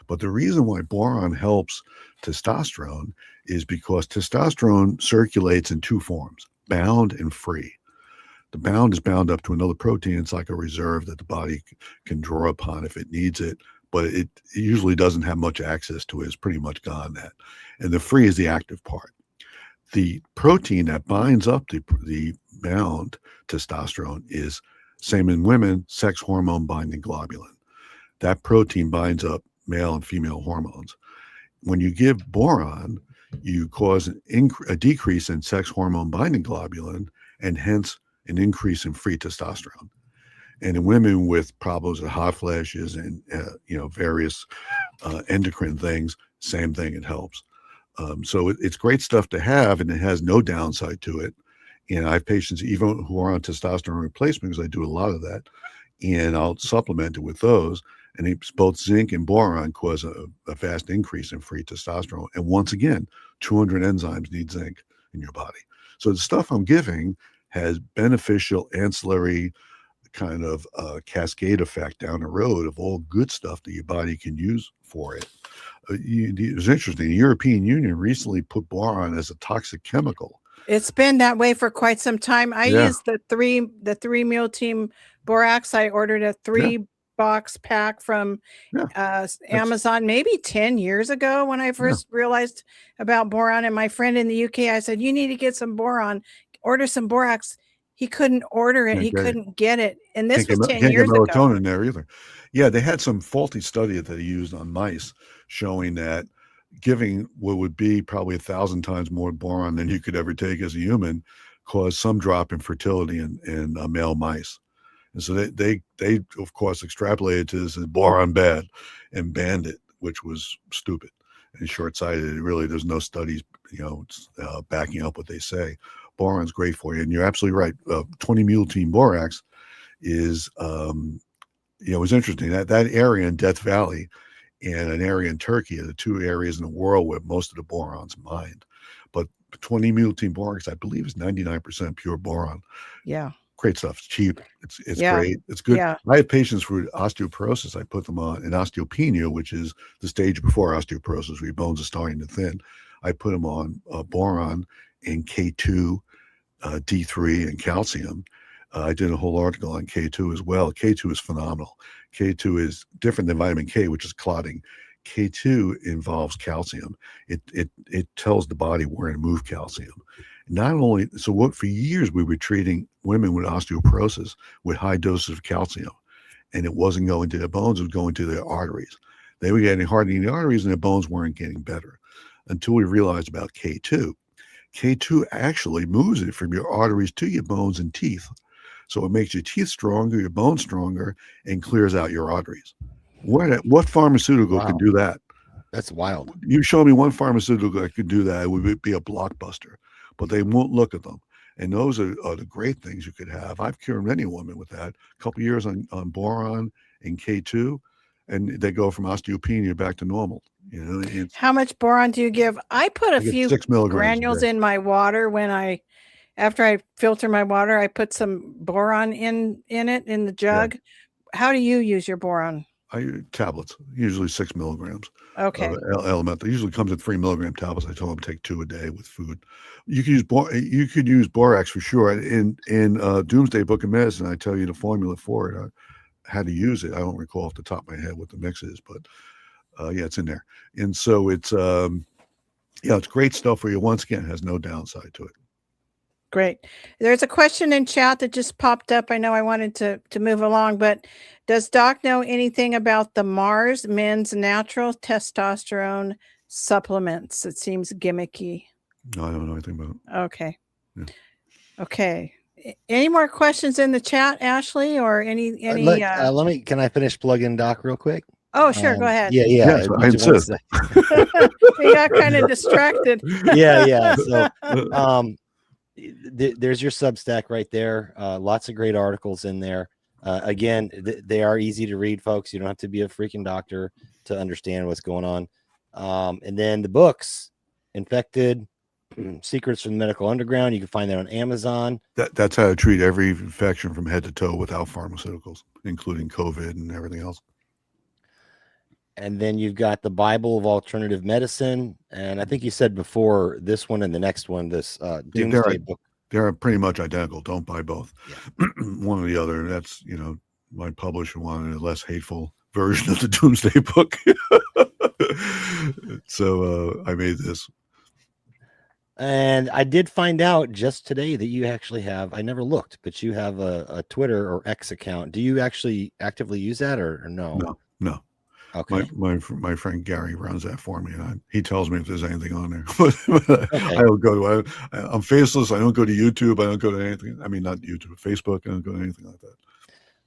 But the reason why boron helps testosterone is because testosterone circulates in two forms: bound and free. The bound is bound up to another protein. It's like a reserve that the body can draw upon if it needs it, but it usually doesn't have much access to it. It's pretty much gone, that. And the free is the active part. The protein that binds up the bound testosterone is, same in women, sex hormone binding globulin. That protein binds up male and female hormones. When you give boron, you cause a decrease in sex hormone binding globulin, and hence an increase in free testosterone. And in women with problems with hot flashes and various endocrine things, same thing, it helps. So it's great stuff to have, and it has no downside to it. And I have patients even who are on testosterone replacement, because I do a lot of that, and I'll supplement it with those. And both zinc and boron cause a vast increase in free testosterone. And once again, 200 enzymes need zinc in your body. So the stuff I'm giving has beneficial ancillary kind of cascade effect down the road of all good stuff that your body can use for it. It was interesting. The European Union recently put boron as a toxic chemical It's been that way for quite some time. I Yeah. used the three meal team borax. I ordered a 3-box pack from Amazon maybe 10 years ago when I first realized about boron. And my friend in the UK, I said, you need to get some boron, order some borax. He couldn't order it. He couldn't get it. And this was 10 years ago. Can't get melatonin there either. Yeah, they had some faulty study that they used on mice showing that giving what would be probably 1,000 times more boron than you could ever take as a human caused some drop in fertility in male mice. And so they of course extrapolated to this as boron bad and banned it, which was stupid and short-sighted. Really, there's no studies, backing up what they say. Boron's great for you, and you're absolutely right. 20 mule team borax is, it was interesting that area in Death Valley and an area in Turkey are the two areas in the world where most of the boron's mined. But 20 mule team borax, I believe, is 99% pure boron. Yeah. Great stuff. It's cheap. It's great. It's good. Yeah. I have patients with osteoporosis. I put them on an osteopenia, which is the stage before osteoporosis, where your bones are starting to thin. I put them on boron and K2, D3, and calcium. I did a whole article on K2 as well. K2 is phenomenal. K2 is different than vitamin K, which is clotting. K2 involves calcium. It tells the body where to move calcium. Not only so, for years we were treating women with osteoporosis with high doses of calcium, and it wasn't going to their bones; it was going to their arteries. They were getting hardening the arteries, and their bones weren't getting better until we realized about K2. K2 actually moves it from your arteries to your bones and teeth. So it makes your teeth stronger, your bones stronger, and clears out your arteries. What pharmaceutical can do that? That's wild. You show me one pharmaceutical that could do that, it would be a blockbuster. But they won't look at them. And those are the great things you could have. I've cured many women with that. A couple of years on boron and K2, and they go from osteopenia back to normal. How much boron do you give? I put a few 6 milligrams granules in my water after I filter my water. I put some boron in it in the jug. Yeah. How do you use your boron? I use tablets, usually 6 milligrams. Okay. Elemental usually comes in 3 milligram tablets. I told them take 2 a day with food. You could use borax for sure. In Doomsday Book of Medicine, I tell you the formula for it. How to use it. I don't recall off the top of my head what the mix is, but it's in there. And so it's it's great stuff for you. Once again, it has no downside to it. Great. There's a question in chat that just popped up. I know I wanted to move along, but does Doc know anything about the Mars Men's Natural Testosterone Supplements? It seems gimmicky. No, I don't know anything about it. Okay. Yeah. Okay. Any more questions in the chat, Ashley, or any? Let me. Can I finish plugging Doc real quick? Oh, sure. Go ahead. Yeah. I insist. We got kind of distracted. Yeah. So, there's your Substack right there. Lots of great articles in there. Again, they are easy to read, folks. You don't have to be a freaking doctor to understand what's going on. And then the books, Infected, Secrets from the Medical Underground. You can find that on Amazon. That's how to treat every infection from head to toe without pharmaceuticals, including COVID and everything else. And then you've got the Bible of Alternative Medicine. And I think you said before this one and the next one, this Doomsday Book. They're pretty much identical. Don't buy both. Yeah. One or the other. That's, my publisher wanted a less hateful version of the Doomsday Book. So I made this. And I did find out just today that you actually have, I never looked, but you have a Twitter or X account. Do you actually actively use that or no? No. Okay. My friend Gary runs that for me, and he tells me if there's anything on there. Okay. I don't go to. I'm faceless. I don't go to YouTube. I don't go to anything. I mean, not YouTube, Facebook. I don't go to anything like that.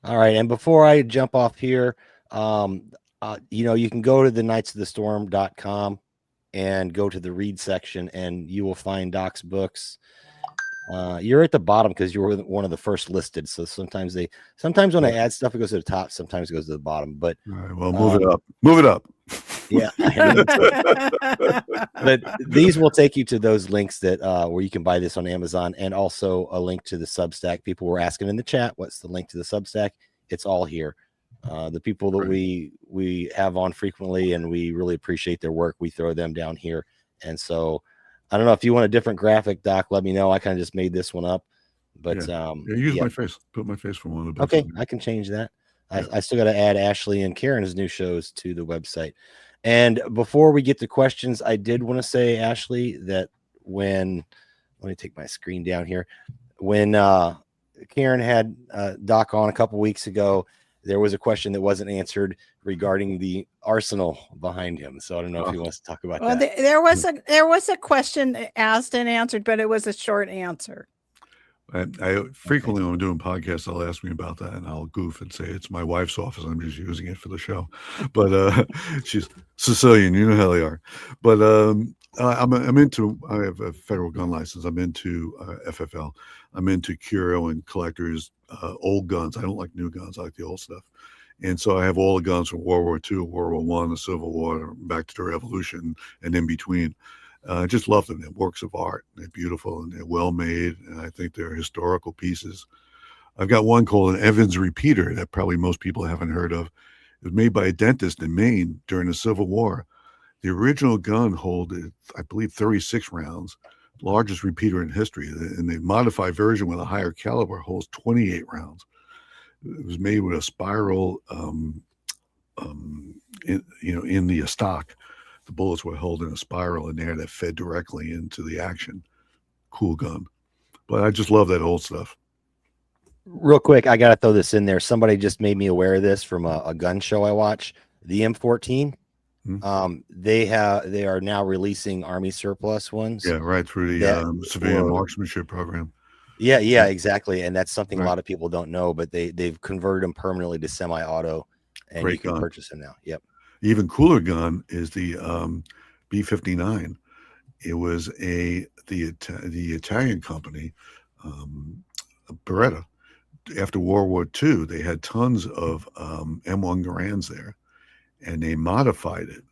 All right. And before I jump off here, you can go to the knightsofthestorm.com and go to the read section, and you will find Doc's books. You're at the bottom because you were one of the first listed. So sometimes when I add stuff, it goes to the top. Sometimes it goes to the bottom. But all right, well, move it up. Yeah. But these will take you to those links that where you can buy this on Amazon, and also a link to the Substack. People were asking in the chat, what's the link to the Substack? It's all here. The people that we have on frequently, and we really appreciate their work, we throw them down here. And so I don't know if you want a different graphic, Doc. Let me know. I kind of just made this one up, but use my face. Put my face for one of the okay, I can change that. I still got to add Ashley and Karen's new shows to the website. And before we get to questions, I did want to say, Ashley, that let me take my screen down here. When Karen had Doc on a couple weeks ago, there was a question that wasn't answered regarding the arsenal behind him. So I don't know if he wants to talk about that. There was a question asked and answered, but it was a short answer. I frequently, when I'm doing podcasts, they'll ask me about that, and I'll goof and say it's my wife's office. I'm just using it for the show, but she's Sicilian, you know how they are. But I'm into. I have a federal gun license. I'm into FFL. I'm into curio and collectors, old guns. I don't like new guns. I like the old stuff. And so I have all the guns from World War II, World War I, the Civil War, back to the Revolution, and in between. I just love them. They're works of art. They're beautiful and they're well made. And I think they're historical pieces. I've got one called an Evans repeater that probably most people haven't heard of. It was made by a dentist in Maine during the Civil War. The original gun held, I believe, 36 rounds, largest repeater in history. And the modified version with a higher caliber holds 28 rounds. It was made with a spiral, in the stock. The bullets were held in a spiral in there that fed directly into the action. Cool gun. But I just love that old stuff. Real quick, I got to throw this in there. Somebody just made me aware of this from a gun show I watch. The M14. They are now releasing Army surplus ones. Yeah, right through the civilian marksmanship program. Yeah, exactly. And that's something a lot of people don't know, but they've converted them permanently to semi-auto, and you can purchase them now. Yep. Even cooler gun is the B-59. It was the Italian company, Beretta. After World War II, they had tons of M1 Garands there, and they modified it.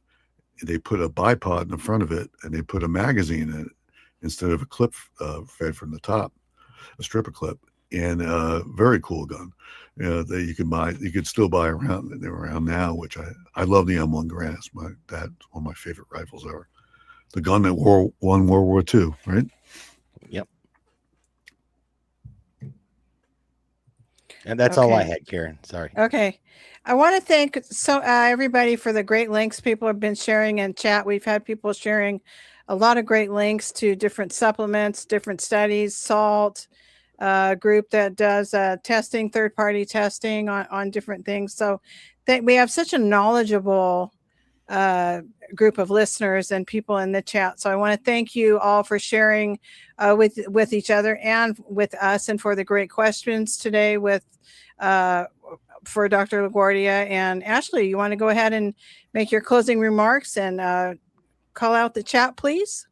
They put a bipod in the front of it, and they put a magazine in it instead of a clip fed from the top, a stripper clip, and a very cool gun. That you can buy. You could still buy around. They're around now, which I love the M1 Garand. That's one of my favorite rifles ever. The gun that won World War II, right? Yep. And that's all I had, Karen. Sorry. Okay. I want to thank everybody for the great links people have been sharing in chat. We've had people sharing a lot of great links to different supplements, different studies, SALT, group that does testing, third-party testing on different things. So we have such a knowledgeable group of listeners and people in the chat. So I want to thank you all for sharing with each other and with us, and for the great questions today for Dr. LaGuardia. And Ashley, you want to go ahead and make your closing remarks and call out the chat, please?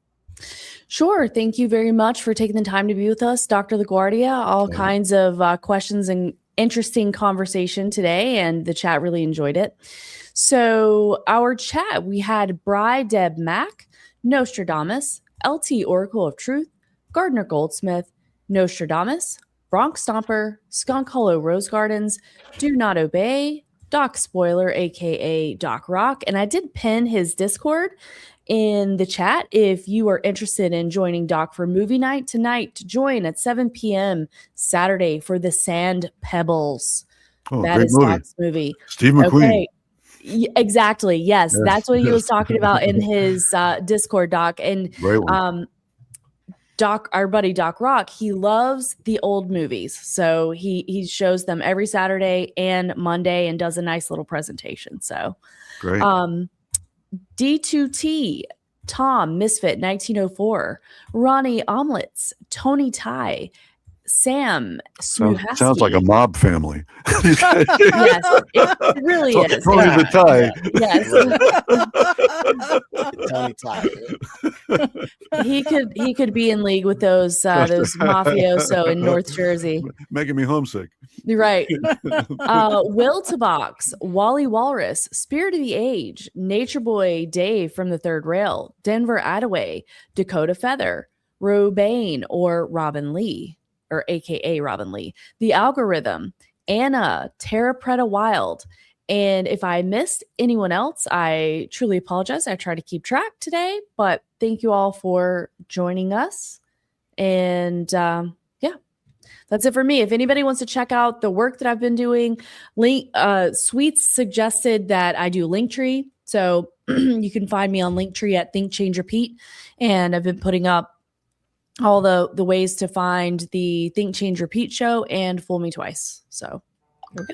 Sure. Thank you very much for taking the time to be with us, Dr. LaGuardia. All kinds of questions and interesting conversation today, and the chat really enjoyed it. So our chat, we had Bri Deb Mack, Nostradamus, LT Oracle of Truth, Gardner Goldsmith, Nostradamus, Bronx Stomper, Skunk Hollow Rose Gardens, Do Not Obey, Doc Spoiler, aka Doc Rock, and I did pin his Discord in the chat if you are interested in joining Doc for movie night tonight. Join at 7 p.m. Saturday for The Sand Pebbles. That is movie. Doc's movie. Steve McQueen. Okay. Exactly. Yes, that's what he was talking about in his Discord, Doc. And Doc, our buddy Doc Rock, he loves the old movies. So he shows them every Saturday and Monday and does a nice little presentation. So great. D2T, Tom, Misfit 1904, Ronnie Omelets, Tony Ty, Sam, sounds like a mob family. Yes, it really is. Tony the Tie. Yes. Tony Ty. He could be in league with those mafioso in North Jersey. Making me homesick. Right. Will Tabox, Wally Walrus, Spirit of the Age, Nature Boy Dave from the Third Rail, Denver Attaway, Dakota Feather, Robane or Robin Lee, or AKA Robin Lee, The Algorithm, Anna, Terra Preta Wild. And if I missed anyone else, I truly apologize. I try to keep track today, but thank you all for joining us. And that's it for me. If anybody wants to check out the work that I've been doing, Sweets suggested that I do Linktree. So you can find me on Linktree at Think Change Repeat. And I've been putting up all the ways to find the Think Change Repeat show and Fool Me Twice. So here we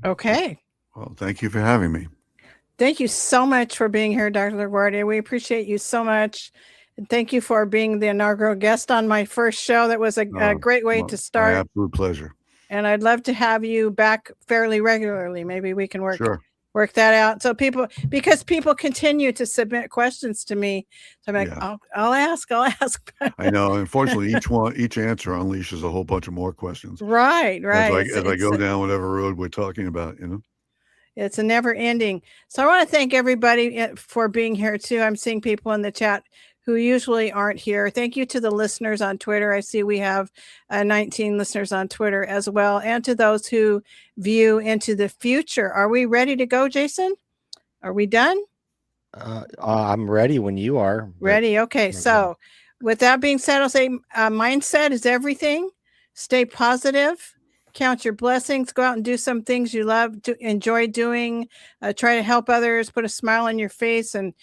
go. Okay. Well, thank you for having me. Thank you so much for being here, Dr. LaGuardia. We appreciate you so much. And thank you for being the inaugural guest on my first show. That was a great way to start. My absolute pleasure. And I'd love to have you back fairly regularly. Maybe we can work that out. So because people continue to submit questions to me. So I'm like, I'll ask. I know. Unfortunately, each answer unleashes a whole bunch of more questions. Right. As I go down whatever road we're talking about, It's a never ending. So I want to thank everybody for being here too. I'm seeing people in the chat who usually aren't here. Thank you to the listeners on Twitter. I see we have 19 listeners on Twitter as well. And to those who view into the future. Are we ready to go, Jason? Are we done? I'm ready when you are. Ready. Okay. So with that being said, I'll say mindset is everything. Stay positive. Count your blessings. Go out and do some things you love, to enjoy doing. Try to help others. Put a smile on your face and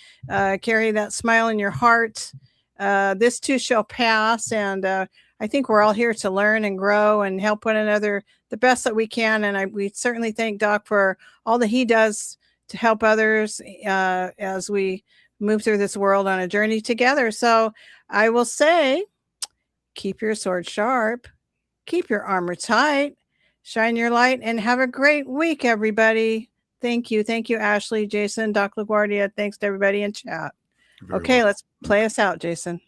carry that smile in your heart. This too shall pass. And I think we're all here to learn and grow and help one another the best that we can. And we certainly thank Doc for all that he does to help others as we move through this world on a journey together. So I will say, keep your sword sharp. Keep your armor tight, shine your light, and have a great week, everybody. Thank you. Thank you, Ashley, Jason, Doc LaGuardia. Thanks to everybody in chat. Okay, let's play us out, Jason.